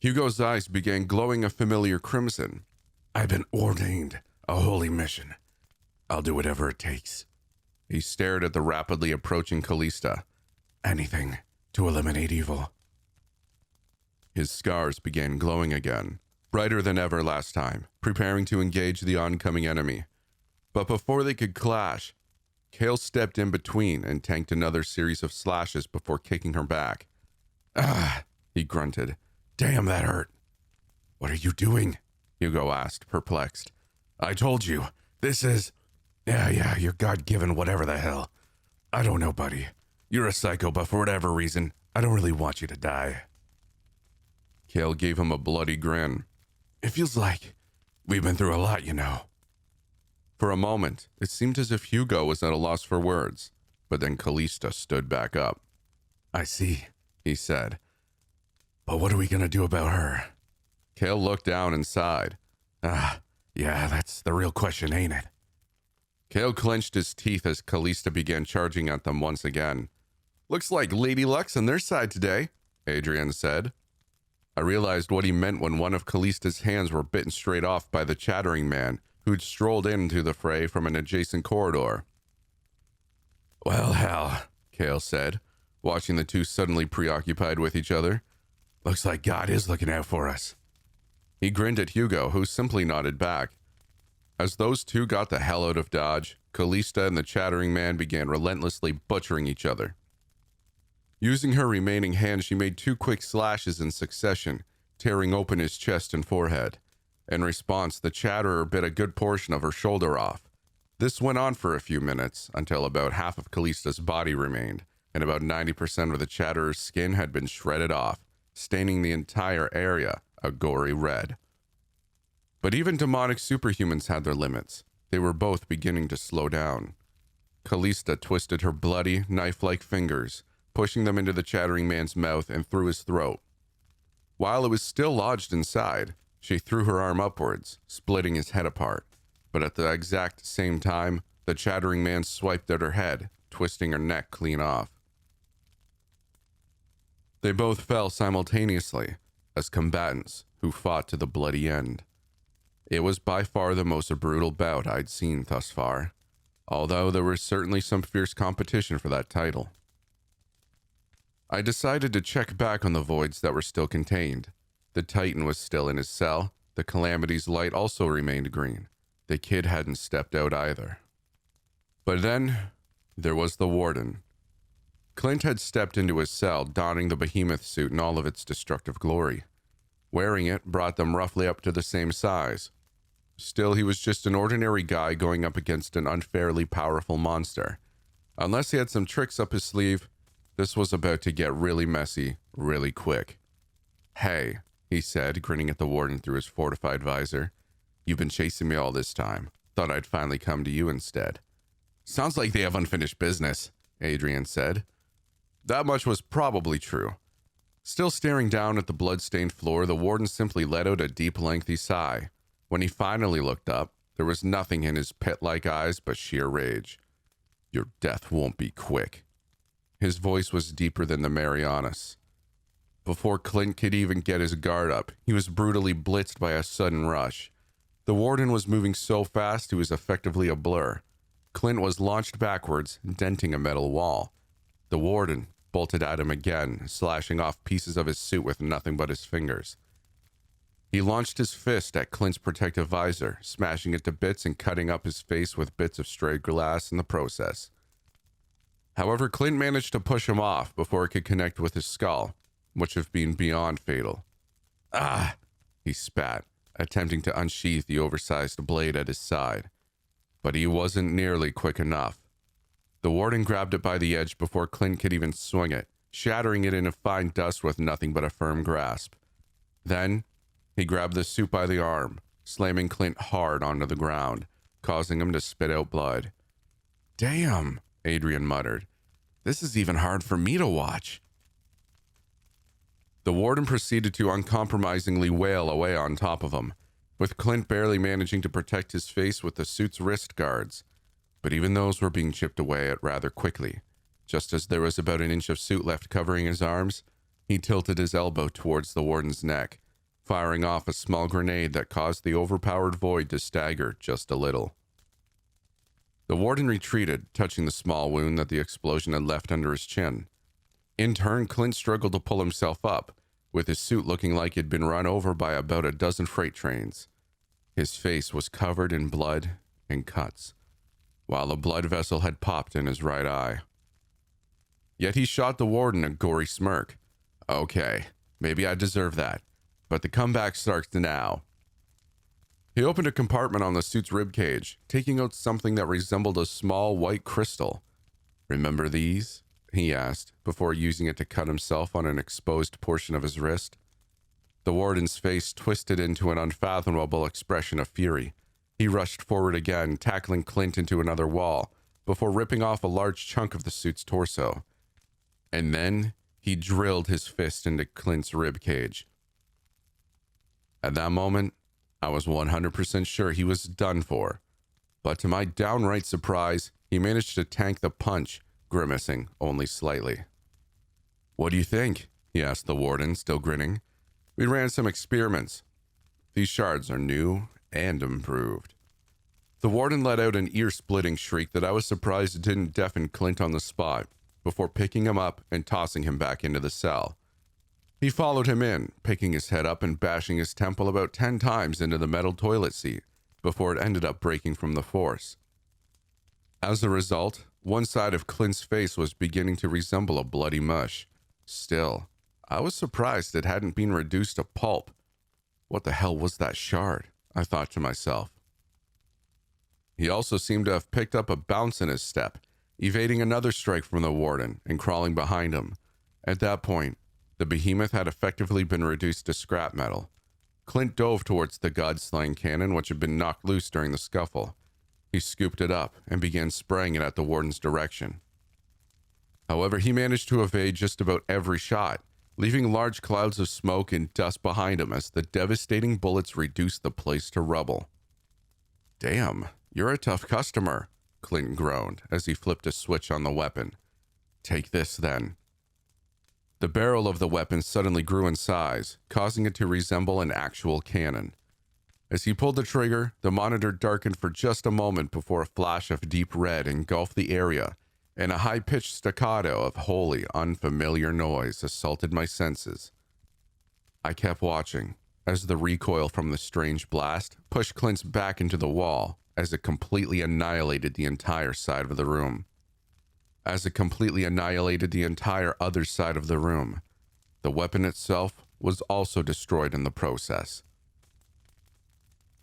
Hugo's eyes began glowing a familiar crimson. I've been ordained a holy mission. I'll do whatever it takes. He stared at the rapidly approaching Callista. Anything to eliminate evil. His scars began glowing again, brighter than ever last time, preparing to engage the oncoming enemy. But before they could clash, Kale stepped in between and tanked another series of slashes before kicking her back. Ah, he grunted. Damn, that hurt. What are you doing? Hugo asked, perplexed. I told you, this is... Yeah, you're God-given whatever the hell. I don't know, buddy. You're a psycho, but for whatever reason, I don't really want you to die. Kale gave him a bloody grin. It feels like we've been through a lot, you know. For a moment, it seemed as if Hugo was at a loss for words, but then Callista stood back up. I see, he said. But what are we going to do about her? Kale looked down and sighed. Yeah, that's the real question, ain't it? Kale clenched his teeth as Callista began charging at them once again. Looks like Lady Luck's on their side today, Adrian said. I realized what he meant when one of Callista's hands were bitten straight off by the chattering man who'd strolled into the fray from an adjacent corridor. Well, hell, Kale said, watching the two suddenly preoccupied with each other. Looks like God is looking out for us. He grinned at Hugo, who simply nodded back. As those two got the hell out of Dodge, Callista and the chattering man began relentlessly butchering each other. Using her remaining hand, she made 2 quick slashes in succession, tearing open his chest and forehead. In response, the chatterer bit a good portion of her shoulder off. This went on for a few minutes, until about half of Callista's body remained, and about 90% of the chatterer's skin had been shredded off, staining the entire area a gory red. But even demonic superhumans had their limits. They were both beginning to slow down. Callista twisted her bloody, knife-like fingers, pushing them into the chattering man's mouth and through his throat. While it was still lodged inside, she threw her arm upwards, splitting his head apart. But at the exact same time, the chattering man swiped at her head, twisting her neck clean off. They both fell simultaneously, as combatants who fought to the bloody end. It was by far the most brutal bout I'd seen thus far, although there was certainly some fierce competition for that title. I decided to check back on the voids that were still contained. The Titan was still in his cell. The Calamity's light also remained green. The kid hadn't stepped out either. But then, there was the Warden. Clint had stepped into his cell, donning the behemoth suit in all of its destructive glory. Wearing it brought them roughly up to the same size. Still, he was just an ordinary guy going up against an unfairly powerful monster. Unless he had some tricks up his sleeve, this was about to get really messy, really quick. Hey, he said, grinning at the Warden through his fortified visor. You've been chasing me all this time. Thought I'd finally come to you instead. Sounds like they have unfinished business, Adrian said. That much was probably true. Still staring down at the blood-stained floor, the Warden simply let out a deep, lengthy sigh. When he finally looked up, there was nothing in his pit-like eyes but sheer rage. Your death won't be quick. His voice was deeper than the Marianas. Before Clint could even get his guard up, he was brutally blitzed by a sudden rush. The Warden was moving so fast he was effectively a blur. Clint was launched backwards, denting a metal wall. The Warden bolted at him again, slashing off pieces of his suit with nothing but his fingers. He launched his fist at Clint's protective visor, smashing it to bits and cutting up his face with bits of stray glass in the process. However, Clint managed to push him off before it could connect with his skull, which would have been beyond fatal. Ah! He spat, attempting to unsheath the oversized blade at his side. But he wasn't nearly quick enough. The Warden grabbed it by the edge before Clint could even swing it, shattering it into fine dust with nothing but a firm grasp. Then, he grabbed the suit by the arm, slamming Clint hard onto the ground, causing him to spit out blood. Damn, Adrian muttered. This is even hard for me to watch. The Warden proceeded to uncompromisingly wail away on top of him, with Clint barely managing to protect his face with the suit's wrist guards. But even those were being chipped away at rather quickly. Just as there was about an inch of suit left covering his arms, he tilted his elbow towards the Warden's neck, firing off a small grenade that caused the overpowered void to stagger just a little. The warden retreated, touching the small wound that the explosion had left under his chin. In turn, Clint struggled to pull himself up, with his suit looking like he'd been run over by about a dozen freight trains. His face was covered in blood and cuts, while a blood vessel had popped in his right eye. Yet he shot the warden a gory smirk. Okay, maybe I deserve that, but the comeback starts now. He opened a compartment on the suit's ribcage, taking out something that resembled a small white crystal. Remember these? He asked, before using it to cut himself on an exposed portion of his wrist. The warden's face twisted into an unfathomable expression of fury. He rushed forward again, tackling Clint into another wall, before ripping off a large chunk of the suit's torso. And then he drilled his fist into Clint's ribcage. At that moment, I was 100% sure he was done for, but to my downright surprise, he managed to tank the punch, grimacing only slightly. "What do you think?" he asked the warden, still grinning. "We ran some experiments. These shards are new and improved." The warden let out an ear-splitting shriek that I was surprised didn't deafen Clint on the spot, before picking him up and tossing him back into the cell. He followed him in, picking his head up and bashing his temple about 10 times into the metal toilet seat, before it ended up breaking from the force. As a result, one side of Clint's face was beginning to resemble a bloody mush. Still, I was surprised it hadn't been reduced to pulp. What the hell was that shard? I thought to myself. He also seemed to have picked up a bounce in his step, evading another strike from the warden and crawling behind him. At that point, the behemoth had effectively been reduced to scrap metal. Clint dove towards the god-slaying cannon, which had been knocked loose during the scuffle. He scooped it up and began spraying it at the warden's direction. However, he managed to evade just about every shot, leaving large clouds of smoke and dust behind him as the devastating bullets reduced the place to rubble. "Damn, you're a tough customer," Clint groaned as he flipped a switch on the weapon. "Take this, then." The barrel of the weapon suddenly grew in size, causing it to resemble an actual cannon. As he pulled the trigger, the monitor darkened for just a moment before a flash of deep red engulfed the area, and a high-pitched staccato of wholly unfamiliar noise assaulted my senses. I kept watching, as the recoil from the strange blast pushed Clint's back into the wall, as it completely annihilated the entire side of the room. As it completely annihilated the entire other side of the room, the weapon itself was also destroyed in the process.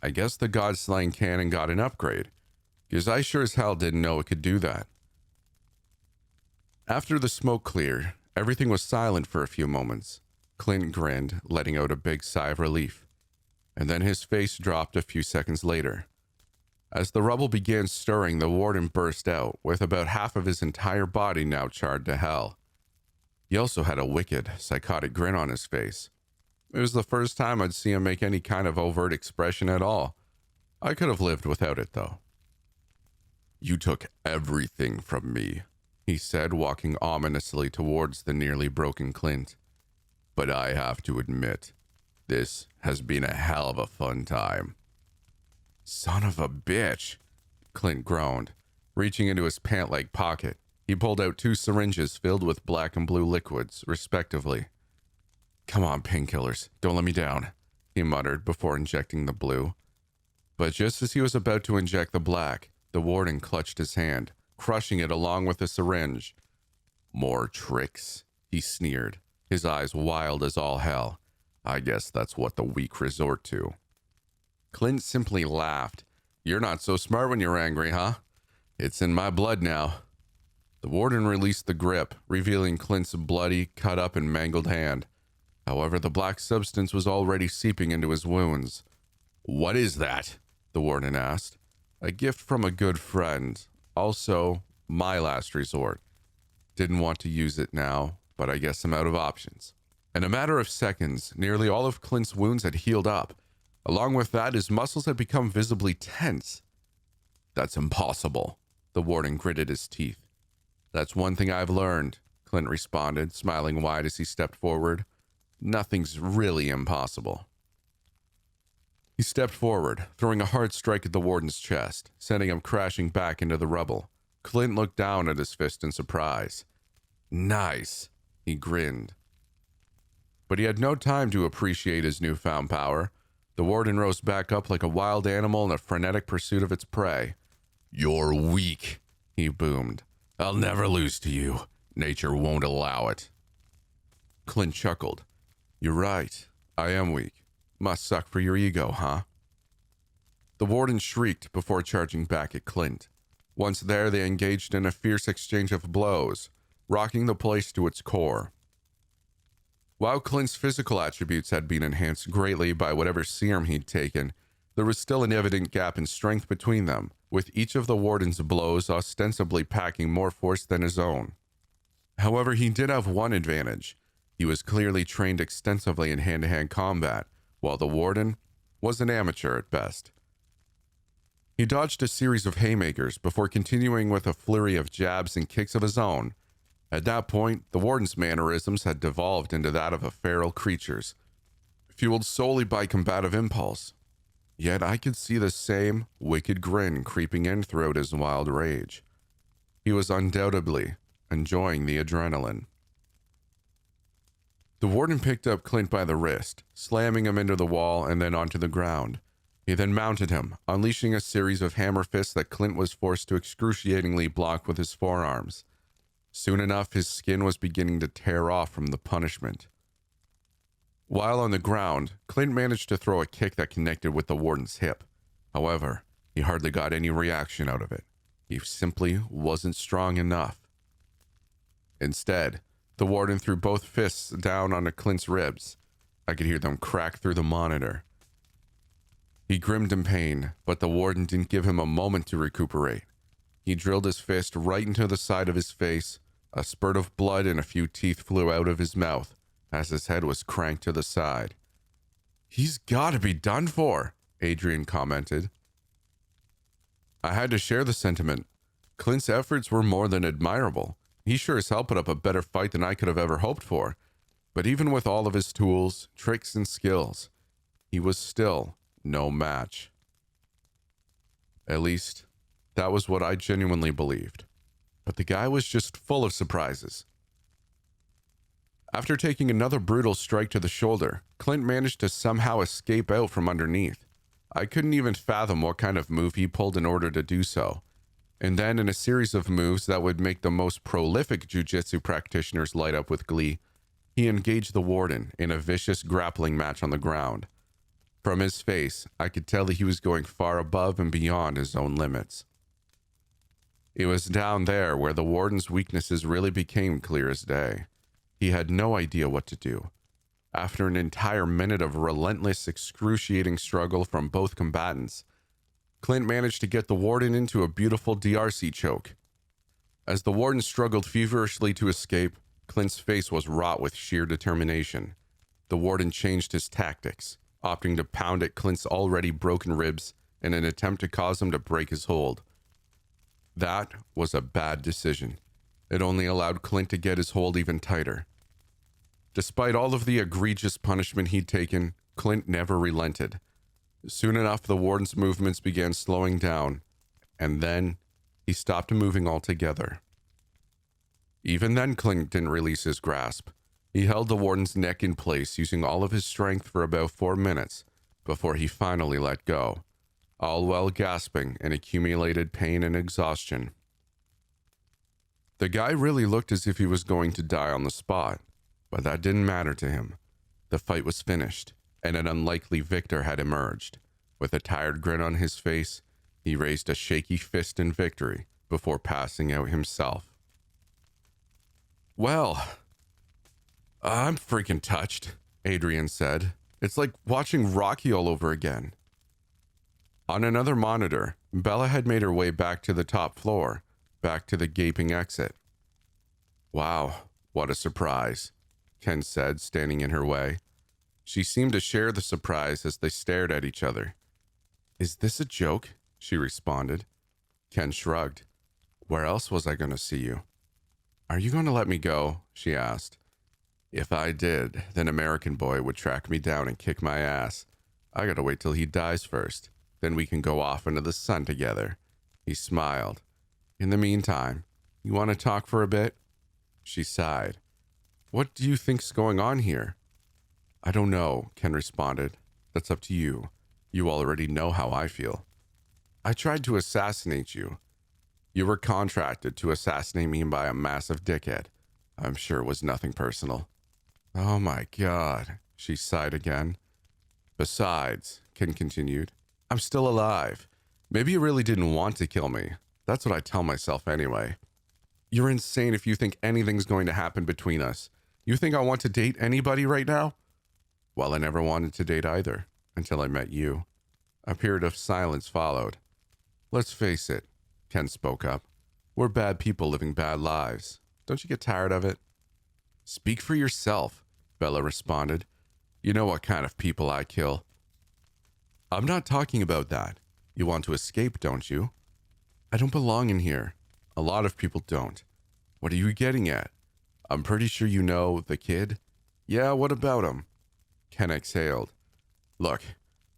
I guess the god-slaying cannon got an upgrade, because I sure as hell didn't know it could do that. After the smoke cleared, everything was silent for a few moments. Clint grinned, letting out a big sigh of relief, and then his face dropped a few seconds later. As the rubble began stirring, the warden burst out, with about half of his entire body now charred to hell. He also had a wicked, psychotic grin on his face. It was the first time I'd see him make any kind of overt expression at all. I could have lived without it, though. "You took everything from me," he said, walking ominously towards the nearly broken Clint. "But I have to admit, this has been a hell of a fun time." "Son of a bitch," Clint groaned. Reaching into his pant-leg pocket, he pulled out 2 syringes filled with black and blue liquids, respectively. "Come on, painkillers, don't let me down," he muttered before injecting the blue. But just as he was about to inject the black, the warden clutched his hand, crushing it along with the syringe. "More tricks," he sneered, his eyes wild as all hell. "I guess that's what the weak resort to." Clint simply laughed. "You're not so smart when you're angry, huh? It's in my blood now." The warden released the grip, revealing Clint's bloody, cut up and mangled hand. However, the black substance was already seeping into his wounds. "What is that?" the warden asked. "A gift from a good friend. Also, my last resort. Didn't want to use it now, but I guess I'm out of options." In a matter of seconds, nearly all of Clint's wounds had healed up. Along with that, his muscles had become visibly tense. "That's impossible," the warden gritted his teeth. "That's one thing I've learned," Clint responded, smiling wide as he stepped forward. "Nothing's really impossible." He stepped forward, throwing a hard strike at the warden's chest, sending him crashing back into the rubble. Clint looked down at his fist in surprise. Nice, he grinned. But he had no time to appreciate his newfound power. The warden rose back up like a wild animal in a frenetic pursuit of its prey. You're weak, he boomed. I'll never lose to you. Nature won't allow it. Clint chuckled. You're right. I am weak. Must suck for your ego, huh? The warden shrieked before charging back at Clint. Once there, they engaged in a fierce exchange of blows, rocking the place to its core. While Clint's physical attributes had been enhanced greatly by whatever serum he'd taken, there was still an evident gap in strength between them, with each of the warden's blows ostensibly packing more force than his own. However, he did have one advantage. He was clearly trained extensively in hand-to-hand combat, while the warden was an amateur at best. He dodged a series of haymakers before continuing with a flurry of jabs and kicks of his own. At that point, the warden's mannerisms had devolved into that of a feral creature's, fueled solely by combative impulse. Yet I could see the same wicked grin creeping in throughout his wild rage. He was undoubtedly enjoying the adrenaline. The warden picked up Clint by the wrist, slamming him into the wall and then onto the ground. He then mounted him, unleashing a series of hammer fists that Clint was forced to excruciatingly block with his forearms. Soon enough, his skin was beginning to tear off from the punishment. While on the ground, Clint managed to throw a kick that connected with the warden's hip. However, he hardly got any reaction out of it. He simply wasn't strong enough. Instead, the warden threw both fists down onto Clint's ribs. I could hear them crack through the monitor. He grimmed in pain, but the warden didn't give him a moment to recuperate. He drilled his fist right into the side of his face. A spurt of blood and a few teeth flew out of his mouth as his head was cranked to the side. He's got to be done for, Adrian commented. I had to share the sentiment. Clint's efforts were more than admirable. He sure as hell put up a better fight than I could have ever hoped for. But even with all of his tools, tricks, and skills, he was still no match. At least, that was what I genuinely believed. But the guy was just full of surprises. After taking another brutal strike to the shoulder, Clint managed to somehow escape out from underneath. I couldn't even fathom what kind of move he pulled in order to do so. And then, in a series of moves that would make the most prolific jiu-jitsu practitioners light up with glee, he engaged the warden in a vicious grappling match on the ground. From his face, I could tell that he was going far above and beyond his own limits. It was down there where the warden's weaknesses really became clear as day. He had no idea what to do. After an entire minute of relentless, excruciating struggle from both combatants, Clint managed to get the warden into a beautiful DRC choke. As the warden struggled feverishly to escape, Clint's face was wrought with sheer determination. The warden changed his tactics, opting to pound at Clint's already broken ribs in an attempt to cause him to break his hold. That was a bad decision. It only allowed Clint to get his hold even tighter. Despite all of the egregious punishment he'd taken, Clint never relented. Soon enough, the warden's movements began slowing down, and then he stopped moving altogether. Even then, Clint didn't release his grasp. He held the warden's neck in place, using all of his strength for about 4 minutes before he finally let go, all while gasping in accumulated pain and exhaustion. The guy really looked as if he was going to die on the spot, but that didn't matter to him. The fight was finished, and an unlikely victor had emerged. With a tired grin on his face, he raised a shaky fist in victory before passing out himself. Well, I'm freaking touched, Adrian said. It's like watching Rocky all over again. On another monitor, Bella had made her way back to the top floor, back to the gaping exit. Wow, what a surprise, Ken said, standing in her way. She seemed to share the surprise as they stared at each other. Is this a joke? She responded. Ken shrugged. Where else was I going to see you? Are you going to let me go? She asked. If I did, then American Boy would track me down and kick my ass. I gotta wait till he dies first. Then we can go off into the sun together. He smiled. In the meantime, you want to talk for a bit? She sighed. What do you think's going on here? I don't know, Ken responded. That's up to you. You already know how I feel. I tried to assassinate you. You were contracted to assassinate me by a massive dickhead. I'm sure it was nothing personal. Oh my God, she sighed again. Besides, Ken continued, I'm still alive. Maybe you really didn't want to kill me. That's what I tell myself anyway. You're insane if you think anything's going to happen between us. You think I want to date anybody right now? Well, I never wanted to date either, until I met you. A period of silence followed. Let's face it, Ken spoke up. We're bad people living bad lives. Don't you get tired of it? Speak for yourself, Bella responded. You know what kind of people I kill. I'm not talking about that. You want to escape, don't you? I don't belong in here. A lot of people don't. What are you getting at? I'm pretty sure you know the kid. Yeah, what about him? Ken exhaled. Look,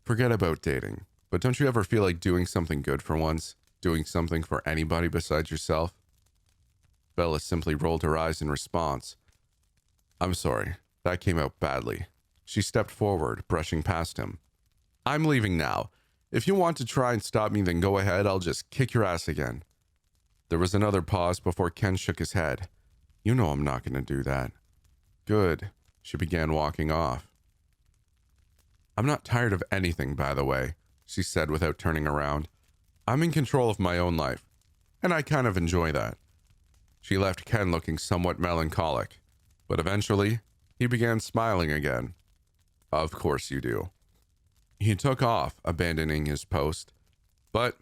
forget about dating, but don't you ever feel like doing something good for once? Doing something for anybody besides yourself? Bella simply rolled her eyes in response. I'm sorry, that came out badly. She stepped forward, brushing past him. I'm leaving now. If you want to try and stop me, then go ahead. I'll just kick your ass again. There was another pause before Ken shook his head. You know I'm not going to do that. Good. She began walking off. I'm not tired of anything, by the way, she said without turning around. I'm in control of my own life, and I kind of enjoy that. She left Ken looking somewhat melancholic, but eventually he began smiling again. Of course you do. He took off, abandoning his post, but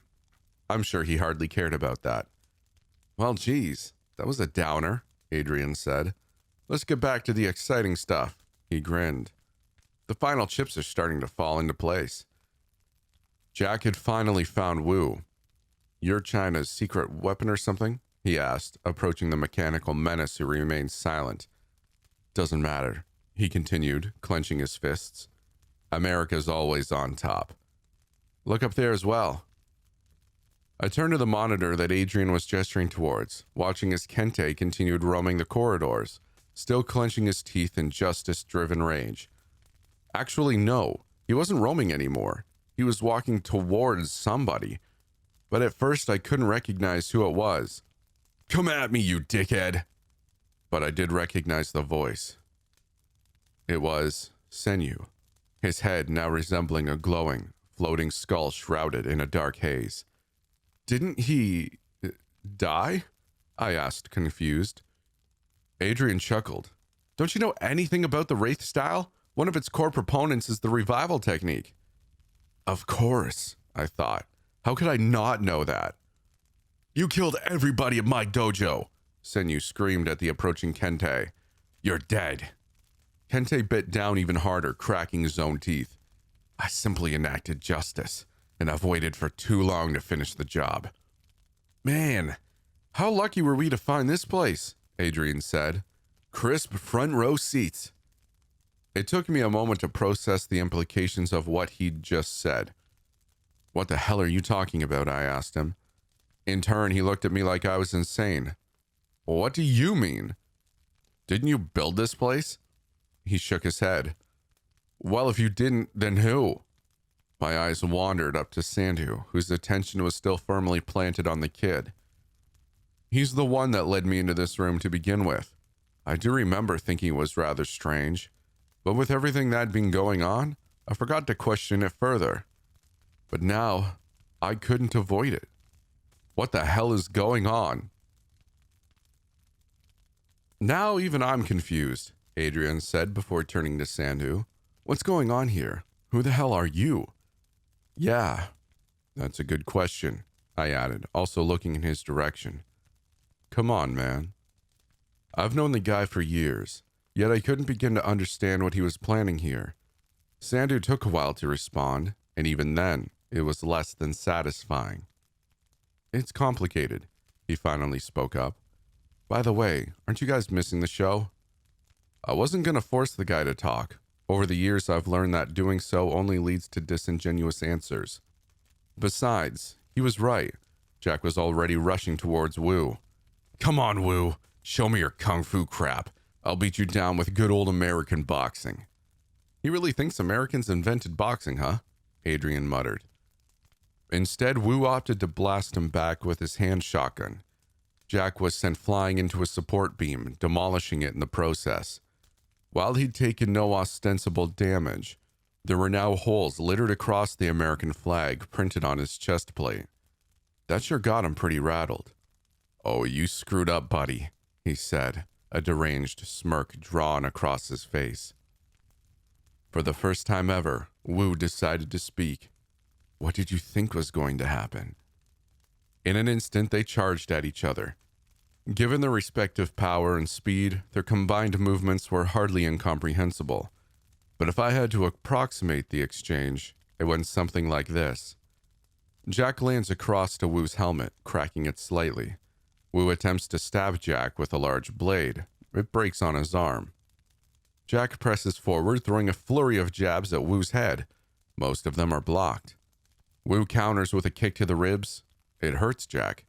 I'm sure he hardly cared about that. Well, geez, that was a downer, Adrian said. Let's get back to the exciting stuff. He grinned. The final chips are starting to fall into place. Jack had finally found Wu. You're China's secret weapon or something? He asked, approaching the mechanical menace who remained silent. Doesn't matter, he continued, clenching his fists. America's always on top. Look up there as well. I turned to the monitor that Adrian was gesturing towards, watching as Kente continued roaming the corridors, still clenching his teeth in justice-driven rage. Actually, no, he wasn't roaming anymore. He was walking towards somebody. But at first I couldn't recognize who it was. Come at me, you dickhead! But I did recognize the voice. It was Senyu, his head now resembling a glowing, floating skull shrouded in a dark haze. Didn't he die? I asked, confused. Adrian chuckled. Don't you know anything about the Wraith style? One of its core proponents is the revival technique. Of course, I thought. How could I not know that? You killed everybody at my dojo, Senyu screamed at the approaching Kente. You're dead. Kente bit down even harder, cracking his own teeth. I simply enacted justice, and I've waited for too long to finish the job. Man, how lucky were we to find this place, Adrian said. Crisp front row seats. It took me a moment to process the implications of what he'd just said. What the hell are you talking about? I asked him. In turn, he looked at me like I was insane. What do you mean? Didn't you build this place? He shook his head. Well, if you didn't, then who? My eyes wandered up to Sandhu, whose attention was still firmly planted on the kid. He's the one that led me into this room to begin with. I do remember thinking it was rather strange, but with everything that had been going on, I forgot to question it further. But now, I couldn't avoid it. What the hell is going on? Now even I'm confused, Adrian said before turning to Sandhu. What's going on here? Who the hell are you? Yeah, that's a good question, I added, also looking in his direction. Come on, man. I've known the guy for years, yet I couldn't begin to understand what he was planning here. Sandhu took a while to respond, and even then, it was less than satisfying. It's complicated, he finally spoke up. By the way, aren't you guys missing the show? I wasn't going to force the guy to talk, Over the years, I've learned that doing so only leads to disingenuous answers. Besides, he was right. Jack was already rushing towards Wu. Come on, Wu. Show me your kung fu crap. I'll beat you down with good old American boxing. He really thinks Americans invented boxing, huh? Adrian muttered. Instead, Wu opted to blast him back with his hand shotgun. Jack was sent flying into a support beam, demolishing it in the process. While he'd taken no ostensible damage, there were now holes littered across the American flag printed on his chest plate. That sure got him pretty rattled. Oh, you screwed up, buddy, he said, a deranged smirk drawn across his face. For the first time ever, Wu decided to speak. What did you think was going to happen? In an instant, they charged at each other. Given their respective power and speed, their combined movements were hardly incomprehensible. But if I had to approximate the exchange, it went something like this. Jack lands across to Wu's helmet, cracking it slightly. Wu attempts to stab Jack with a large blade. It breaks on his arm. Jack presses forward, throwing a flurry of jabs at Wu's head. Most of them are blocked. Wu counters with a kick to the ribs. It hurts Jack.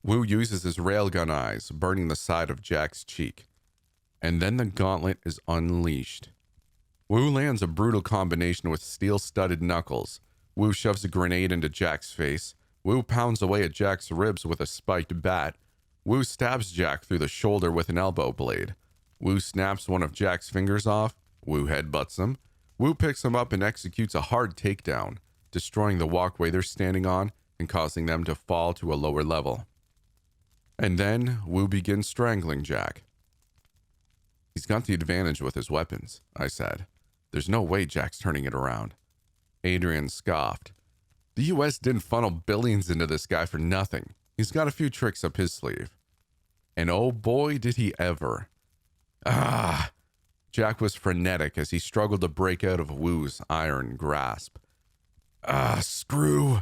Wu uses his railgun eyes, burning the side of Jack's cheek. And then the gauntlet is unleashed. Wu lands a brutal combination with steel-studded knuckles. Wu shoves a grenade into Jack's face. Wu pounds away at Jack's ribs with a spiked bat. Wu stabs Jack through the shoulder with an elbow blade. Wu snaps one of Jack's fingers off. Wu headbutts him. Wu picks him up and executes a hard takedown, destroying the walkway they're standing on and causing them to fall to a lower level. And then Wu begins strangling Jack. He's got the advantage with his weapons, I said. There's no way Jack's turning it around. Adrian scoffed. The U.S. didn't funnel billions into this guy for nothing. He's got a few tricks up his sleeve. And oh boy, did he ever. Jack was frenetic as he struggled to break out of Wu's iron grasp. Screw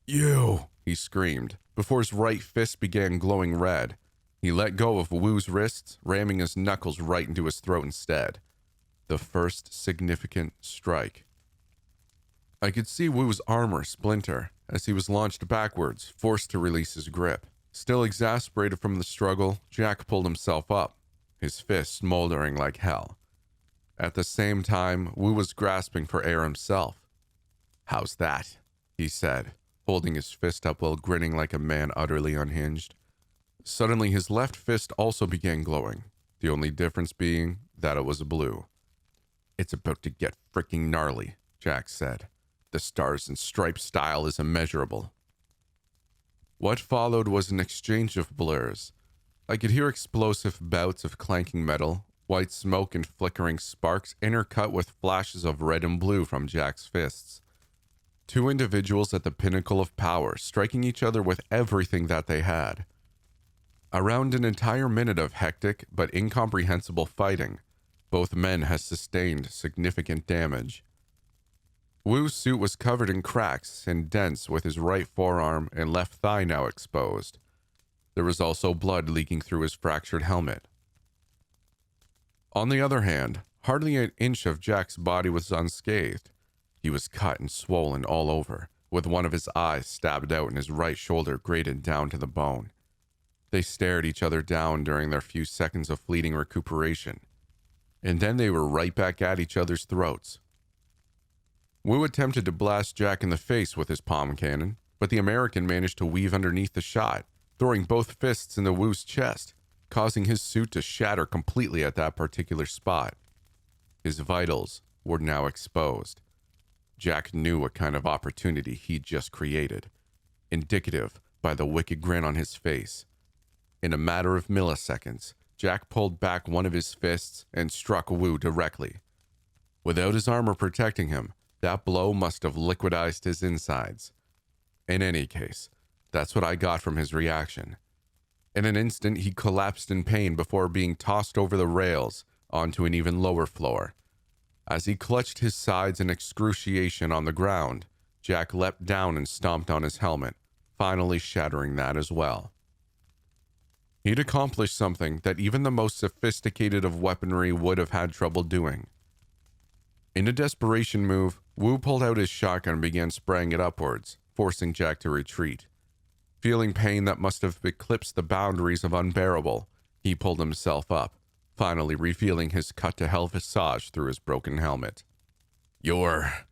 you, he screamed, before his right fist began glowing red. He let go of Wu's wrists, ramming his knuckles right into his throat instead. The first significant strike. I could see Wu's armor splinter as he was launched backwards, forced to release his grip. Still exasperated from the struggle, Jack pulled himself up, his fists smoldering like hell. At the same time, Wu was grasping for air himself. How's that? He said, holding his fist up while grinning like a man utterly unhinged. Suddenly, his left fist also began glowing, the only difference being that it was blue. It's about to get freaking gnarly, Jack said. The stars and stripes style is immeasurable. What followed was an exchange of blurs. I could hear explosive bouts of clanking metal, white smoke and flickering sparks intercut with flashes of red and blue from Jack's fists. Two individuals at the pinnacle of power, striking each other with everything that they had. Around an entire minute of hectic but incomprehensible fighting, both men had sustained significant damage. Wu's suit was covered in cracks and dents with his right forearm and left thigh now exposed. There was also blood leaking through his fractured helmet. On the other hand, hardly an inch of Jack's body was unscathed. He was cut and swollen all over, with one of his eyes stabbed out and his right shoulder grated down to the bone. They stared each other down during their few seconds of fleeting recuperation, and then they were right back at each other's throats. Wu attempted to blast Jack in the face with his palm cannon, but the American managed to weave underneath the shot, throwing both fists into Wu's chest, causing his suit to shatter completely at that particular spot. His vitals were now exposed. Jack knew what kind of opportunity he'd just created, indicative by the wicked grin on his face. In a matter of milliseconds, Jack pulled back one of his fists and struck Wu directly. Without his armor protecting him, that blow must have liquidized his insides. In any case, that's what I got from his reaction. In an instant, he collapsed in pain before being tossed over the rails onto an even lower floor. As he clutched his sides in excruciation on the ground, Jack leapt down and stomped on his helmet, finally shattering that as well. He'd accomplished something that even the most sophisticated of weaponry would have had trouble doing. In a desperation move, Wu pulled out his shotgun and began spraying it upwards, forcing Jack to retreat. Feeling pain that must have eclipsed the boundaries of unbearable, he pulled himself up, finally revealing his cut-to-hell visage through his broken helmet. "You're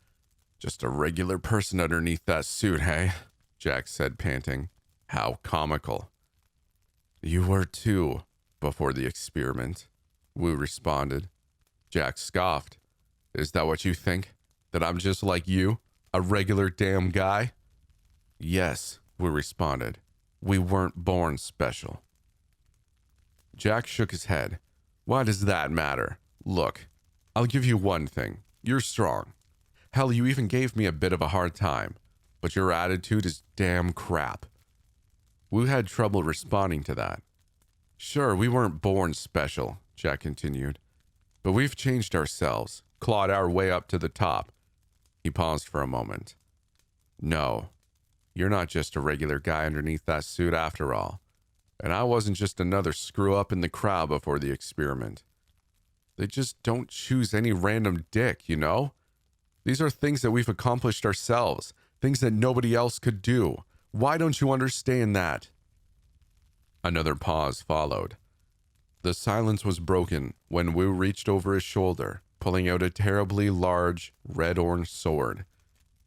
just a regular person underneath that suit, hey?" Jack said, panting. "How comical." "You were too, before the experiment," Wu responded. Jack scoffed. "Is that what you think? That I'm just like you? A regular damn guy?" "Yes," Wu responded. "We weren't born special." Jack shook his head. "Why does that matter? Look, I'll give you one thing. You're strong. Hell, you even gave me a bit of a hard time. But your attitude is damn crap." Wu had trouble responding to that. "Sure, we weren't born special," Jack continued. "But we've changed ourselves, clawed our way up to the top." He paused for a moment. "No, you're not just a regular guy underneath that suit after all. And I wasn't just another screw-up in the crowd before the experiment. They just don't choose any random dick, you know? These are things that we've accomplished ourselves, things that nobody else could do. Why don't you understand that?" Another pause followed. The silence was broken when Wu reached over his shoulder, pulling out a terribly large, red-orange sword,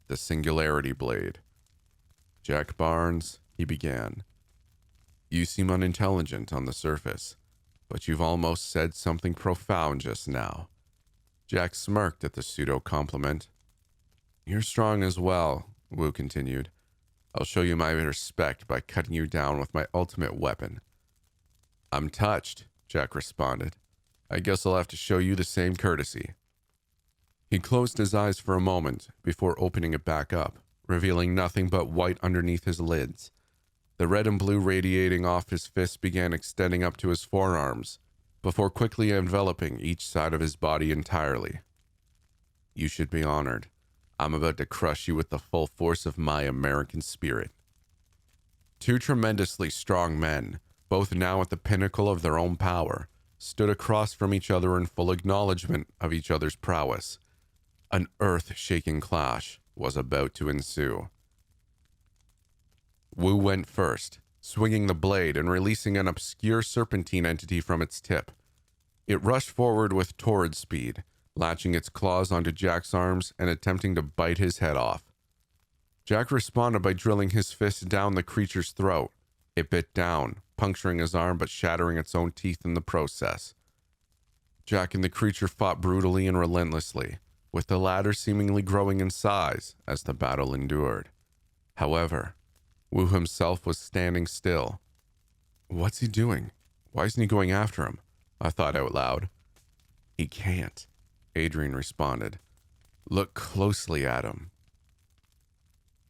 the Singularity Blade. "Jack Barnes," he began, "you seem unintelligent on the surface, but you've almost said something profound just now." Jack smirked at the pseudo-compliment. "You're strong as well," Wu continued. "I'll show you my respect by cutting you down with my ultimate weapon." "I'm touched," Jack responded. "I guess I'll have to show you the same courtesy." He closed his eyes for a moment before opening it back up, revealing nothing but white underneath his lids. The red and blue radiating off his fists began extending up to his forearms, before quickly enveloping each side of his body entirely. "You should be honored. I'm about to crush you with the full force of my American spirit." Two tremendously strong men, both now at the pinnacle of their own power, stood across from each other in full acknowledgement of each other's prowess. An earth-shaking clash was about to ensue. Wu went first, swinging the blade and releasing an obscure serpentine entity from its tip. It rushed forward with torrid speed, latching its claws onto Jack's arms and attempting to bite his head off. Jack responded by drilling his fist down the creature's throat. It bit down, puncturing his arm but shattering its own teeth in the process. Jack and the creature fought brutally and relentlessly, with the latter seemingly growing in size as the battle endured. However, Wu himself was standing still. "What's he doing? Why isn't he going after him?" I thought out loud. "He can't," Adrian responded. "Look closely at him."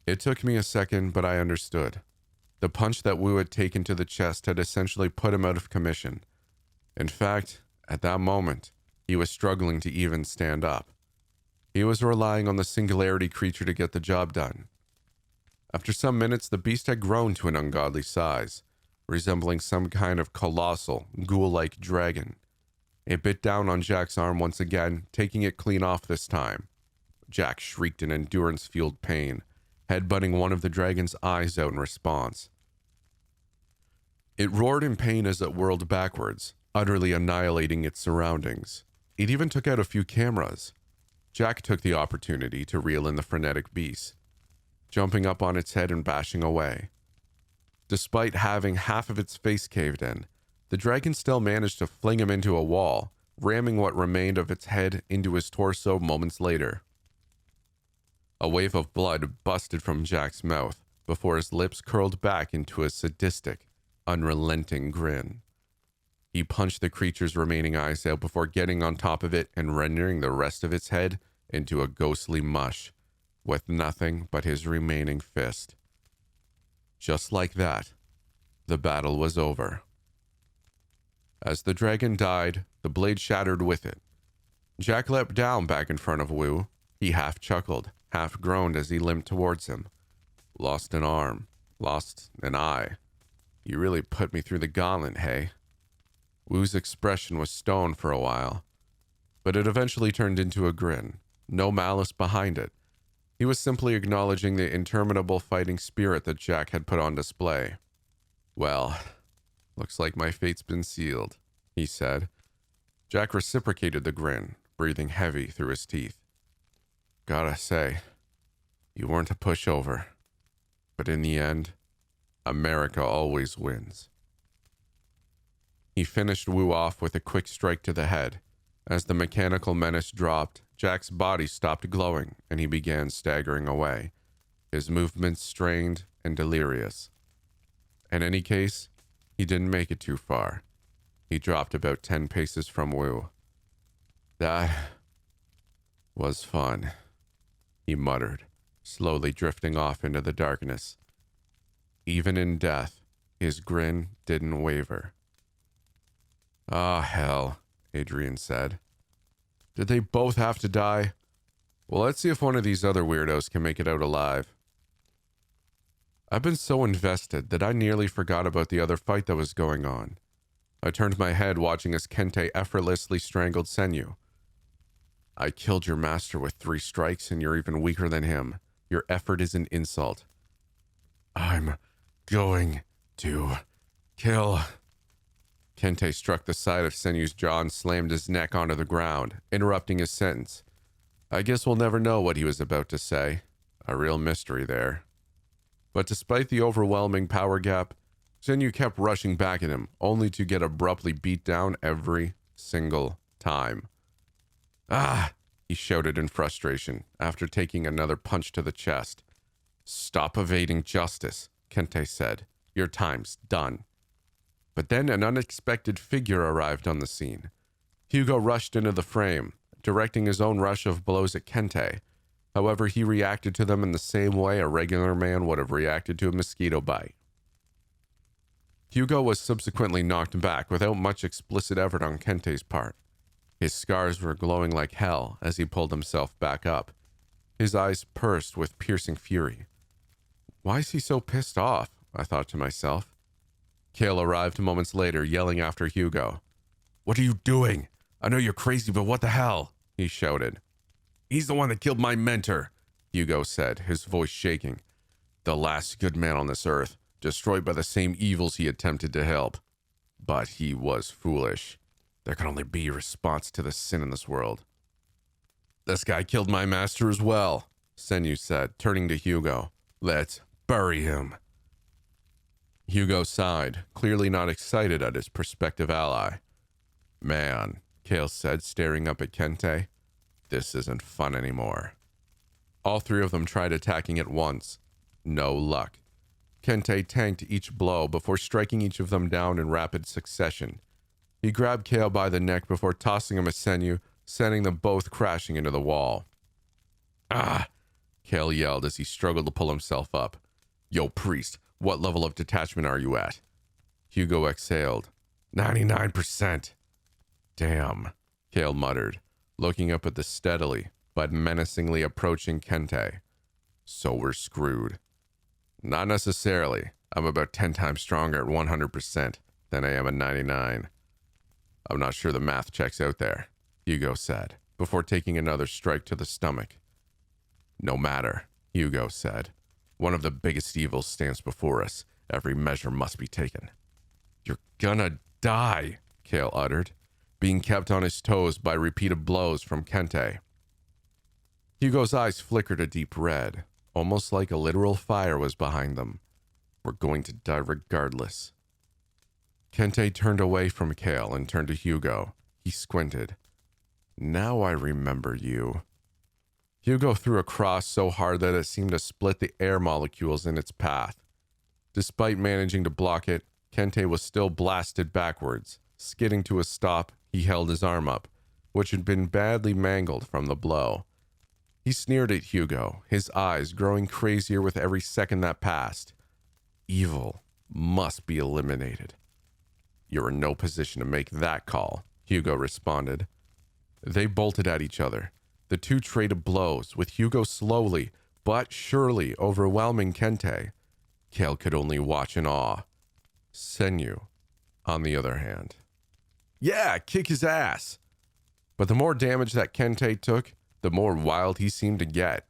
It took me a second, but I understood. The punch that Wu had taken to the chest had essentially put him out of commission. In fact, at that moment, he was struggling to even stand up. He was relying on the Singularity creature to get the job done. After some minutes, the beast had grown to an ungodly size, resembling some kind of colossal, ghoul-like dragon. It bit down on Jack's arm once again, taking it clean off this time. Jack shrieked in endurance-fueled pain, headbutting one of the dragon's eyes out in response. It roared in pain as it whirled backwards, utterly annihilating its surroundings. It even took out a few cameras. Jack took the opportunity to reel in the frenetic beast, jumping up on its head and bashing away. Despite having half of its face caved in, the dragon still managed to fling him into a wall, ramming what remained of its head into his torso moments later. A wave of blood busted from Jack's mouth before his lips curled back into a sadistic, unrelenting grin. He punched the creature's remaining eyes out before getting on top of it and rendering the rest of its head into a ghostly mush, with nothing but his remaining fist. Just like that, the battle was over. As the dragon died, the blade shattered with it. Jack leapt down back in front of Wu. He half chuckled, half groaned as he limped towards him. "Lost an arm, lost an eye. You really put me through the gauntlet, hey?" Wu's expression was stone for a while, but it eventually turned into a grin. no malice behind it. He was simply acknowledging the interminable fighting spirit that Jack had put on display. "Well, looks like my fate's been sealed," he said. Jack reciprocated the grin, breathing heavy through his teeth. "Gotta say, you weren't a pushover. But in the end, America always wins." He finished Wu off with a quick strike to the head. As the mechanical menace dropped, Jack's body stopped glowing and he began staggering away, his movements strained and delirious. In any case, he didn't make it too far. He dropped about 10 paces from Wu. "That was fun," he muttered, slowly drifting off into the darkness. Even in death, his grin didn't waver. "Ah, hell," Adrian said. "Did they both have to die? Well, let's see if one of these other weirdos can make it out alive." I've been so invested that I nearly forgot about the other fight that was going on. I turned my head watching as Kente effortlessly strangled Senyu. "I killed your master with 3 strikes and you're even weaker than him. Your effort is an insult." "I'm going to kill..." Kente struck the side of Senyu's jaw and slammed his neck onto the ground, interrupting his sentence. I guess we'll never know what he was about to say. A real mystery there. But despite the overwhelming power gap, Senyu kept rushing back at him, only to get abruptly beat down every single time. "Ah!" he shouted in frustration, after taking another punch to the chest. "Stop evading justice," Kente said. "Your time's done." But then an unexpected figure arrived on the scene. Hugo rushed into the frame, directing his own rush of blows at Kente. However, he reacted to them in the same way a regular man would have reacted to a mosquito bite. Hugo was subsequently knocked back without much explicit effort on Kente's part. His scars were glowing like hell as he pulled himself back up. His eyes pursed with piercing fury. Why is he so pissed off? I thought to myself. Kale arrived moments later, yelling after Hugo. "What are you doing? I know you're crazy, but what the hell?" he shouted. "He's the one that killed my mentor," Hugo said, his voice shaking. "The last good man on this earth, destroyed by the same evils he attempted to help. But he was foolish. There can only be a response to the sin in this world." "This guy killed my master as well," Senyu said, turning to Hugo. "Let's bury him." Hugo sighed, clearly not excited at his prospective ally. "Man," Kale said, staring up at Kente, "this isn't fun anymore." All 3 of them tried attacking at once. No luck. Kente tanked each blow before striking each of them down in rapid succession. He grabbed Kale by the neck before tossing him at Senyu, sending them both crashing into the wall. "Ah!" Kale yelled as he struggled to pull himself up. "Yo, priest, what level of detachment are you at?" Hugo exhaled. 99%. "Damn," Kale muttered, looking up at the steadily but menacingly approaching Kente. "So we're screwed." "Not necessarily. I'm about 10 times stronger at 100% than I am at 99. "I'm not sure the math checks out there," Hugo said, before taking another strike to the stomach. "No matter," Hugo said. "One of the biggest evils stands before us. Every measure must be taken." "You're gonna die," Kale uttered, being kept on his toes by repeated blows from Kente. Hugo's eyes flickered a deep red, almost like a literal fire was behind them. "We're going to die regardless." Kente turned away from Kale and turned to Hugo. He squinted. "Now I remember you." Hugo threw a cross so hard that it seemed to split the air molecules in its path. Despite managing to block it, Kente was still blasted backwards. Skidding to a stop, he held his arm up, which had been badly mangled from the blow. He sneered at Hugo, his eyes growing crazier with every second that passed. "Evil must be eliminated." "You're in no position to make that call," Hugo responded. They bolted at each other. The 2 traded blows, with Hugo slowly but surely overwhelming Kente. Kale could only watch in awe. Senyu, on the other hand. "Yeah, kick his ass!" But the more damage that Kente took, the more wild he seemed to get.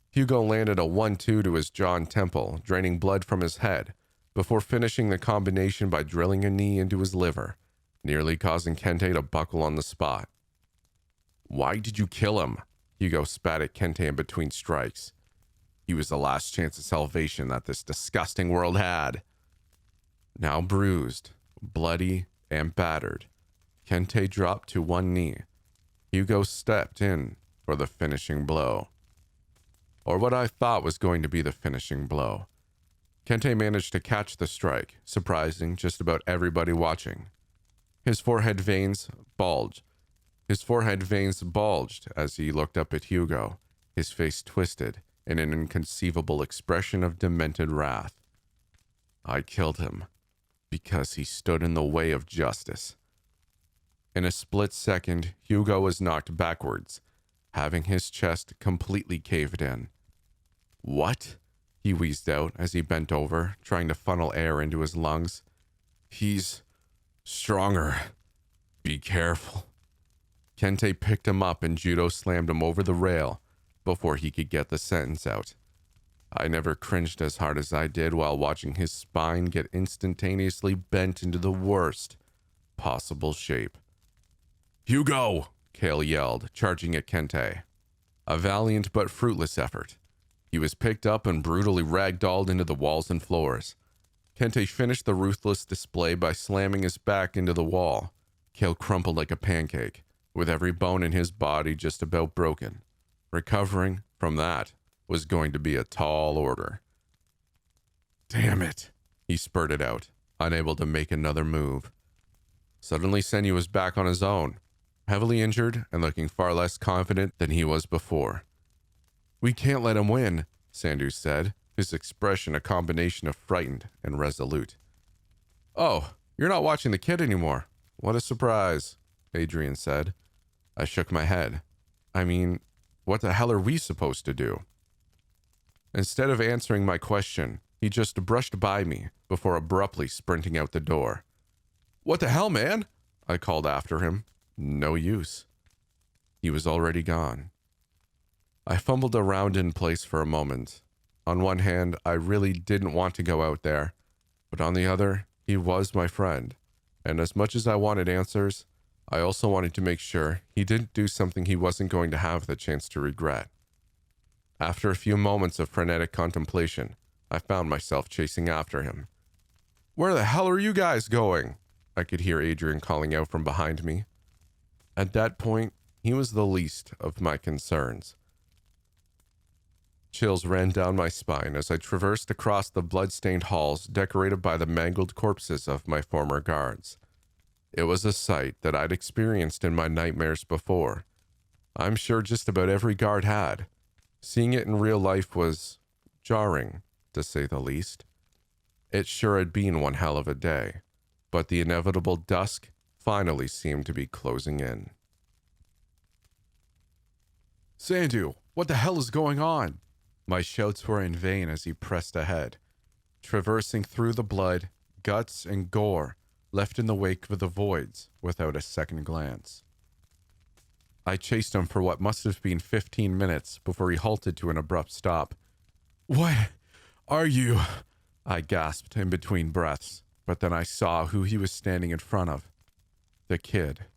Hugo landed a 1-2 to his jaw and temple, draining blood from his head, before finishing the combination by drilling a knee into his liver, nearly causing Kente to buckle on the spot. "Why did you kill him?" Hugo spat at Kente in between strikes. He was the last chance of salvation that this disgusting world had. Now bruised, bloody, and battered, Kente dropped to one knee. Hugo stepped in for the finishing blow. Or what I thought was going to be the finishing blow. Kente managed to catch the strike, surprising just about everybody watching. His forehead veins bulged as he looked up at Hugo, his face twisted in an inconceivable expression of demented wrath. I killed him because he stood in the way of justice. In a split second, Hugo was knocked backwards, having his chest completely caved in. "What?" he wheezed out as he bent over, trying to funnel air into his lungs. "He's stronger. Be careful." Kente picked him up and judo slammed him over the rail before he could get the sentence out. I never cringed as hard as I did while watching his spine get instantaneously bent into the worst possible shape. "Hugo!" Kale yelled, charging at Kente. A valiant but fruitless effort. He was picked up and brutally ragdolled into the walls and floors. Kente finished the ruthless display by slamming his back into the wall. Kale crumpled like a pancake, with every bone in his body just about broken. Recovering from that was going to be a tall order. "Damn it," he spurted out, unable to make another move. Suddenly, Senyu was back on his own, heavily injured and looking far less confident than he was before. "We can't let him win," Sandu said, his expression a combination of frightened and resolute. "Oh, you're not watching the kid anymore. What a surprise," Adrian said. I shook my head. "I mean, what the hell are we supposed to do?" Instead of answering my question, he just brushed by me before abruptly sprinting out the door. "What the hell, man?" I called after him. No use. He was already gone. I fumbled around in place for a moment. On one hand, I really didn't want to go out there, but on the other, he was my friend, and as much as I wanted answers, I also wanted to make sure he didn't do something he wasn't going to have the chance to regret. After a few moments of frenetic contemplation, I found myself chasing after him. "Where the hell are you guys going?" I could hear Adrian calling out from behind me. At that point, he was the least of my concerns. Chills ran down my spine as I traversed across the blood-stained halls decorated by the mangled corpses of my former guards. It was a sight that I'd experienced in my nightmares before. I'm sure just about every guard had. Seeing it in real life was jarring, to say the least. It sure had been one hell of a day, but the inevitable dusk finally seemed to be closing in. "Sandu, what the hell is going on?" My shouts were in vain as he pressed ahead, traversing through the blood, guts, and gore left in the wake of the voids without a second glance. I chased him for what must have been 15 minutes before he halted to an abrupt stop. "What are you?" I gasped in between breaths, but then I saw who he was standing in front of. The kid.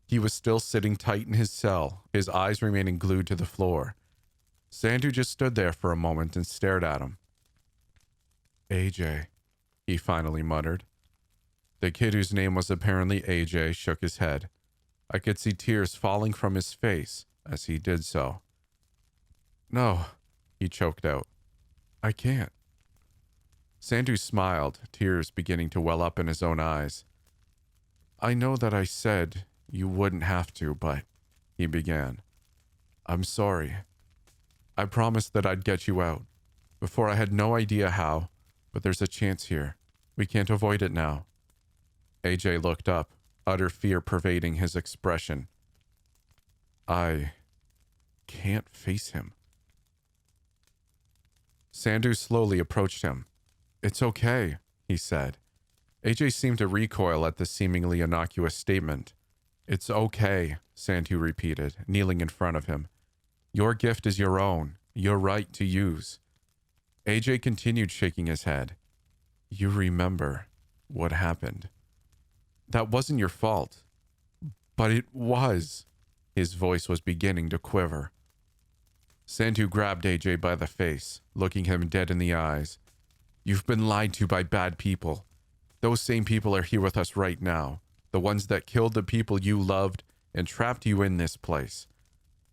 He was still sitting tight in his cell, his eyes remaining glued to the floor. Sandu just stood there for a moment and stared at him. "AJ," he finally muttered. The kid, whose name was apparently AJ, shook his head. I could see tears falling from his face as he did so. "No," he choked out. "I can't." Sandu smiled, tears beginning to well up in his own eyes. "I know that I said you wouldn't have to, but," he began. "I'm sorry. I promised that I'd get you out. Before I had no idea how, but there's a chance here. We can't avoid it now." AJ looked up, utter fear pervading his expression. "I can't face him." Sandu slowly approached him. "It's okay," he said. AJ seemed to recoil at the seemingly innocuous statement. "It's okay," Sandu repeated, kneeling in front of him. Your gift is your own, your right to use. AJ continued shaking his head. You remember what happened. That wasn't your fault. But it was. His voice was beginning to quiver. Sandhu grabbed AJ by the face, looking him dead in the eyes. You've been lied to by bad people. Those same people are here with us right now. The ones that killed the people you loved and trapped you in this place.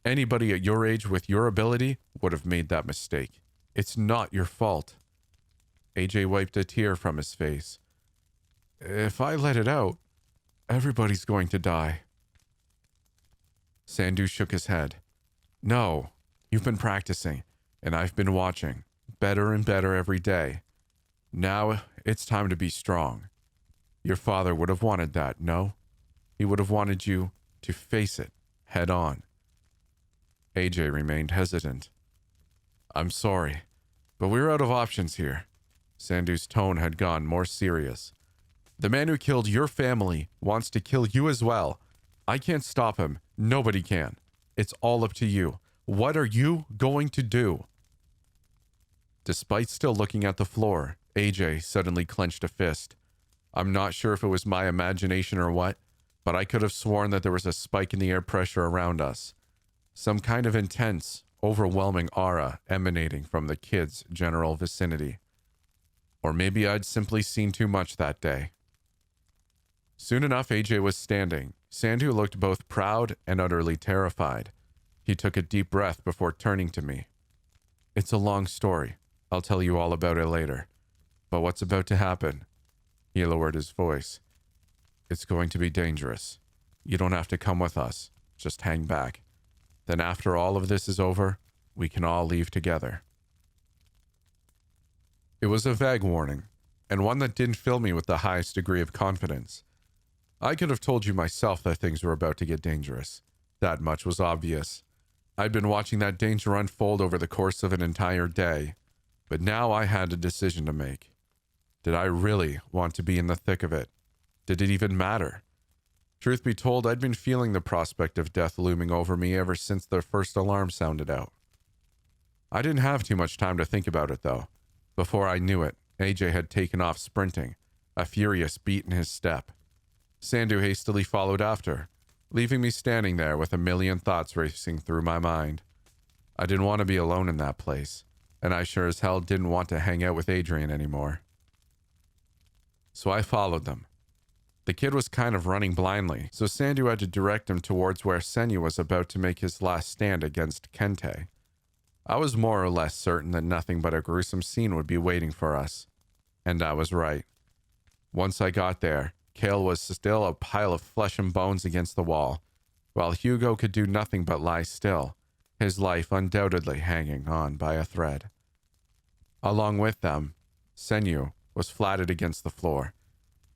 Anybody at your age with your ability would have made that mistake. It's not your fault. AJ wiped a tear from his face. If I let it out, everybody's going to die. Sandhu shook his head. No, you've been practicing, and I've been watching. Better and better every day. Now it's time to be strong. Your father would have wanted that, no? He would have wanted you to face it head on. AJ remained hesitant. I'm sorry, but we're out of options here. Sandhu's tone had gone more serious. The man who killed your family wants to kill you as well. I can't stop him. Nobody can. It's all up to you. What are you going to do? Despite still looking at the floor, AJ suddenly clenched a fist. I'm not sure if it was my imagination or what, but I could have sworn that there was a spike in the air pressure around us. Some kind of intense, overwhelming aura emanating from the kid's general vicinity. Or maybe I'd simply seen too much that day. Soon enough, AJ was standing. Sandhu looked both proud and utterly terrified. He took a deep breath before turning to me. It's a long story. I'll tell you all about it later. But what's about to happen? He lowered his voice. It's going to be dangerous. You don't have to come with us. Just hang back. Then after all of this is over, we can all leave together. It was a vague warning, and one that didn't fill me with the highest degree of confidence. I could have told you myself that things were about to get dangerous. That much was obvious. I'd been watching that danger unfold over the course of an entire day, but now I had a decision to make. Did I really want to be in the thick of it? Did it even matter? Truth be told, I'd been feeling the prospect of death looming over me ever since the first alarm sounded out. I didn't have too much time to think about it, though. Before I knew it, AJ had taken off sprinting, a furious beat in his step. Sandhu hastily followed after, leaving me standing there with a million thoughts racing through my mind. I didn't want to be alone in that place, and I sure as hell didn't want to hang out with Adrian anymore. So I followed them. The kid was kind of running blindly, so Sandhu had to direct him towards where Senya was about to make his last stand against Kente. I was more or less certain that nothing but a gruesome scene would be waiting for us. And I was right. Once I got there, Kale was still a pile of flesh and bones against the wall, while Hugo could do nothing but lie still, his life undoubtedly hanging on by a thread. Along with them, Senyu was flattened against the floor.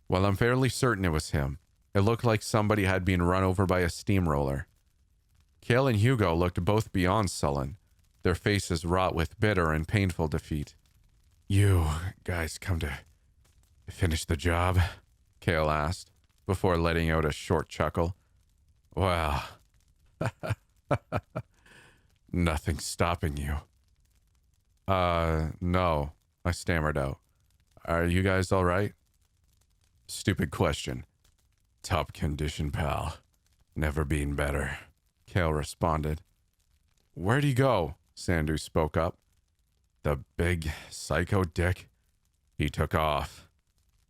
While I'm fairly certain it was him, it looked like somebody had been run over by a steamroller. Kale and Hugo looked both beyond sullen, their faces wrought with bitter and painful defeat. You guys come to finish the job? Kale asked, before letting out a short chuckle. Well, nothing's stopping you. No, I stammered out. Are you guys all right? Stupid question. Top condition, pal. Never been better, Kale responded. Where'd he go? Sandhu spoke up. The big psycho dick. He took off.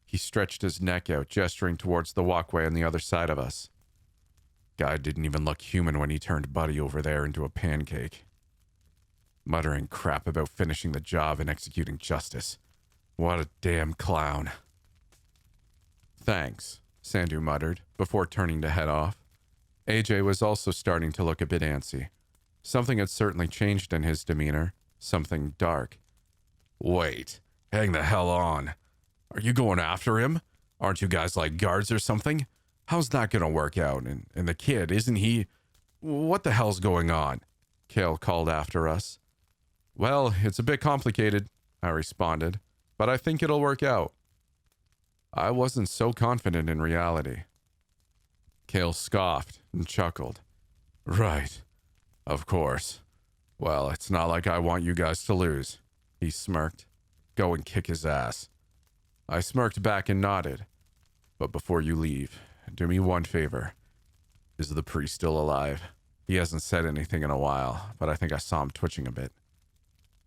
He stretched his neck out, gesturing towards the walkway on the other side of us. Guy didn't even look human when he turned Buddy over there into a pancake. Muttering crap about finishing the job and executing justice. What a damn clown. Thanks, Sandhu muttered, before turning to head off. AJ was also starting to look a bit antsy. Something had certainly changed in his demeanor. Something dark. Wait, hang the hell on. Are you going after him? Aren't you guys like guards or something? How's that gonna work out? And the kid, isn't he... What the hell's going on? Kale called after us. Well, it's a bit complicated, I responded, but I think it'll work out. I wasn't so confident in reality. Kale scoffed and chuckled. Right. Of course. Well, it's not like I want you guys to lose, he smirked. Go and kick his ass. I smirked back and nodded. But before you leave, do me one favor. Is the priest still alive? He hasn't said anything in a while, but I think I saw him twitching a bit.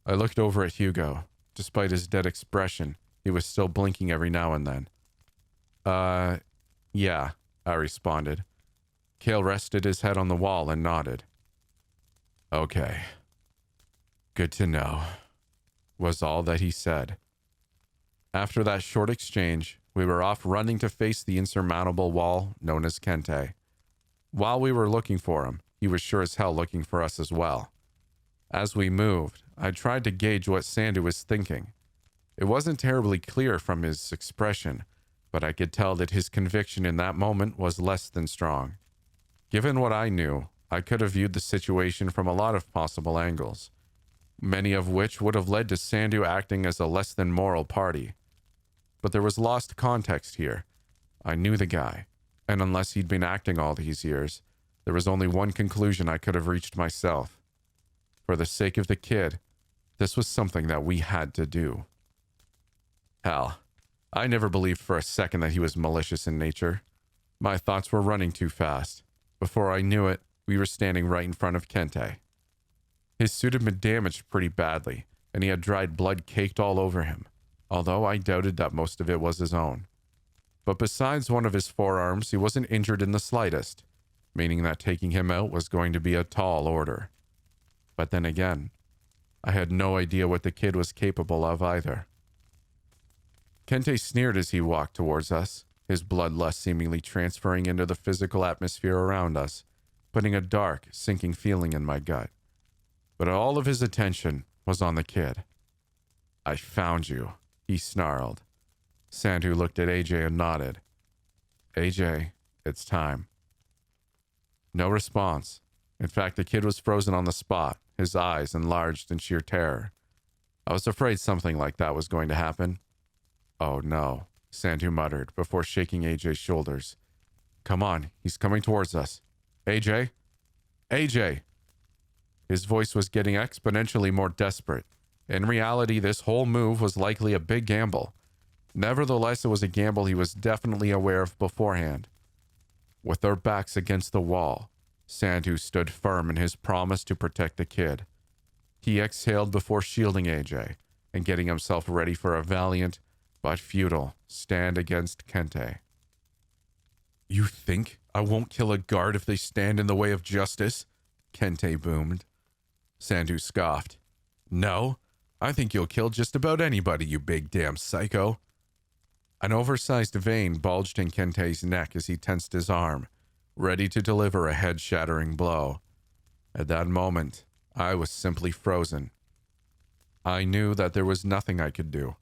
I looked over at Hugo. Despite his dead expression, he was still blinking every now and then. Yeah, I responded. Cale rested his head on the wall and nodded. Okay. Good to know, was all that he said. After that short exchange, we were off running to face the insurmountable wall known as Kente. While we were looking for him, he was sure as hell looking for us as well. As we moved, I tried to gauge what Sandu was thinking. It wasn't terribly clear from his expression, but I could tell that his conviction in that moment was less than strong. Given what I knew, I could have viewed the situation from a lot of possible angles, many of which would have led to Sandu acting as a less than moral party. But there was lost context here. I knew the guy, and unless he'd been acting all these years, there was only one conclusion I could have reached myself. For the sake of the kid, this was something that we had to do. Hell, I never believed for a second that he was malicious in nature. My thoughts were running too fast. Before I knew it, we were standing right in front of Kente. His suit had been damaged pretty badly, and he had dried blood caked all over him, although I doubted that most of it was his own. But besides one of his forearms, he wasn't injured in the slightest, meaning that taking him out was going to be a tall order. But then again, I had no idea what the kid was capable of either. Kente sneered as he walked towards us, his bloodlust seemingly transferring into the physical atmosphere around us, putting a dark, sinking feeling in my gut. But all of his attention was on the kid. I found you, he snarled. Sandu looked at AJ and nodded. AJ, it's time. No response. In fact, the kid was frozen on the spot, his eyes enlarged in sheer terror. I was afraid something like that was going to happen. Oh no, Sandu muttered before shaking AJ's shoulders. Come on, he's coming towards us. AJ? AJ! His voice was getting exponentially more desperate. In reality, this whole move was likely a big gamble. Nevertheless, it was a gamble he was definitely aware of beforehand. With their backs against the wall, Sandu stood firm in his promise to protect the kid. He exhaled before shielding AJ and getting himself ready for a valiant but futile stand against Kente. You think I won't kill a guard if they stand in the way of justice? Kente boomed. Sandu scoffed. No, I think you'll kill just about anybody, you big damn psycho. An oversized vein bulged in Kente's neck as he tensed his arm, ready to deliver a head-shattering blow. At that moment, I was simply frozen. I knew that there was nothing I could do.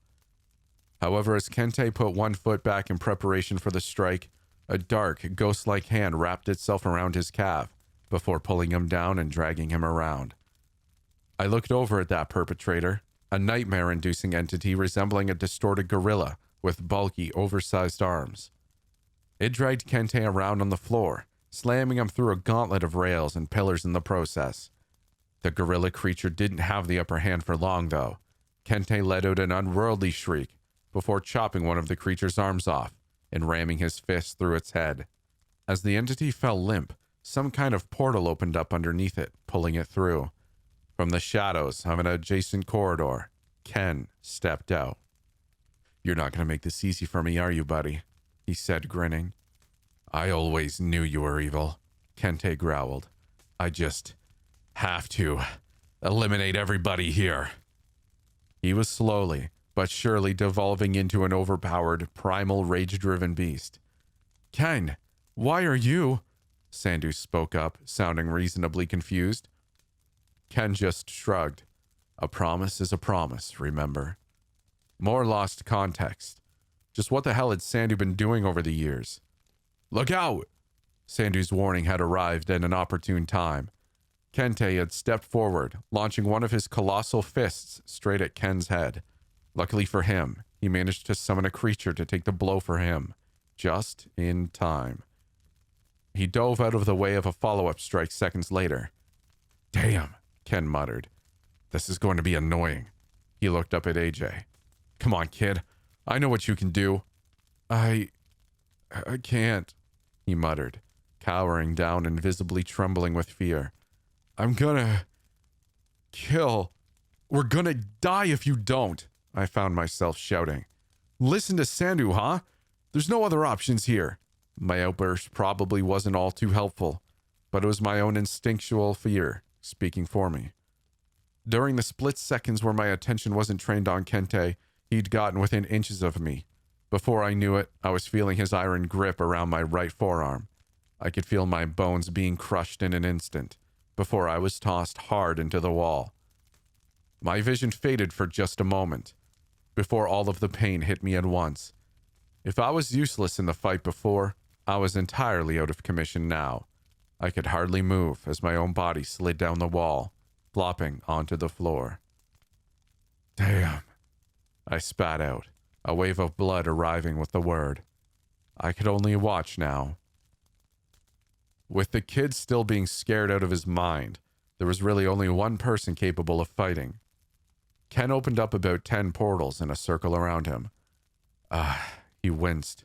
However, as Kente put one foot back in preparation for the strike, a dark, ghost-like hand wrapped itself around his calf before pulling him down and dragging him around. I looked over at that perpetrator, a nightmare-inducing entity resembling a distorted gorilla with bulky, oversized arms. It dragged Kente around on the floor, slamming him through a gauntlet of rails and pillars in the process. The gorilla creature didn't have the upper hand for long, though. Kente let out an unworldly shriek before chopping one of the creature's arms off and ramming his fist through its head. As the entity fell limp, some kind of portal opened up underneath it, pulling it through. From the shadows of an adjacent corridor, Ken stepped out. You're not going to make this easy for me, are you, buddy? He said, grinning. I always knew you were evil, Kente growled. I just have to eliminate everybody here. He was slowly but surely devolving into an overpowered, primal, rage-driven beast. Ken, why are you? Sandu spoke up, sounding reasonably confused. Ken just shrugged. A promise is a promise, remember? More lost context. Just what the hell had Sandu been doing over the years? Look out! Sandu's warning had arrived at an opportune time. Kente had stepped forward, launching one of his colossal fists straight at Ken's head. Luckily for him, he managed to summon a creature to take the blow for him, just in time. He dove out of the way of a follow-up strike seconds later. Damn, Ken muttered. This is going to be annoying. He looked up at AJ. Come on, kid. I know what you can do. I can't, he muttered, cowering down and visibly trembling with fear. I'm gonna kill. We're gonna die if you don't, I found myself shouting. Listen to Sandu, huh? There's no other options here. My outburst probably wasn't all too helpful, but it was my own instinctual fear speaking for me. During the split seconds where my attention wasn't trained on Kente, he'd gotten within inches of me. Before I knew it, I was feeling his iron grip around my right forearm. I could feel my bones being crushed in an instant, before I was tossed hard into the wall. My vision faded for just a moment, before all of the pain hit me at once. If I was useless in the fight before, I was entirely out of commission now. I could hardly move as my own body slid down the wall, flopping onto the floor. Damn, I spat out, a wave of blood arriving with the word. I could only watch now. With the kid still being scared out of his mind, there was really only one person capable of fighting. Ken opened up about 10 portals in a circle around him. He winced,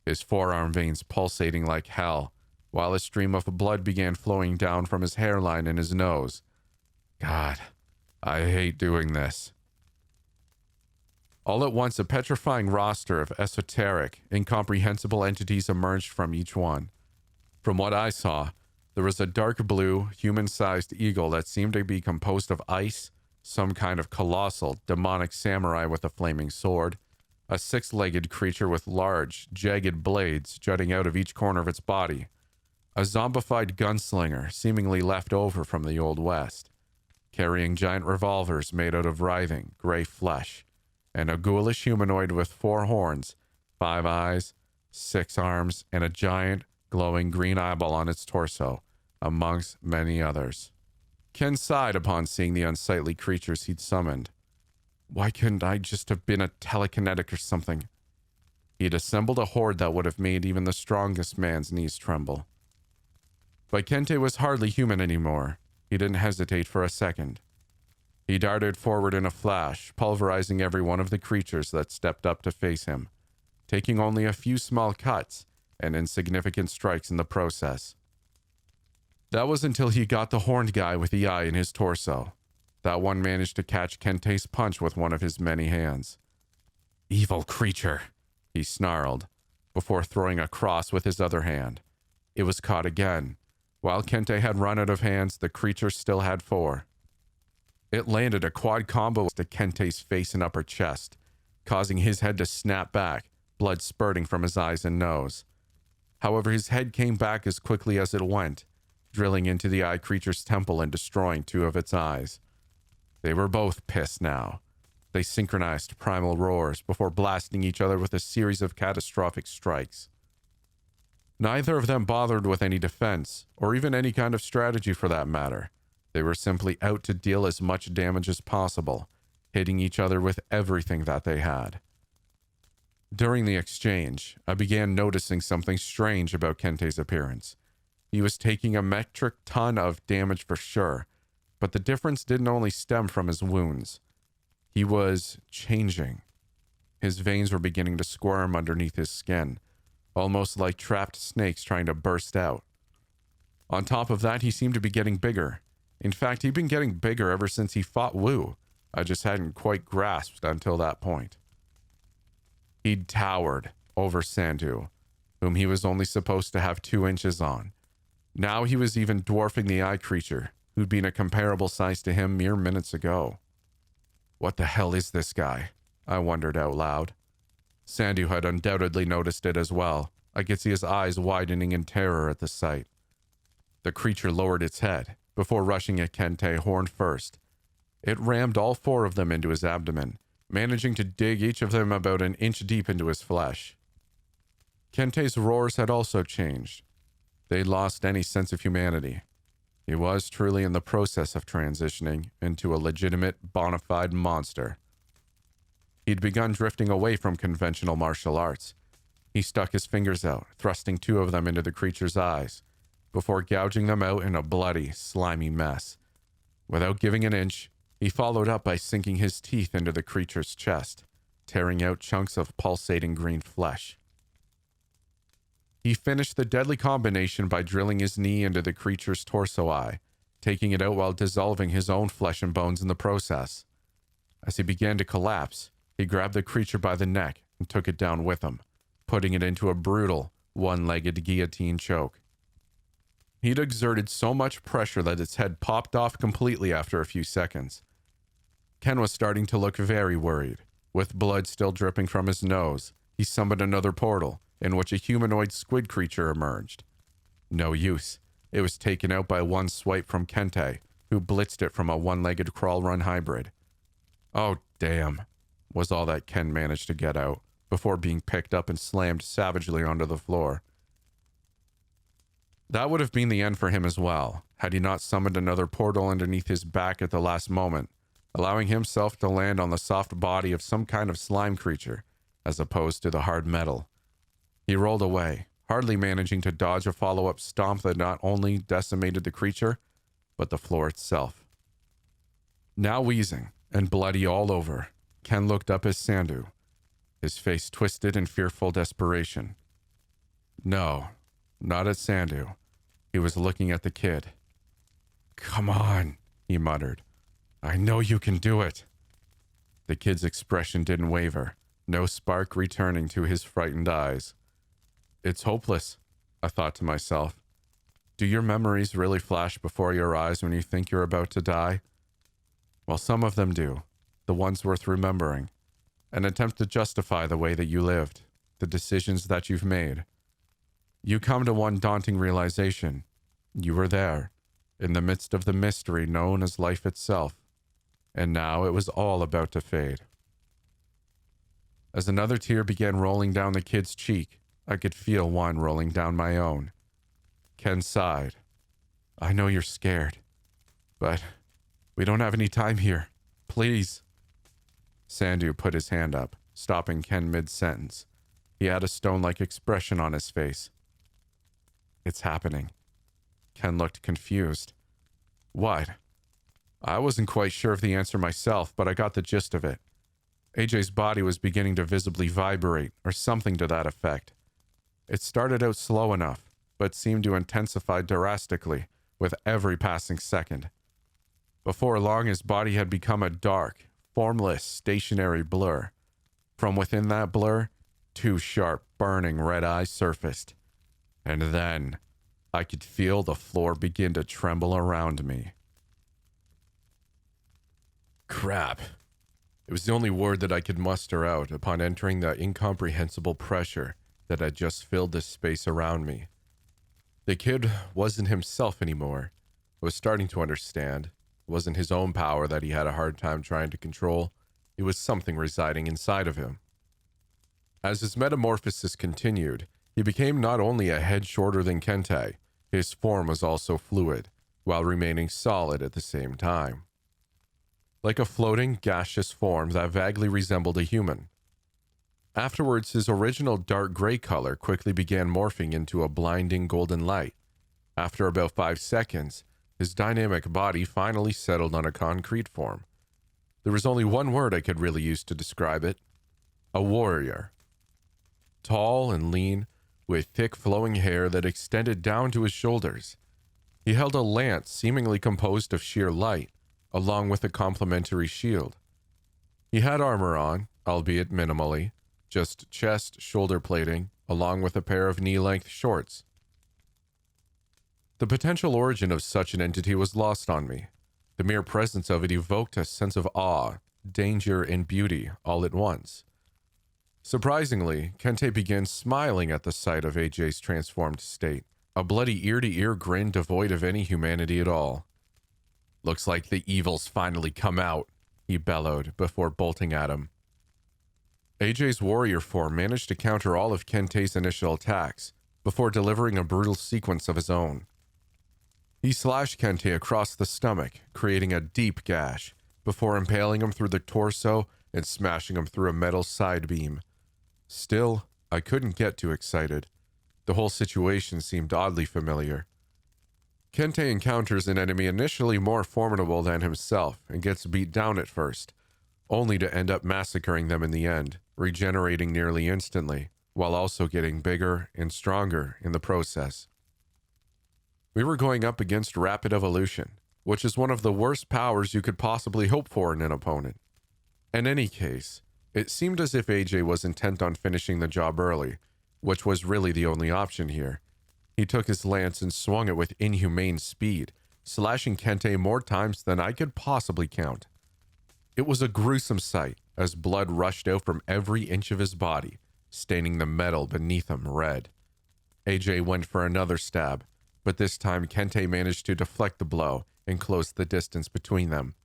his forearm veins pulsating like hell, while a stream of blood began flowing down from his hairline and his nose. God, I hate doing this. All at once, a petrifying roster of esoteric, incomprehensible entities emerged from each one. From what I saw, there was a dark blue, human-sized eagle that seemed to be composed of ice, some kind of colossal, demonic samurai with a flaming sword, a six-legged creature with large, jagged blades jutting out of each corner of its body, a zombified gunslinger seemingly left over from the Old West, carrying giant revolvers made out of writhing, gray flesh, and a ghoulish humanoid with 4 horns, 5 eyes, 6 arms, and a giant, glowing green eyeball on its torso, amongst many others. Ken sighed upon seeing the unsightly creatures he'd summoned. Why couldn't I just have been a telekinetic or something? He'd assembled a horde that would have made even the strongest man's knees tremble. But Kente was hardly human anymore. He didn't hesitate for a second. He darted forward in a flash, pulverizing every one of the creatures that stepped up to face him, taking only a few small cuts and insignificant strikes in the process. That was until he got the horned guy with the eye in his torso. That one managed to catch Kente's punch with one of his many hands. Evil creature, he snarled, before throwing a cross with his other hand. It was caught again. While Kente had run out of hands, the creature still had 4. It landed a quad combo to Kente's face and upper chest, causing his head to snap back, blood spurting from his eyes and nose. However, his head came back as quickly as it went, drilling into the eye creature's temple and destroying 2 of its eyes. They were both pissed now. They synchronized primal roars before blasting each other with a series of catastrophic strikes. Neither of them bothered with any defense, or even any kind of strategy for that matter. They were simply out to deal as much damage as possible, hitting each other with everything that they had. During the exchange, I began noticing something strange about Kente's appearance. He was taking a metric ton of damage for sure, but the difference didn't only stem from his wounds. He was changing. His veins were beginning to squirm underneath his skin, almost like trapped snakes trying to burst out. On top of that, he seemed to be getting bigger. In fact, he'd been getting bigger ever since he fought Wu. I just hadn't quite grasped until that point. He'd towered over Sandu, whom he was only supposed to have 2 inches on. Now he was even dwarfing the eye creature, who'd been a comparable size to him mere minutes ago. What the hell is this guy? I wondered out loud. Sandu had undoubtedly noticed it as well. I could see his eyes widening in terror at the sight. The creature lowered its head, before rushing at Kente horn first. It rammed all 4 of them into his abdomen, managing to dig each of them about an inch deep into his flesh. Kente's roars had also changed. They'd lost any sense of humanity. He was truly in the process of transitioning into a legitimate, bona fide monster. He'd begun drifting away from conventional martial arts. He stuck his fingers out, thrusting 2 of them into the creature's eyes, before gouging them out in a bloody, slimy mess. Without giving an inch, he followed up by sinking his teeth into the creature's chest, tearing out chunks of pulsating green flesh. He finished the deadly combination by drilling his knee into the creature's torso eye, taking it out while dissolving his own flesh and bones in the process. As he began to collapse, he grabbed the creature by the neck and took it down with him, putting it into a brutal, one-legged guillotine choke. He'd exerted so much pressure that its head popped off completely after a few seconds. Ken was starting to look very worried. With blood still dripping from his nose, he summoned another portal, in which a humanoid squid creature emerged. No use. It was taken out by one swipe from Kente, who blitzed it from a one-legged crawl-run hybrid. "Oh, damn," was all that Ken managed to get out, before being picked up and slammed savagely onto the floor. That would have been the end for him as well, had he not summoned another portal underneath his back at the last moment, allowing himself to land on the soft body of some kind of slime creature, as opposed to the hard metal. He rolled away, hardly managing to dodge a follow-up stomp that not only decimated the creature, but the floor itself. Now wheezing and bloody all over, Ken looked up at Sandu, his face twisted in fearful desperation. No, not at Sandu. He was looking at the kid. "Come on," he muttered. "I know you can do it." The kid's expression didn't waver, no spark returning to his frightened eyes. It's hopeless, I thought to myself. Do your memories really flash before your eyes when you think you're about to die? Well, some of them do, the ones worth remembering. An attempt to justify the way that you lived, the decisions that you've made. You come to one daunting realization. You were there, in the midst of the mystery known as life itself, and now it was all about to fade. As another tear began rolling down the kid's cheek, I could feel one rolling down my own. Ken sighed. "I know you're scared, but we don't have any time here. Please." Sandu put his hand up, stopping Ken mid-sentence. He had a stone-like expression on his face. "It's happening." Ken looked confused. "What?" I wasn't quite sure of the answer myself, but I got the gist of it. AJ's body was beginning to visibly vibrate, or something to that effect. It started out slow enough, but seemed to intensify drastically with every passing second. Before long, his body had become a dark, formless, stationary blur. From within that blur, two sharp, burning red eyes surfaced. And then, I could feel the floor begin to tremble around me. Crap. It was the only word that I could muster out upon entering the incomprehensible pressure that had just filled the space around me. The kid wasn't himself anymore. I was starting to understand. It wasn't his own power that he had a hard time trying to control. It was something residing inside of him. As his metamorphosis continued, he became not only a head shorter than Kente, his form was also fluid, while remaining solid at the same time. Like a floating, gaseous form that vaguely resembled a human. Afterwards, his original dark gray color quickly began morphing into a blinding golden light. After about 5 seconds, his dynamic body finally settled on a concrete form. There was only one word I could really use to describe it. A warrior. Tall and lean, with thick flowing hair that extended down to his shoulders. He held a lance seemingly composed of sheer light, along with a complementary shield. He had armor on, albeit minimally, just chest, shoulder plating, along with a pair of knee-length shorts. The potential origin of such an entity was lost on me. The mere presence of it evoked a sense of awe, danger, and beauty all at once. Surprisingly, Kente began smiling at the sight of AJ's transformed state, a bloody ear-to-ear grin devoid of any humanity at all. "Looks like the evil's finally come out," he bellowed before bolting at him. AJ's warrior form managed to counter all of Kente's initial attacks before delivering a brutal sequence of his own. He slashed Kente across the stomach, creating a deep gash, before impaling him through the torso and smashing him through a metal side beam. Still, I couldn't get too excited. The whole situation seemed oddly familiar. Kente encounters an enemy initially more formidable than himself and gets beat down at first, only to end up massacring them in the end, regenerating nearly instantly, while also getting bigger and stronger in the process. We were going up against rapid evolution, which is one of the worst powers you could possibly hope for in an opponent. In any case, it seemed as if AJ was intent on finishing the job early, which was really the only option here. He took his lance and swung it with inhumane speed, slashing Kente more times than I could possibly count. It was a gruesome sight, as blood rushed out from every inch of his body, staining the metal beneath him red. AJ went for another stab, but this time Kente managed to deflect the blow and close the distance between them.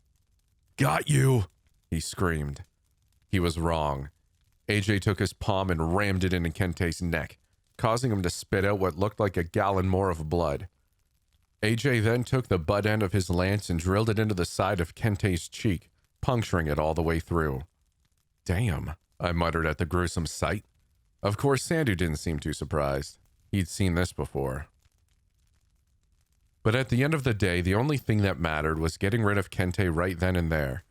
"Got you!" he screamed. He was wrong. AJ took his palm and rammed it into Kente's neck, causing him to spit out what looked like a gallon more of blood. AJ then took the butt end of his lance and drilled it into the side of Kente's cheek, puncturing it all the way through. "Damn," I muttered at the gruesome sight. Of course, Sandu didn't seem too surprised. He'd seen this before. But at the end of the day, the only thing that mattered was getting rid of Kente right then and there.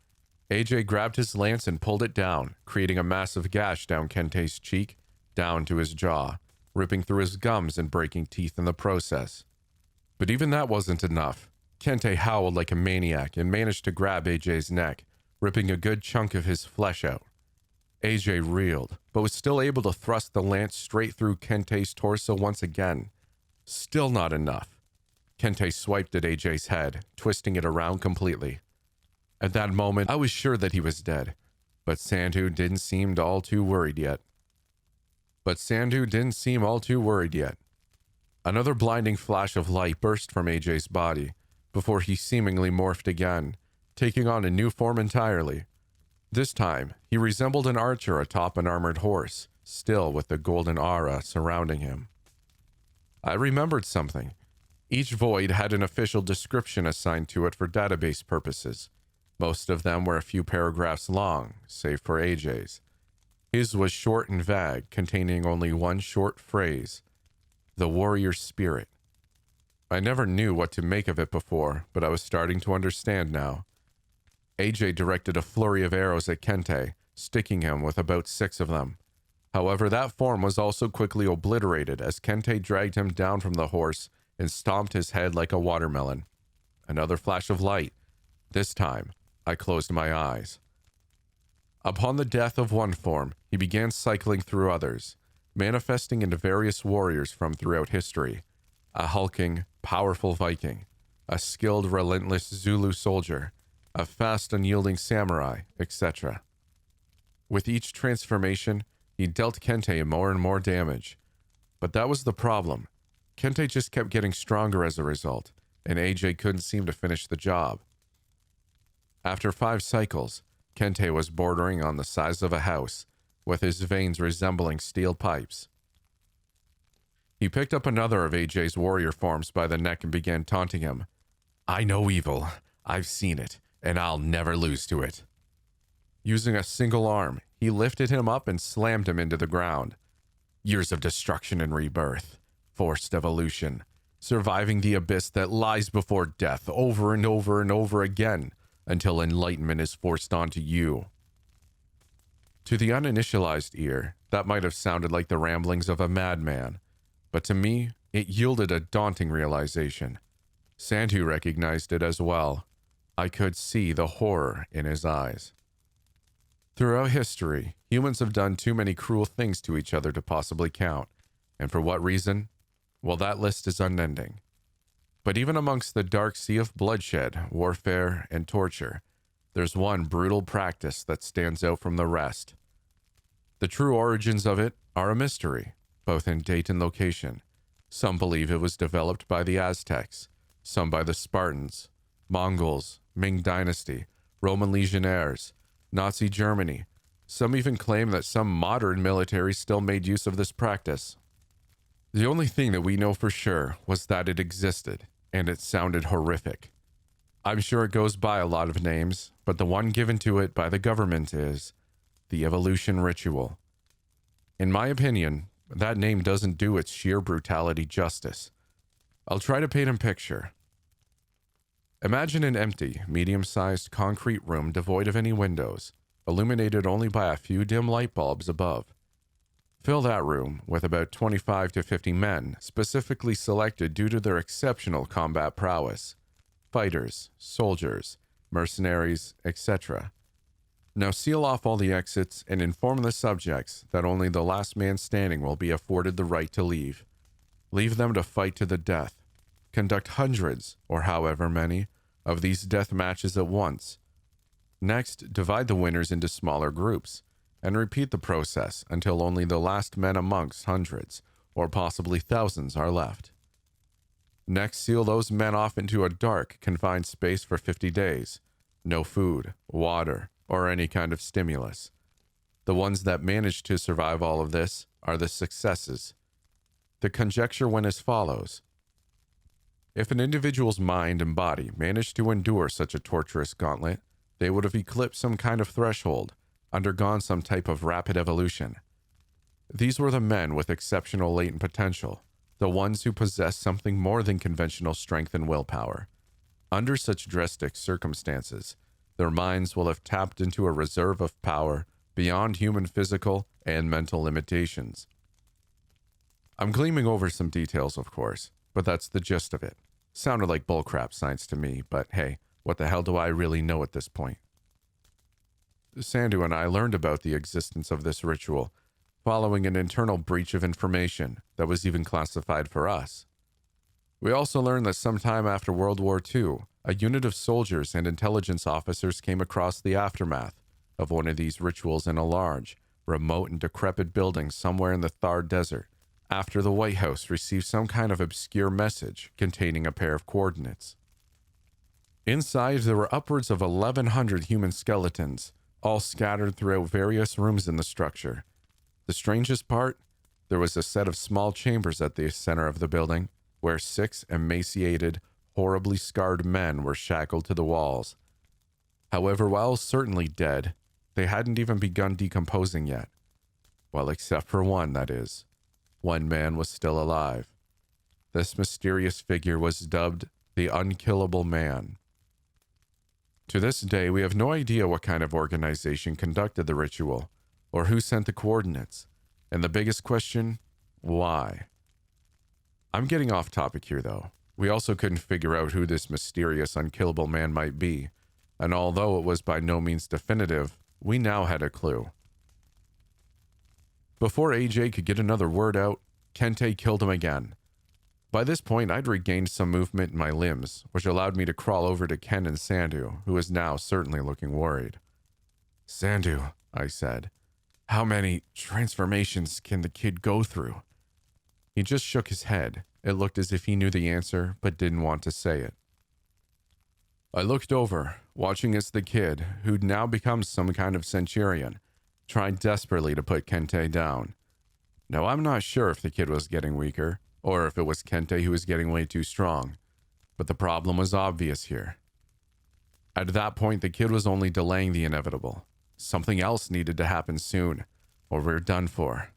AJ grabbed his lance and pulled it down, creating a massive gash down Kente's cheek, down to his jaw, ripping through his gums and breaking teeth in the process. But even that wasn't enough. Kente howled like a maniac and managed to grab AJ's neck, ripping a good chunk of his flesh out. AJ reeled, but was still able to thrust the lance straight through Kente's torso once again. Still not enough. Kente swiped at AJ's head, twisting it around completely. At that moment, I was sure that he was dead, but Sandu didn't seem all too worried yet. Another blinding flash of light burst from AJ's body, before he seemingly morphed again, taking on a new form entirely. This time, he resembled an archer atop an armored horse, still with the golden aura surrounding him. I remembered something. Each void had an official description assigned to it for database purposes. Most of them were a few paragraphs long, save for AJ's. His was short and vague, containing only one short phrase: "The warrior spirit." I never knew what to make of it before, but I was starting to understand now. AJ directed a flurry of arrows at Kente, sticking him with about 6 of them. However, that form was also quickly obliterated as Kente dragged him down from the horse and stomped his head like a watermelon. Another flash of light. This time, I closed my eyes. Upon the death of one form, he began cycling through others, manifesting into various warriors from throughout history. A hulking, powerful Viking, a skilled, relentless Zulu soldier, a fast, unyielding samurai, etc. With each transformation, he dealt Kente more and more damage. But that was the problem. Kente just kept getting stronger as a result, and AJ couldn't seem to finish the job. After 5 cycles, Kente was bordering on the size of a house, with his veins resembling steel pipes. He picked up another of AJ's warrior forms by the neck and began taunting him. "I know evil. I've seen it, and I'll never lose to it." Using a single arm, he lifted him up and slammed him into the ground. Years of destruction and rebirth, forced evolution, surviving the abyss that lies before death over and over and over again, until enlightenment is forced onto you. To the uninitialized ear, that might have sounded like the ramblings of a madman, but to me, it yielded a daunting realization. Sandu recognized it as well. I could see the horror in his eyes. Throughout history, humans have done too many cruel things to each other to possibly count. And for what reason? Well, that list is unending. But even amongst the dark sea of bloodshed, warfare, and torture, there's one brutal practice that stands out from the rest. The true origins of it are a mystery, both in date and location. Some believe it was developed by the Aztecs, some by the Spartans, Mongols, Ming Dynasty, Roman legionnaires, Nazi Germany. Some even claim that some modern military still made use of this practice. The only thing that we know for sure was that it existed, and it sounded horrific. I'm sure it goes by a lot of names, but the one given to it by the government is the evolution ritual. In my opinion, that name doesn't do its sheer brutality justice. I'll try to paint a picture. Imagine an empty, medium-sized concrete room devoid of any windows, illuminated only by a few dim light bulbs above. Fill that room with about 25 to 50 men, specifically selected due to their exceptional combat prowess. Fighters, soldiers, mercenaries, etc. Now seal off all the exits and inform the subjects that only the last man standing will be afforded the right to leave. Leave them to fight to the death. Conduct hundreds, or however many, of these death matches at once. Next, divide the winners into smaller groups, and repeat the process until only the last men amongst hundreds, or possibly thousands, are left. Next, seal those men off into a dark, confined space for 50 days. No food, water, or any kind of stimulus. The ones that manage to survive all of this are the successes. The conjecture went as follows. If an individual's mind and body managed to endure such a torturous gauntlet, they would have eclipsed some kind of threshold, undergone some type of rapid evolution. These were the men with exceptional latent potential, the ones who possessed something more than conventional strength and willpower. Under such drastic circumstances, their minds will have tapped into a reserve of power beyond human physical and mental limitations. I'm gleaming over some details, of course, but that's the gist of it. Sounded like bullcrap science to me, but hey, what the hell do I really know at this point? Sandu and I learned about the existence of this ritual following an internal breach of information that was even classified for us. We also learned that sometime after World War II, a unit of soldiers and intelligence officers came across the aftermath of one of these rituals in a large, remote and decrepit building somewhere in the Thar Desert after the White House received some kind of obscure message containing a pair of coordinates. Inside, there were upwards of 1,100 human skeletons, all scattered throughout various rooms in the structure. The strangest part, there was a set of small chambers at the center of the building, where 6 emaciated, horribly scarred men were shackled to the walls. However, while certainly dead, they hadn't even begun decomposing yet. Well, except for one, that is. One man was still alive. This mysterious figure was dubbed the Unkillable Man. To this day, we have no idea what kind of organization conducted the ritual, or who sent the coordinates. And the biggest question, why? I'm getting off topic here, though. We also couldn't figure out who this mysterious unkillable man might be, and although it was by no means definitive, we now had a clue. Before AJ could get another word out, Kente killed him again. By this point, I'd regained some movement in my limbs, which allowed me to crawl over to Ken and Sandu, who was now certainly looking worried. "Sandu," I said, "how many transformations can the kid go through?" He just shook his head. It looked as if he knew the answer, but didn't want to say it. I looked over, watching as the kid, who'd now become some kind of centurion, tried desperately to put Kente down. Now, I'm not sure if the kid was getting weaker, or if it was Kente who was getting way too strong, but the problem was obvious here. At that point, the kid was only delaying the inevitable. Something else needed to happen soon, or we're done for.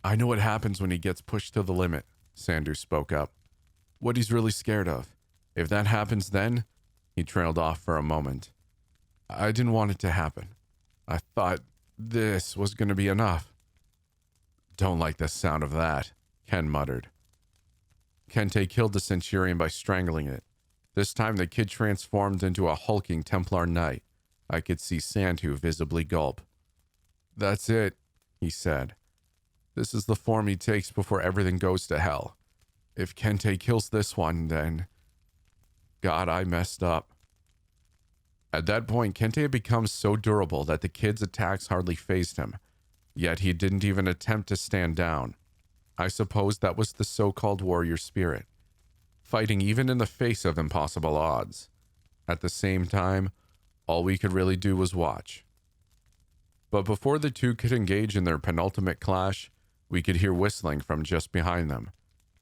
"I know what happens when he gets pushed to the limit," Sandu spoke up. "What he's really scared of. If that happens then," he trailed off for a moment. "I didn't want it to happen. I thought this was going to be enough." "Don't like the sound of that," Ken muttered. Kente killed the Centurion by strangling it. This time the kid transformed into a hulking Templar knight. I could see Sandu visibly gulp. "That's it," he said. "This is the form he takes before everything goes to hell. If Kente kills this one, then... God, I messed up." At that point, Kente had become so durable that the kid's attacks hardly fazed him. Yet he didn't even attempt to stand down. I suppose that was the so-called warrior spirit, fighting even in the face of impossible odds. At the same time, all we could really do was watch. But before the two could engage in their penultimate clash, we could hear whistling from just behind them.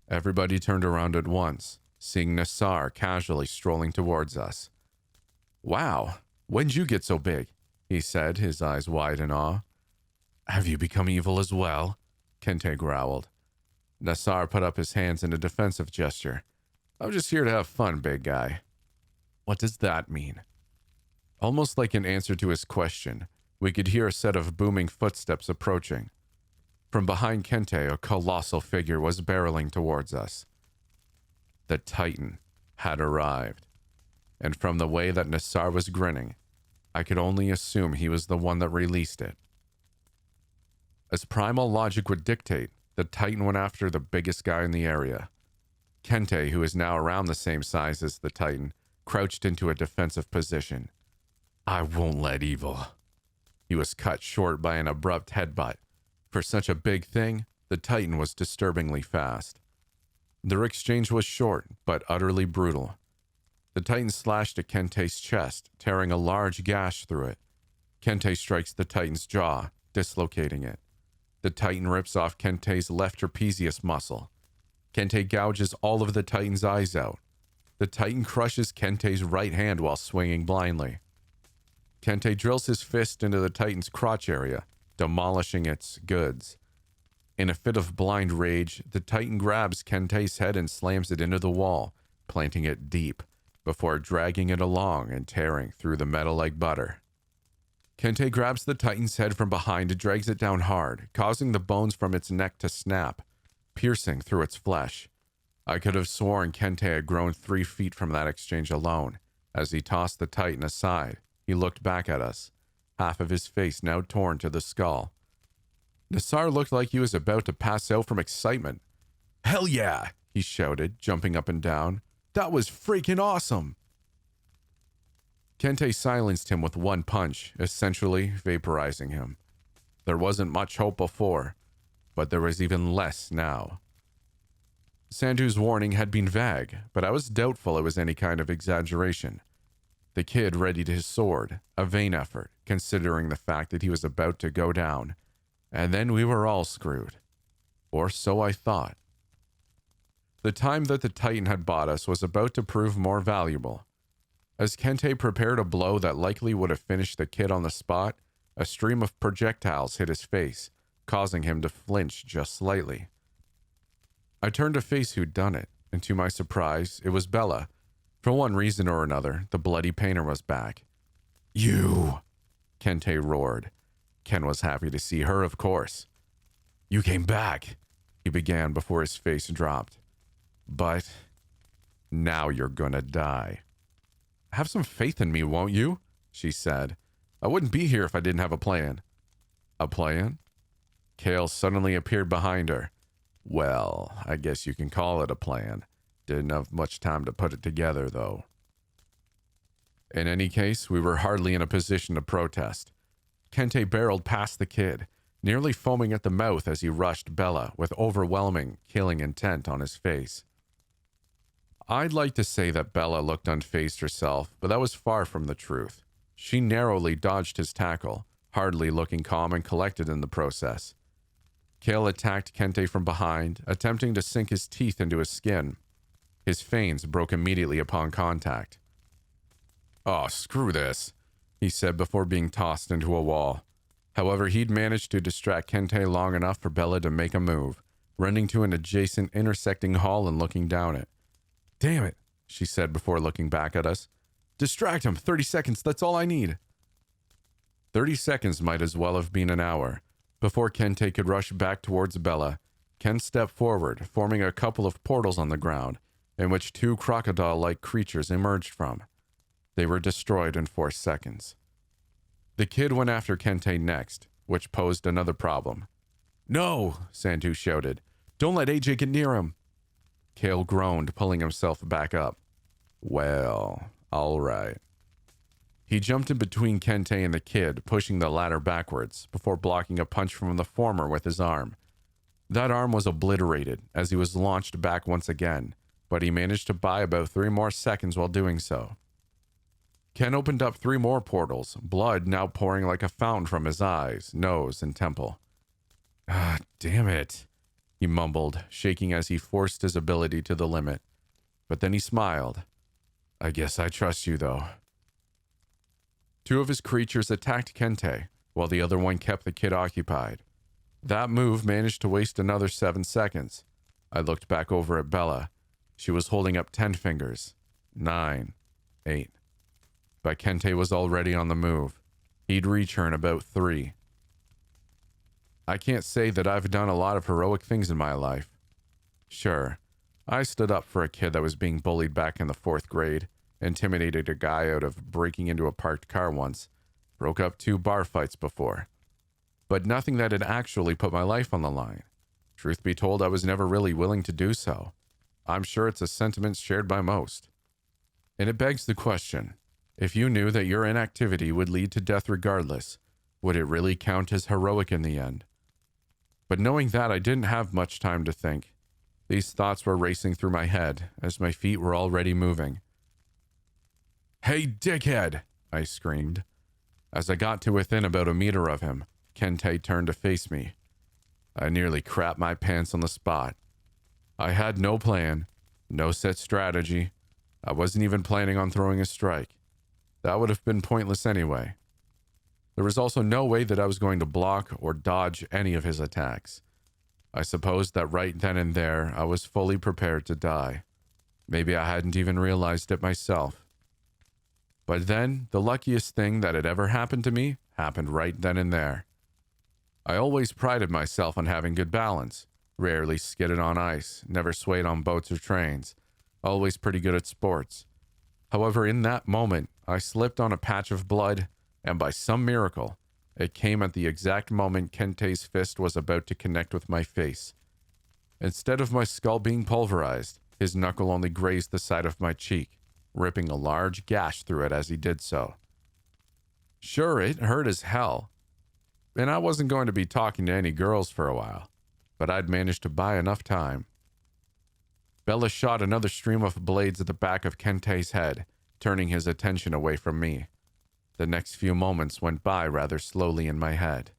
Everybody turned around at once, seeing Nassar casually strolling towards us. "Wow, when'd you get so big?" he said, his eyes wide in awe. "Have you become evil as well?" Kente growled. Nassar put up his hands in a defensive gesture. I'm just here to have fun, big guy. What does that mean? Almost like an answer to his question, we could hear a set of booming footsteps approaching. From behind Kente, a colossal figure was barreling towards us. The Titan had arrived, and from the way that Nassar was grinning, I could only assume he was the one that released it. As primal logic would dictate, the Titan went after the biggest guy in the area. Kente, who is now around the same size as the Titan, crouched into a defensive position. I won't let evil. He was cut short by an abrupt headbutt. For such a big thing, the Titan was disturbingly fast. Their exchange was short, but utterly brutal. The Titan slashed at Kente's chest, tearing a large gash through it. Kente strikes the Titan's jaw, dislocating it. The Titan rips off Kente's left trapezius muscle. Kente gouges all of the Titan's eyes out. The Titan crushes Kente's right hand while swinging blindly. Kente drills his fist into the Titan's crotch area, demolishing its goods. In a fit of blind rage, the Titan grabs Kente's head and slams it into the wall, planting it deep, before dragging it along and tearing through the metal like butter. Kente grabs the Titan's head from behind and drags it down hard, causing the bones from its neck to snap, piercing through its flesh. I could have sworn Kente had grown 3 feet from that exchange alone. As he tossed the Titan aside, he looked back at us, half of his face now torn to the skull. Nassar looked like he was about to pass out from excitement. "Hell yeah!" he shouted, jumping up and down. "That was freaking awesome!" Kente silenced him with one punch, essentially vaporizing him. There wasn't much hope before, but there was even less now. Sandhu's warning had been vague, but I was doubtful it was any kind of exaggeration. The kid readied his sword, a vain effort, considering the fact that he was about to go down, and then we were all screwed. Or so I thought. The time that the Titan had bought us was about to prove more valuable. As Kente prepared a blow that likely would have finished the kid on the spot, a stream of projectiles hit his face, causing him to flinch just slightly. I turned to face who'd done it, and to my surprise, it was Bella. For one reason or another, the bloody painter was back. "You!" Kente roared. Ken was happy to see her, of course. "You came back," he began before his face dropped. "But now you're gonna die." "Have some faith in me, won't you?" she said. "I wouldn't be here if I didn't have a plan." "A plan?" Kale suddenly appeared behind her. "Well, I guess you can call it a plan. Didn't have much time to put it together, though." In any case, we were hardly in a position to protest. Kente barreled past the kid, nearly foaming at the mouth as he rushed Bella with overwhelming, killing intent on his face. I'd like to say that Bella looked unfazed herself, but that was far from the truth. She narrowly dodged his tackle, hardly looking calm and collected in the process. Kale attacked Kente from behind, attempting to sink his teeth into his skin. His fangs broke immediately upon contact. "Oh, screw this," he said before being tossed into a wall. However, he'd managed to distract Kente long enough for Bella to make a move, running to an adjacent intersecting hall and looking down it. "Damn it," she said before looking back at us. "Distract him. 30 seconds, that's all I need." 30 seconds might as well have been an hour. Before Kente could rush back towards Bella, Ken stepped forward, forming a couple of portals on the ground, in which 2 crocodile-like creatures emerged from. They were destroyed in 4 seconds. The kid went after Kente next, which posed another problem. "No!" Sandhu shouted. "Don't let AJ get near him!" Kale groaned, pulling himself back up. "Well, all right." He jumped in between Kente and the kid, pushing the latter backwards, before blocking a punch from the former with his arm. That arm was obliterated as he was launched back once again, but he managed to buy about 3 more seconds while doing so. Ken opened up 3 more portals, blood now pouring like a fountain from his eyes, nose, and temple. "Ah, damn it," he mumbled, shaking as he forced his ability to the limit. But then he smiled. "I guess I trust you, though." 2 of his creatures attacked Kente, while the other one kept the kid occupied. That move managed to waste another 7 seconds. I looked back over at Bella. She was holding up 10 fingers. 9, 8. But Kente was already on the move. He'd reach her in about 3. I can't say that I've done a lot of heroic things in my life. Sure, I stood up for a kid that was being bullied back in the 4th grade, intimidated a guy out of breaking into a parked car once, broke up 2 bar fights before. But nothing that had actually put my life on the line. Truth be told, I was never really willing to do so. I'm sure it's a sentiment shared by most. And it begs the question, if you knew that your inactivity would lead to death regardless, would it really count as heroic in the end? But knowing that, I didn't have much time to think. These thoughts were racing through my head as my feet were already moving. "Hey, dickhead!" I screamed. As I got to within about a meter of him, Kente turned to face me. I nearly crapped my pants on the spot. I had no plan, no set strategy. I wasn't even planning on throwing a strike. That would have been pointless anyway. There was also no way that I was going to block or dodge any of his attacks. I suppose that right then and there, I was fully prepared to die. Maybe I hadn't even realized it myself. But then, the luckiest thing that had ever happened to me happened right then and there. I always prided myself on having good balance, rarely skidded on ice, never swayed on boats or trains, always pretty good at sports. However, in that moment, I slipped on a patch of blood, and by some miracle, it came at the exact moment Kente's fist was about to connect with my face. Instead of my skull being pulverized, his knuckle only grazed the side of my cheek, ripping a large gash through it as he did so. Sure, it hurt as hell, and I wasn't going to be talking to any girls for a while, but I'd managed to buy enough time. Bella shot another stream of blades at the back of Kente's head, turning his attention away from me. The next few moments went by rather slowly in my head.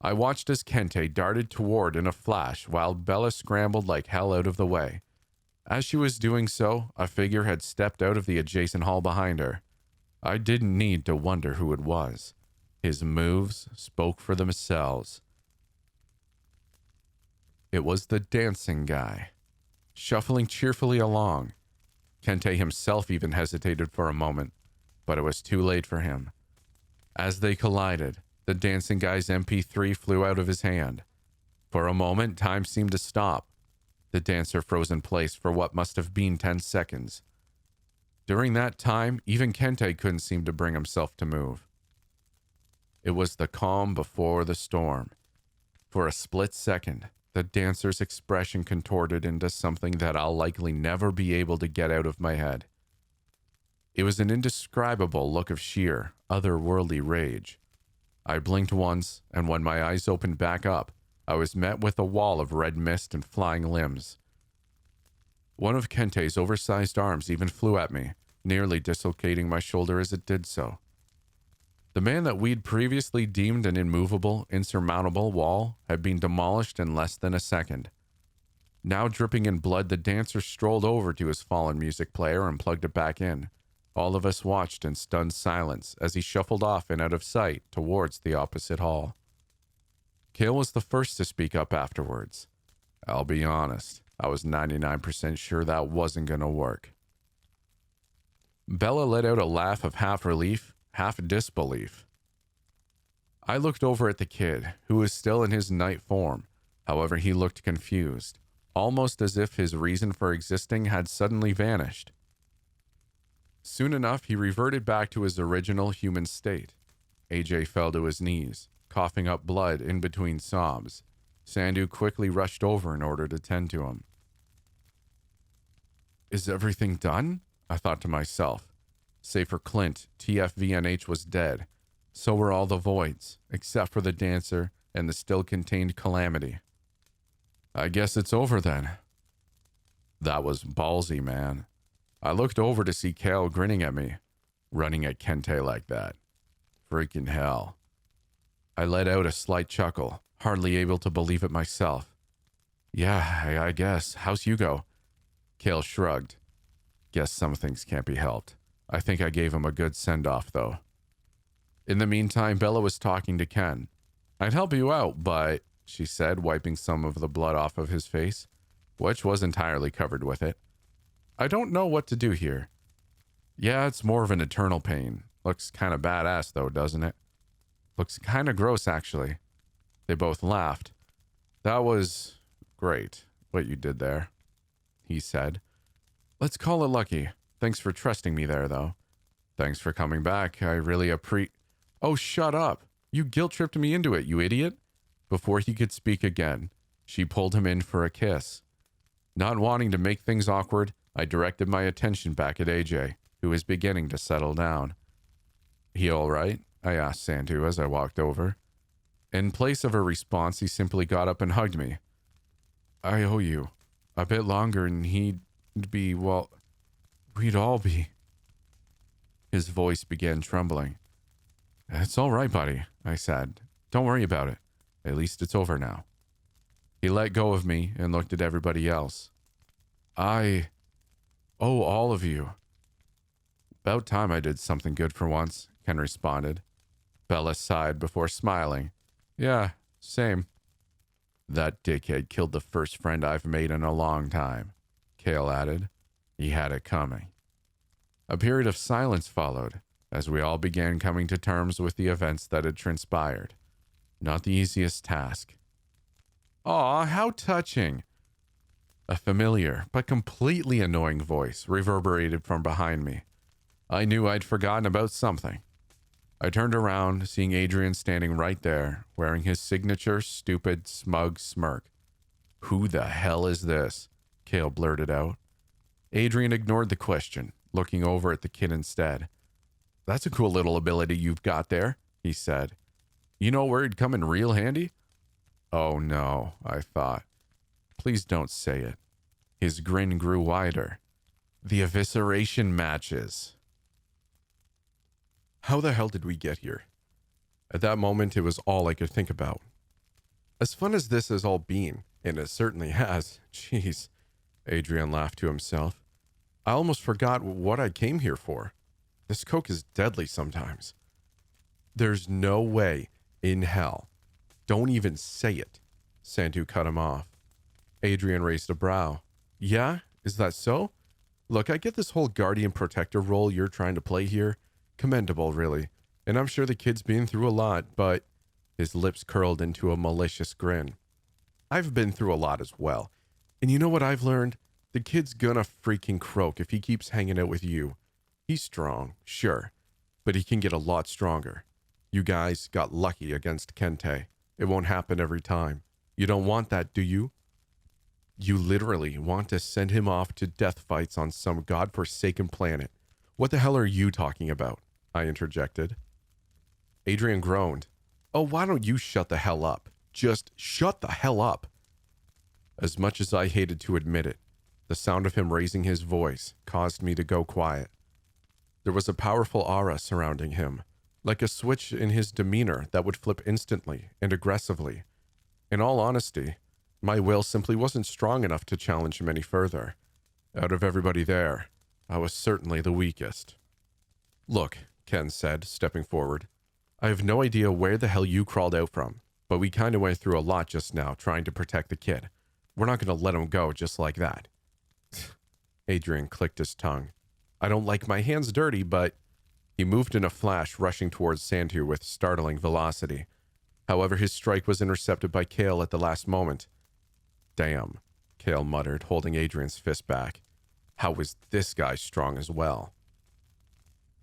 I watched as Kente darted toward in a flash while Bella scrambled like hell out of the way. As she was doing so, a figure had stepped out of the adjacent hall behind her. I didn't need to wonder who it was. His moves spoke for themselves. It was the dancing guy. Shuffling cheerfully along, Kente himself even hesitated for a moment, but it was too late for him. As they collided, the dancing guy's MP3 flew out of his hand. For a moment, time seemed to stop. The dancer froze in place for what must have been 10 seconds. During that time, even Kente couldn't seem to bring himself to move. It was the calm before the storm. For a split second, the dancer's expression contorted into something that I'll likely never be able to get out of my head. It was an indescribable look of sheer, otherworldly rage. I blinked once, and when my eyes opened back up, I was met with a wall of red mist and flying limbs. One of Kente's oversized arms even flew at me, nearly dislocating my shoulder as it did so. The man that we'd previously deemed an immovable, insurmountable wall had been demolished in less than a second. Now dripping in blood, the dancer strolled over to his fallen music player and plugged it back in. All of us watched in stunned silence as he shuffled off and out of sight towards the opposite hall. Kale was the first to speak up afterwards. I'll be honest, I was 99% sure that wasn't going to work. Bella let out a laugh of half relief, half disbelief. I looked over at the kid, who was still in his night form. However, he looked confused, almost as if his reason for existing had suddenly vanished. Soon enough, he reverted back to his original human state. AJ fell to his knees, coughing up blood in between sobs. Sandu quickly rushed over in order to tend to him. Is everything done? I thought to myself. Save for Clint, TFVNH was dead. So were all the voids, except for the dancer and the still-contained calamity. I guess it's over then. That was ballsy, man. I looked over to see Kale grinning at me, running at Kente like that. Freaking hell. I let out a slight chuckle, hardly able to believe it myself. Yeah, I guess. How's Hugo? Kale shrugged. Guess some things can't be helped. I think I gave him a good send-off, though. In the meantime, Bella was talking to Ken. I'd help you out, but, she said, wiping some of the blood off of his face, which was entirely covered with it. I don't know what to do here. Yeah, it's more of an eternal pain. Looks kind of badass, though, doesn't it? Looks kind of gross, actually. They both laughed. That was great, what you did there, he said. Let's call it lucky. Thanks for trusting me there, though. Thanks for coming back. I really Oh, shut up. You guilt-tripped me into it, you idiot. Before he could speak again, she pulled him in for a kiss. Not wanting to make things awkward, I directed my attention back at AJ, who was beginning to settle down. He all right? I asked Santu as I walked over. In place of a response, he simply got up and hugged me. I owe you. A bit longer and he'd be, well, we'd all be. His voice began trembling. It's all right, buddy, I said. Don't worry about it. At least it's over now. He let go of me and looked at everybody else. I owe all of you. About time I did something good for once, Ken responded. Bella sighed before smiling. Yeah, same. That dickhead killed the first friend I've made in a long time, Cale added. He had it coming. A period of silence followed, as we all began coming to terms with the events that had transpired. Not the easiest task. Aw, how touching! A familiar, but completely annoying voice reverberated from behind me. I knew I'd forgotten about something. I turned around, seeing Adrian standing right there, wearing his signature stupid, smug smirk. Who the hell is this? Cale blurted out. Adrian ignored the question, looking over at the kid instead. That's a cool little ability you've got there, he said. You know where it'd come in real handy? Oh no, I thought. Please don't say it. His grin grew wider. The evisceration matches. How the hell did we get here? At that moment, it was all I could think about. As fun as this has all been, and it certainly has, jeez, Adrian laughed to himself. I almost forgot what I came here for. This coke is deadly sometimes. There's no way in hell. Don't even say it. Santu cut him off. Adrian raised a brow. Yeah? Is that so? Look, I get this whole guardian protector role you're trying to play here. Commendable, really. And I'm sure the kid's been through a lot, but... His lips curled into a malicious grin. I've been through a lot as well. And you know what I've learned? The kid's gonna freaking croak if he keeps hanging out with you. He's strong, sure, but he can get a lot stronger. You guys got lucky against Kente. It won't happen every time. You don't want that, do you? You literally want to send him off to death fights on some godforsaken planet. What the hell are you talking about? I interjected. Adrian groaned. Oh, why don't you shut the hell up? Just shut the hell up. As much as I hated to admit it, the sound of him raising his voice caused me to go quiet. There was a powerful aura surrounding him, like a switch in his demeanor that would flip instantly and aggressively. In all honesty, my will simply wasn't strong enough to challenge him any further. Out of everybody there, I was certainly the weakest. Look, Ken said, stepping forward. I have no idea where the hell you crawled out from, but we kind of went through a lot just now trying to protect the kid. We're not going to let him go just like that. Adrian clicked his tongue. I don't like my hands dirty, but... He moved in a flash, rushing towards Santu with startling velocity. However, his strike was intercepted by Cale at the last moment. Damn, Cale muttered, holding Adrian's fist back. How was this guy strong as well?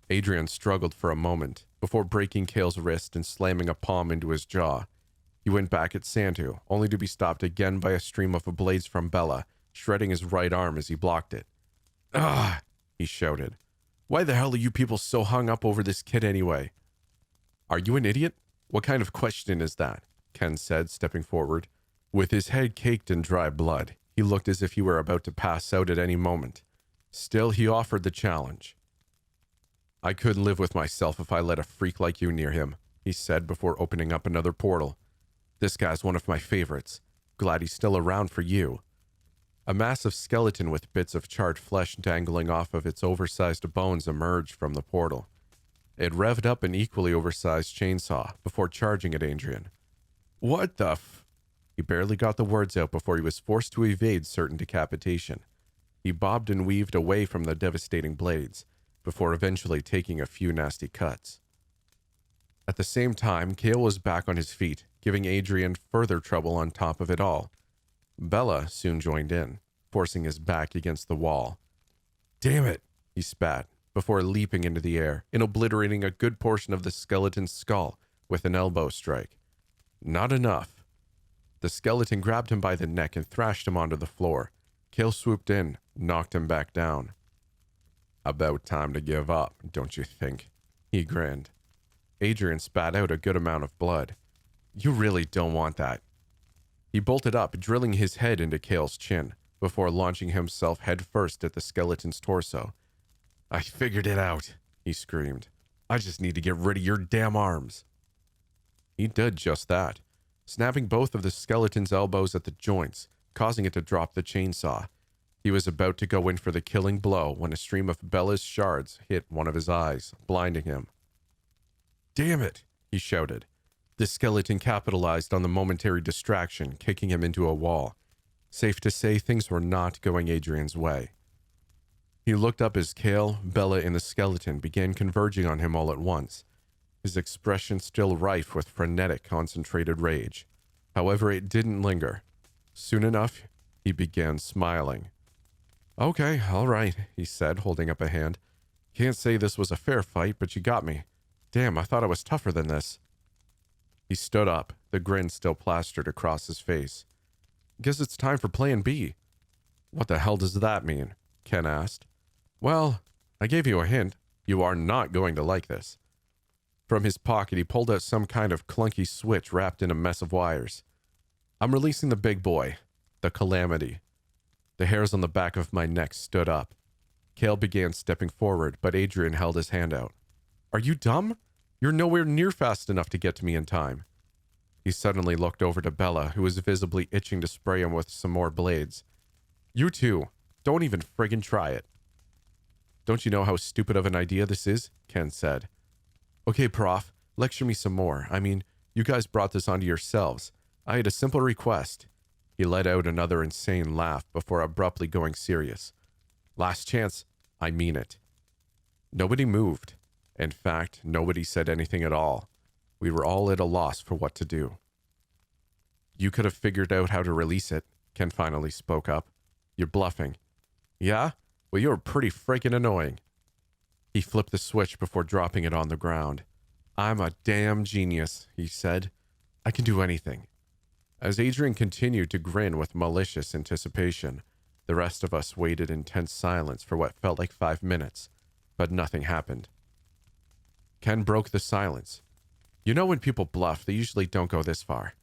Adrian struggled for a moment before breaking Cale's wrist and slamming a palm into his jaw. He went back at Santu, only to be stopped again by a stream of blades from Bella, shredding his right arm as he blocked it. Ah! He shouted. Why the hell are you people so hung up over this kid anyway? Are you an idiot? What kind of question is that? Ken said, stepping forward. With his head caked in dry blood, he looked as if he were about to pass out at any moment. Still, he offered the challenge. I couldn't live with myself if I let a freak like you near him, he said before opening up another portal. This guy's one of my favorites. Glad he's still around for you. A massive skeleton with bits of charred flesh dangling off of its oversized bones emerged from the portal. It revved up an equally oversized chainsaw before charging at Adrian. What the f... He barely got the words out before he was forced to evade certain decapitation. He bobbed and weaved away from the devastating blades, before eventually taking a few nasty cuts. At the same time, Cale was back on his feet, giving Adrian further trouble on top of it all. Bella soon joined in, forcing his back against the wall. "Damn it," he spat, before leaping into the air and obliterating a good portion of the skeleton's skull with an elbow strike. Not enough. The skeleton grabbed him by the neck and thrashed him onto the floor. Cale swooped in, knocked him back down. "About time to give up, don't you think?" He grinned. Adrian spat out a good amount of blood. "You really don't want that." He bolted up, drilling his head into Cale's chin, before launching himself headfirst at the skeleton's torso. "I figured it out," he screamed. "I just need to get rid of your damn arms." He did just that, snapping both of the skeleton's elbows at the joints, causing it to drop the chainsaw. He was about to go in for the killing blow when a stream of Bella's shards hit one of his eyes, blinding him. "Damn it," he shouted. The skeleton capitalized on the momentary distraction, kicking him into a wall. Safe to say, things were not going Adrian's way. He looked up as Cale, Bella, and the skeleton began converging on him all at once, his expression still rife with frenetic, concentrated rage. However, it didn't linger. Soon enough, he began smiling. "Okay, all right," he said, holding up a hand. "Can't say this was a fair fight, but you got me. Damn, I thought I was tougher than this." He stood up, the grin still plastered across his face. "Guess it's time for Plan B." "What the hell does that mean?" Ken asked. "Well, I gave you a hint. You are not going to like this." From his pocket, he pulled out some kind of clunky switch wrapped in a mess of wires. "I'm releasing the big boy, the Calamity." The hairs on the back of my neck stood up. Cale began stepping forward, but Adrian held his hand out. "Are you dumb? You're nowhere near fast enough to get to me in time." He suddenly looked over to Bella, who was visibly itching to spray him with some more blades. "You two, don't even friggin' try it." "Don't you know how stupid of an idea this is?" Ken said. "Okay, Prof, lecture me some more. I mean, you guys brought this onto yourselves. I had a simple request." He let out another insane laugh before abruptly going serious. "Last chance, I mean it." Nobody moved. In fact, nobody said anything at all. We were all at a loss for what to do. "You could have figured out how to release it," Ken finally spoke up. "You're bluffing." "Yeah? Well, you're pretty freaking annoying." He flipped the switch before dropping it on the ground. "I'm a damn genius," he said. "I can do anything." As Adrian continued to grin with malicious anticipation, the rest of us waited in tense silence for what felt like 5 minutes, but nothing happened. Ken broke the silence. "You know when people bluff, they usually don't go this far."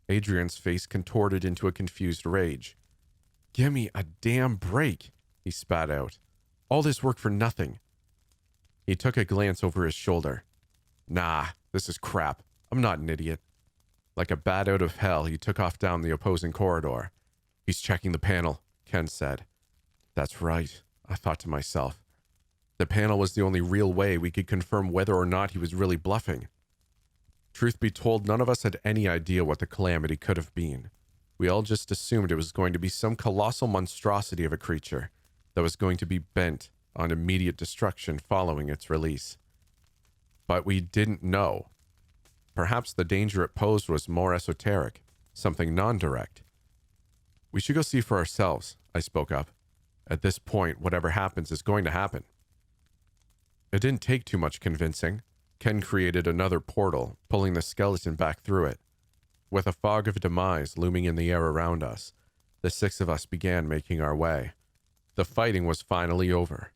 Adrian's face contorted into a confused rage. "Give me a damn break," he spat out. "All this work for nothing." He took a glance over his shoulder. "Nah, this is crap. I'm not an idiot." Like a bat out of hell, he took off down the opposing corridor. "He's checking the panel," Ken said. That's right, I thought to myself. The panel was the only real way we could confirm whether or not he was really bluffing. Truth be told, none of us had any idea what the Calamity could have been. We all just assumed it was going to be some colossal monstrosity of a creature that was going to be bent on immediate destruction following its release. But we didn't know. Perhaps the danger it posed was more esoteric, something non-direct. "We should go see for ourselves," I spoke up. "At this point, whatever happens is going to happen." It didn't take too much convincing. Ken created another portal, pulling the skeleton back through it. With a fog of demise looming in the air around us, the 6 of us began making our way. The fighting was finally over.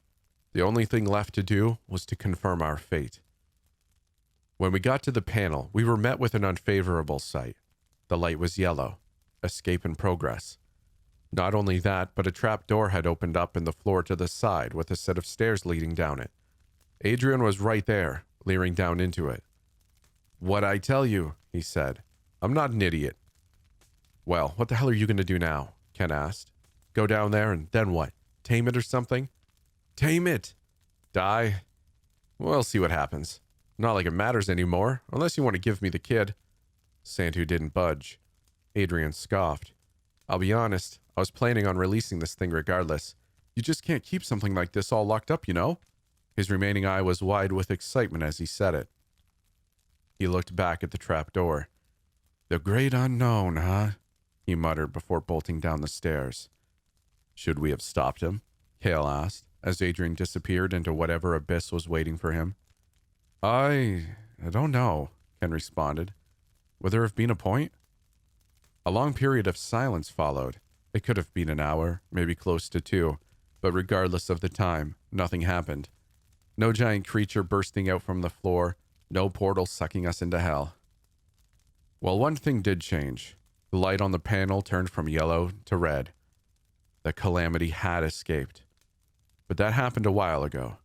The only thing left to do was to confirm our fate. When we got to the panel, we were met with an unfavorable sight. The light was yellow. Escape in progress. Not only that, but a trap door had opened up in the floor to the side with a set of stairs leading down it. Adrian was right there, leering down into it. "What'd I tell you?" he said. "I'm not an idiot." "Well, what the hell are you going to do now?" Ken asked. "Go down there and then what? Tame it or something?" "Tame it? Die? We'll see what happens. Not like it matters anymore, unless you want to give me the kid." Santu didn't budge. Adrian scoffed. I'll be honest, I was planning on releasing this thing regardless. You just can't keep something like this all locked up, you know? His remaining eye was wide with excitement as he said it. He looked back at the trap door. The great unknown, huh? He muttered before bolting down the stairs. Should we have stopped him? Cale asked, as Adrian disappeared into whatever abyss was waiting for him. I don't know, Ken responded. Would there have been a point? A long period of silence followed. It could have been an hour, maybe close to 2, but regardless of the time, nothing happened. No giant creature bursting out from the floor, no portal sucking us into hell. Well, one thing did change. The light on the panel turned from yellow to red. The calamity had escaped. But that happened a while ago.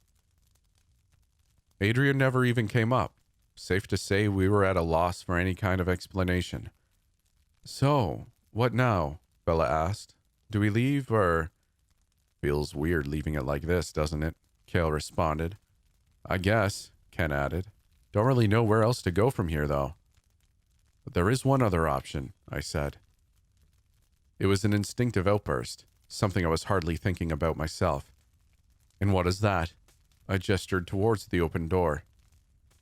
Adrian never even came up. Safe to say we were at a loss for any kind of explanation. So, what now? Bella asked. Do we leave, or... Feels weird leaving it like this, doesn't it? Cale responded. I guess, Ken added. Don't really know where else to go from here, though. But there is one other option, I said. It was an instinctive outburst, something I was hardly thinking about myself. And what is that? I gestured towards the open door.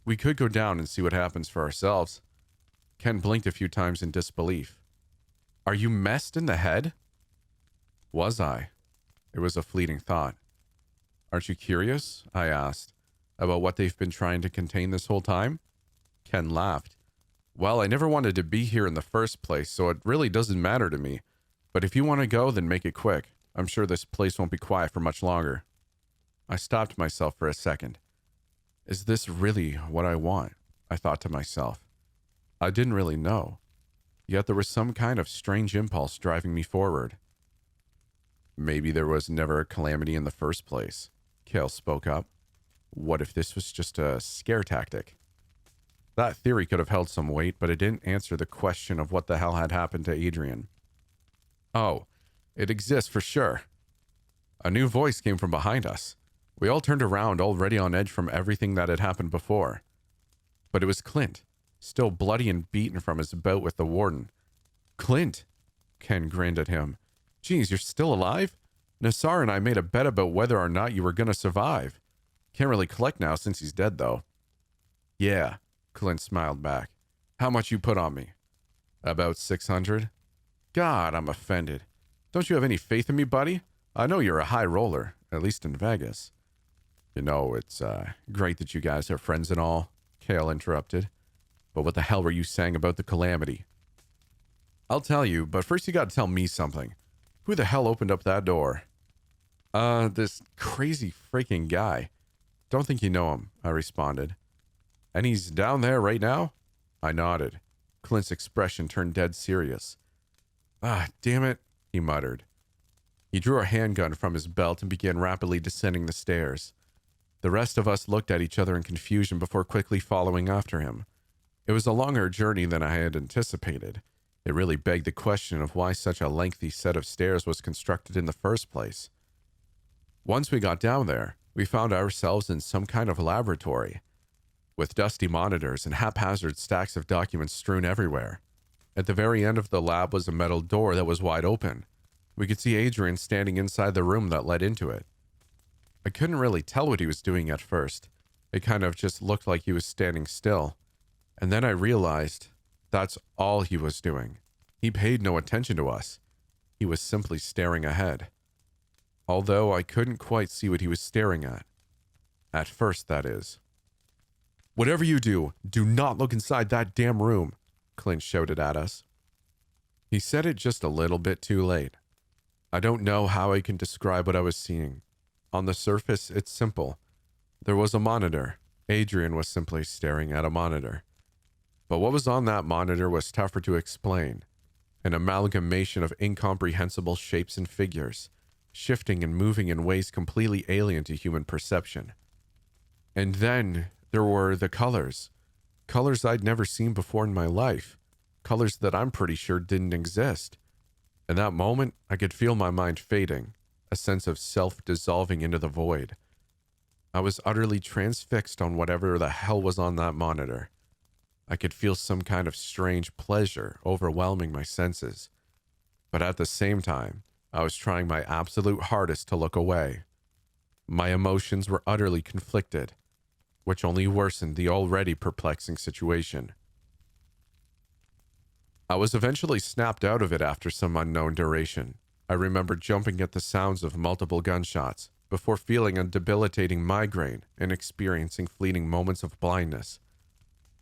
We could go down and see what happens for ourselves. Ken blinked a few times in disbelief. Are you messed in the head? Was I? It was a fleeting thought. Aren't you curious, I asked, about what they've been trying to contain this whole time? Ken laughed. Well, I never wanted to be here in the first place, so it really doesn't matter to me. But if you want to go, then make it quick. I'm sure this place won't be quiet for much longer. I stopped myself for a second. Is this really what I want? I thought to myself. I didn't really know. Yet there was some kind of strange impulse driving me forward. Maybe there was never a calamity in the first place. Cale spoke up. What if this was just a scare tactic? That theory could have held some weight, but it didn't answer the question of what the hell had happened to Adrian. Oh, it exists for sure. A new voice came from behind us. We all turned around, already on edge from everything that had happened before. But it was Clint, still bloody and beaten from his bout with the warden. Clint! Ken grinned at him. Geez, you're still alive? Nassar and I made a bet about whether or not you were going to survive. Can't really collect now since he's dead, though. Yeah, Clint smiled back. How much you put on me? About 600. God, I'm offended. Don't you have any faith in me, buddy? I know you're a high roller, at least in Vegas. You know, it's great that you guys are friends and all, Cale interrupted. But what the hell were you saying about the calamity? I'll tell you, but first you gotta tell me something. Who the hell opened up that door? This crazy freaking guy. Don't think you know him, I responded. And he's down there right now? I nodded. Clint's expression turned dead serious. Ah, damn it, he muttered. He drew a handgun from his belt and began rapidly descending the stairs. The rest of us looked at each other in confusion before quickly following after him. It was a longer journey than I had anticipated. It really begged the question of why such a lengthy set of stairs was constructed in the first place. Once we got down there, we found ourselves in some kind of laboratory, with dusty monitors and haphazard stacks of documents strewn everywhere. At the very end of the lab was a metal door that was wide open. We could see Adrian standing inside the room that led into it. I couldn't really tell what he was doing at first. It kind of just looked like he was standing still. And then I realized that's all he was doing. He paid no attention to us. He was simply staring ahead. Although I couldn't quite see what he was staring at. At first, that is. Whatever you do, do not look inside that damn room, Clint shouted at us. He said it just a little bit too late. I don't know how I can describe what I was seeing. On the surface, it's simple. There was a monitor. Adrian was simply staring at a monitor. But what was on that monitor was tougher to explain. An amalgamation of incomprehensible shapes and figures, shifting and moving in ways completely alien to human perception. And then there were the colors. Colors I'd never seen before in my life. Colors that I'm pretty sure didn't exist. In that moment, I could feel my mind fading, a sense of self dissolving into the void. I was utterly transfixed on whatever the hell was on that monitor. I could feel some kind of strange pleasure overwhelming my senses. But at the same time, I was trying my absolute hardest to look away. My emotions were utterly conflicted, which only worsened the already perplexing situation. I was eventually snapped out of it after some unknown duration. I remember jumping at the sounds of multiple gunshots before feeling a debilitating migraine and experiencing fleeting moments of blindness.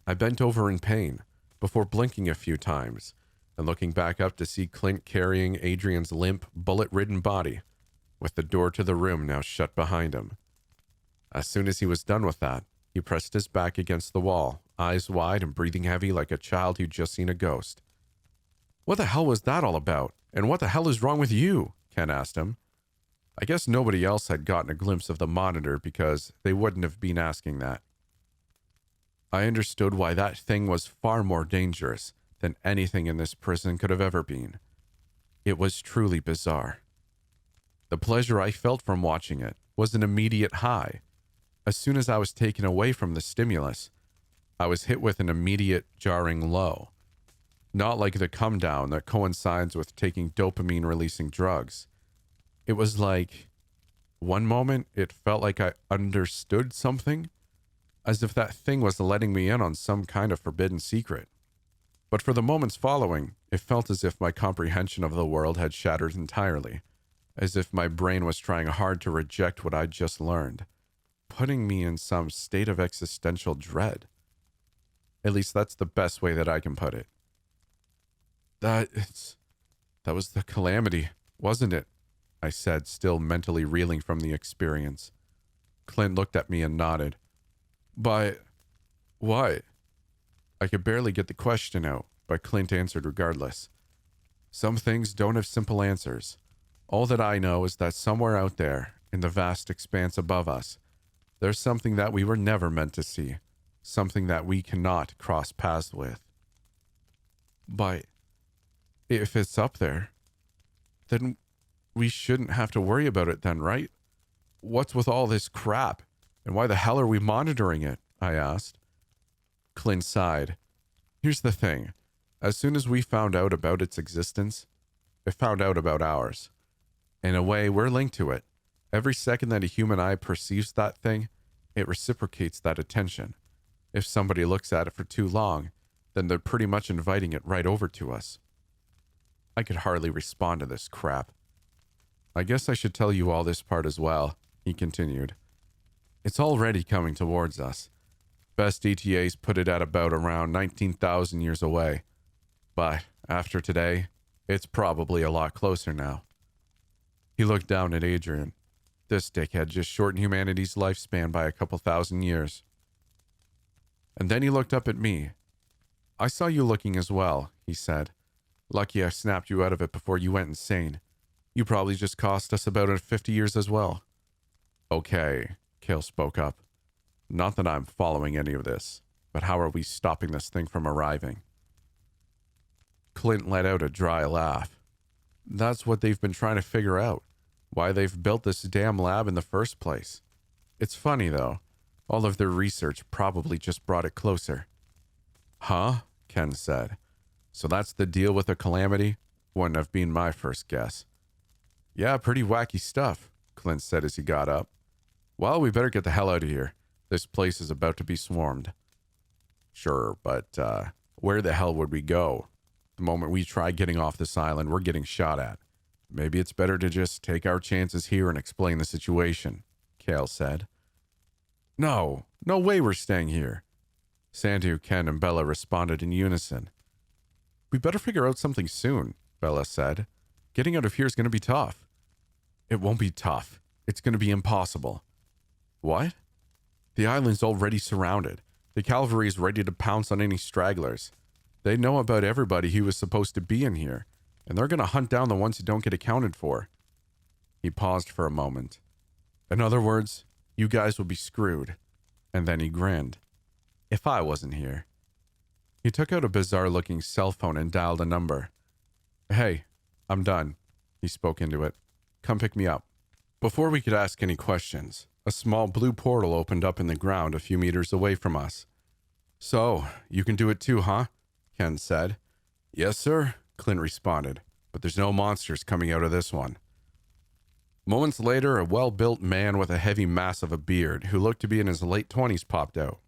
I bent over in pain before blinking a few times and looking back up to see Clint carrying Adrian's limp, bullet-ridden body, with the door to the room now shut behind him. As soon as he was done with that, he pressed his back against the wall, eyes wide and breathing heavy like a child who'd just seen a ghost. "What the hell was that all about? And what the hell is wrong with you?" Ken asked him. I guess nobody else had gotten a glimpse of the monitor because they wouldn't have been asking that. I understood why that thing was far more dangerous than anything in this prison could have ever been. It was truly bizarre. The pleasure I felt from watching it was an immediate high. As soon as I was taken away from the stimulus, I was hit with an immediate jarring low. Not like the come down that coincides with taking dopamine-releasing drugs. It was like, one moment it felt like I understood something, as if that thing was letting me in on some kind of forbidden secret. But for the moments following, it felt as if my comprehension of the world had shattered entirely, as if my brain was trying hard to reject what I'd just learned, putting me in some state of existential dread. At least that's the best way that I can put it. That was the calamity, wasn't it? I said, still mentally reeling from the experience. Clint looked at me and nodded. But what? I could barely get the question out, but Clint answered regardless. Some things don't have simple answers. All that I know is that somewhere out there, in the vast expanse above us, there's something that we were never meant to see, something that we cannot cross paths with. But if it's up there, then we shouldn't have to worry about it then, right? What's with all this crap? And why the hell are we monitoring it? I asked. Clint sighed. Here's the thing. As soon as we found out about its existence, it found out about ours. In a way, we're linked to it. Every second that a human eye perceives that thing, it reciprocates that attention. If somebody looks at it for too long, then they're pretty much inviting it right over to us. I could hardly respond to this crap. I guess I should tell you all this part as well, he continued. It's already coming towards us. Best ETAs put it at about around 19,000 years away. But after today, it's probably a lot closer now. He looked down at Adrian. This dickhead just shortened humanity's lifespan by a couple thousand years. And then he looked up at me. I saw you looking as well, he said. Lucky I snapped you out of it before you went insane. You probably just cost us about 50 years as well. Okay, Cale spoke up. Not that I'm following any of this, but how are we stopping this thing from arriving? Clint let out a dry laugh. That's what they've been trying to figure out. Why they've built this damn lab in the first place. It's funny, though. All of their research probably just brought it closer. Huh? Ken said. So that's the deal with the calamity? Wouldn't have been my first guess. Yeah, pretty wacky stuff, Clint said as he got up. Well, we better get the hell out of here. This place is about to be swarmed. Sure, but where the hell would we go? The moment we try getting off this island, we're getting shot at. Maybe it's better to just take our chances here and explain the situation, Cale said. No way we're staying here. Sandu, Ken, and Bella responded in unison. We better figure out something soon, Bella said. Getting out of here is going to be tough. It won't be tough. It's going to be impossible. What? The island's already surrounded. The cavalry is ready to pounce on any stragglers. They know about everybody who was supposed to be in here, and they're going to hunt down the ones who don't get accounted for. He paused for a moment. In other words, you guys will be screwed. And then he grinned. If I wasn't here. He took out a bizarre-looking cell phone and dialed a number. Hey, I'm done. He spoke into it. Come pick me up. Before we could ask any questions, a small blue portal opened up in the ground a few meters away from us. So, you can do it too, huh? Ken said. Yes, sir, Clint responded, but there's no monsters coming out of this one. Moments later, a well-built man with a heavy mass of a beard, who looked to be in his late 20s, popped out.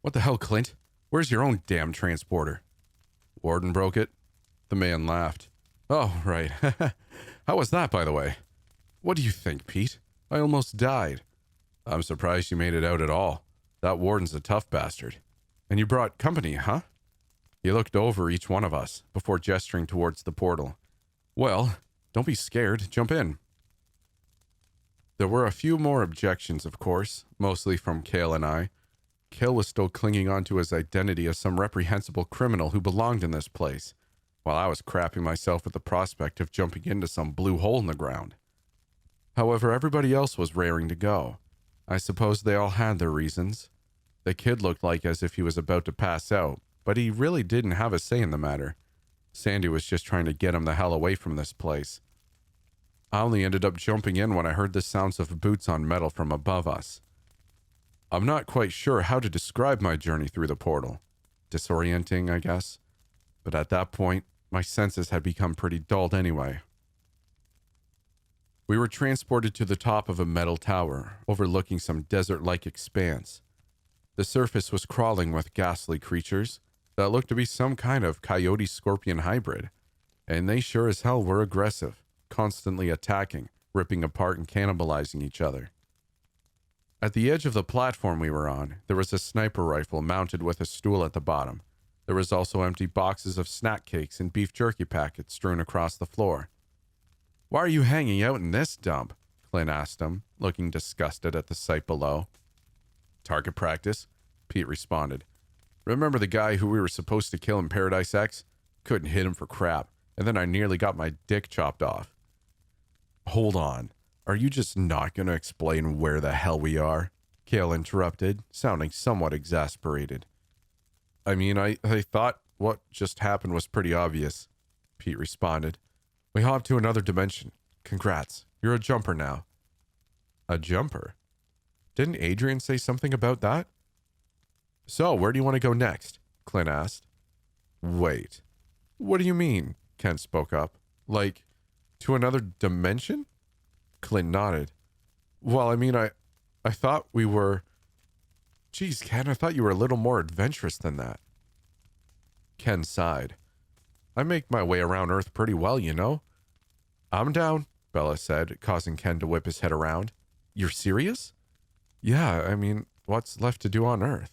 What the hell, Clint? Where's your own damn transporter? Warden broke it. The man laughed. Oh, right. How was that, by the way? What do you think, Pete? I almost died. I'm surprised you made it out at all. That warden's a tough bastard. And you brought company, huh? He looked over each one of us before gesturing towards the portal. Well, don't be scared. Jump in. There were a few more objections, of course, mostly from Cale and I. Cale was still clinging on to his identity as some reprehensible criminal who belonged in this place, while I was crapping myself at the prospect of jumping into some blue hole in the ground. However, everybody else was raring to go. I suppose they all had their reasons. The kid looked like as if he was about to pass out, but he really didn't have a say in the matter. Sandy was just trying to get him the hell away from this place. I only ended up jumping in when I heard the sounds of boots on metal from above us. I'm not quite sure how to describe my journey through the portal. Disorienting, I guess. But at that point, my senses had become pretty dulled anyway. We were transported to the top of a metal tower, overlooking some desert-like expanse. The surface was crawling with ghastly creatures that looked to be some kind of coyote-scorpion hybrid, and they sure as hell were aggressive, constantly attacking, ripping apart and cannibalizing each other. At the edge of the platform we were on, there was a sniper rifle mounted with a stool at the bottom. There was also empty boxes of snack cakes and beef jerky packets strewn across the floor. Why are you hanging out in this dump? Clint asked him, looking disgusted at the sight below. Target practice, Pete responded. Remember the guy who we were supposed to kill in Paradise X? Couldn't hit him for crap, and then I nearly got my dick chopped off. Hold on. Are you just not going to explain where the hell we are? Cale interrupted, sounding somewhat exasperated. I mean, I thought what just happened was pretty obvious, Pete responded. We hopped to another dimension. Congrats. You're a jumper now. A jumper? Didn't Adrian say something about that? So, where do you want to go next? Clint asked. Wait. What do you mean? Ken spoke up. Like, to another dimension? Clint nodded. Well, I mean, I thought we were... Geez, Ken, I thought you were a little more adventurous than that. Ken sighed. I make my way around Earth pretty well, you know. I'm down, Bella said, causing Ken to whip his head around. You're serious? Yeah, I mean, what's left to do on Earth?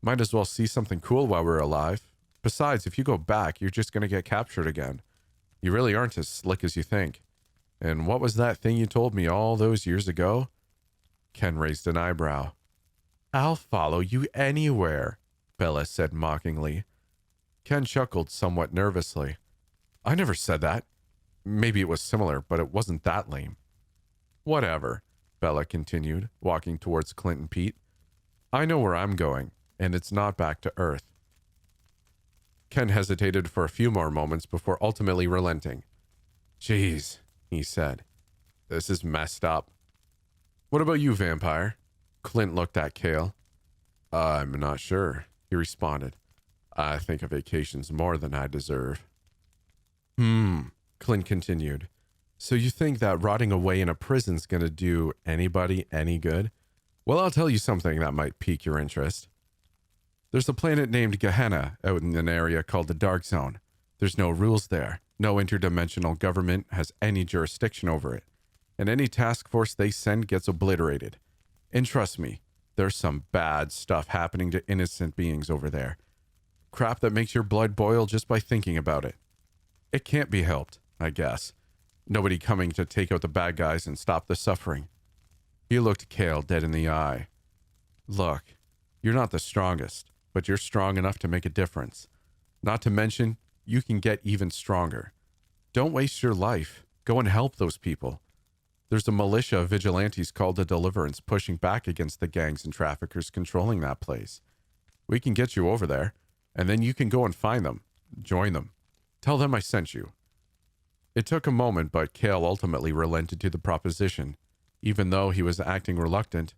Might as well see something cool while we're alive. Besides, if you go back, you're just going to get captured again. You really aren't as slick as you think. And what was that thing you told me all those years ago? Ken raised an eyebrow. I'll follow you anywhere, Bella said mockingly. Ken chuckled somewhat nervously. I never said that. Maybe it was similar, but it wasn't that lame. Whatever, Bella continued, walking towards Clint and Pete. I know where I'm going, and it's not back to Earth. Ken hesitated for a few more moments before ultimately relenting. Jeez, he said. This is messed up. What about you, vampire? Clint looked at Cale. I'm not sure, he responded. I think a vacation's more than I deserve. Clint continued. So you think that rotting away in a prison's gonna do anybody any good? Well, I'll tell you something that might pique your interest. There's a planet named Gehenna out in an area called the Dark Zone. There's no rules there. No interdimensional government has any jurisdiction over it. And any task force they send gets obliterated. And trust me, there's some bad stuff happening to innocent beings over there. Crap that makes your blood boil just by thinking about it. It can't be helped, I guess. Nobody coming to take out the bad guys and stop the suffering. He looked Cale dead in the eye. Look, you're not the strongest, but you're strong enough to make a difference. Not to mention, you can get even stronger. Don't waste your life. Go and help those people. There's a militia of vigilantes called the Deliverance pushing back against the gangs and traffickers controlling that place. We can get you over there, and then you can go and find them. Join them. Tell them I sent you. It took a moment, but Cale ultimately relented to the proposition. Even though he was acting reluctant,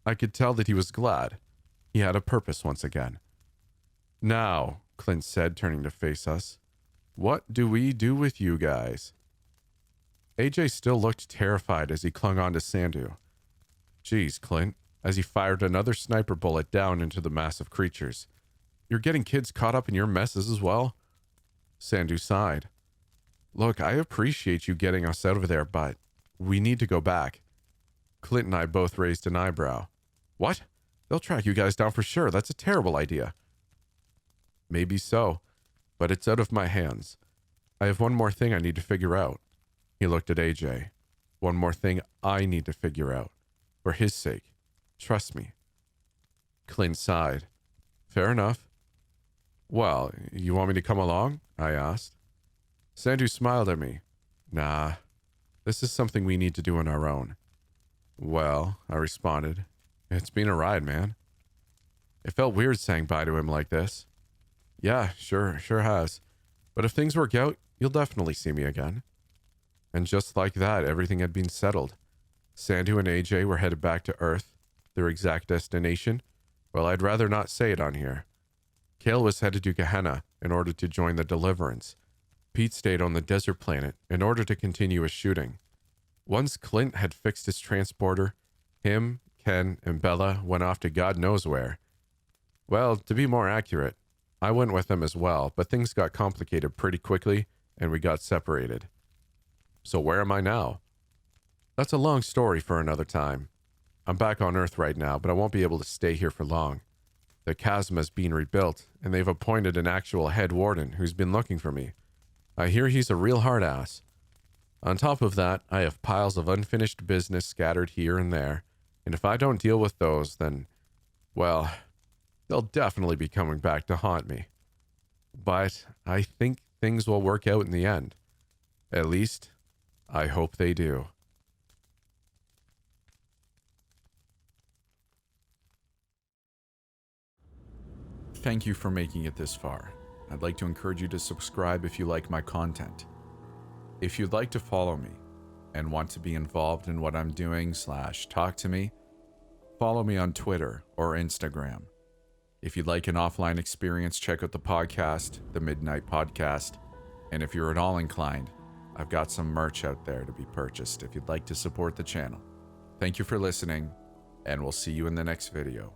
I could tell that he was glad. He had a purpose once again, Now, Clint said, turning to face us, what do we do with you guys? AJ still looked terrified as he clung on to Sandu. Geez, Clint, as he fired another sniper bullet down into the massive creatures. You're getting kids caught up in your messes as well? Sandu sighed. Look, I appreciate you getting us out of there, but we need to go back. Clint and I both raised an eyebrow. What? They'll track you guys down for sure. That's a terrible idea. Maybe so, but it's out of my hands. I have one more thing I need to figure out. He looked at AJ. One more thing I need to figure out. For his sake. Trust me. Clint sighed. Fair enough. Well, you want me to come along? I asked. Sandu smiled at me. Nah, this is something we need to do on our own. Well, I responded, it's been a ride, man. It felt weird saying bye to him like this. Yeah, sure has. But if things work out, you'll definitely see me again. And just like that, everything had been settled. Sandu and AJ were headed back to Earth, their exact destination. Well, I'd rather not say it on here. Kale was headed to Gehenna in order to join the Deliverance. Pete stayed on the desert planet in order to continue his shooting. Once Clint had fixed his transporter, him, Ken, and Bella went off to God knows where. Well, to be more accurate, I went with them as well, but things got complicated pretty quickly, and we got separated. So where am I now? That's a long story for another time. I'm back on Earth right now, but I won't be able to stay here for long. The chasm has been rebuilt, and they've appointed an actual head warden who's been looking for me. I hear he's a real hard ass. On top of that, I have piles of unfinished business scattered here and there, and if I don't deal with those, then, well, they'll definitely be coming back to haunt me. But I think things will work out in the end. At least, I hope they do. Thank you for making it this far. I'd like to encourage you to subscribe if you like my content. If you'd like to follow me and want to be involved in what I'm doing / talk to me, follow me on Twitter or Instagram. If you'd like an offline experience, check out the podcast, The Midnight Podcast. And if you're at all inclined, I've got some merch out there to be purchased if you'd like to support the channel. Thank you for listening, and we'll see you in the next video.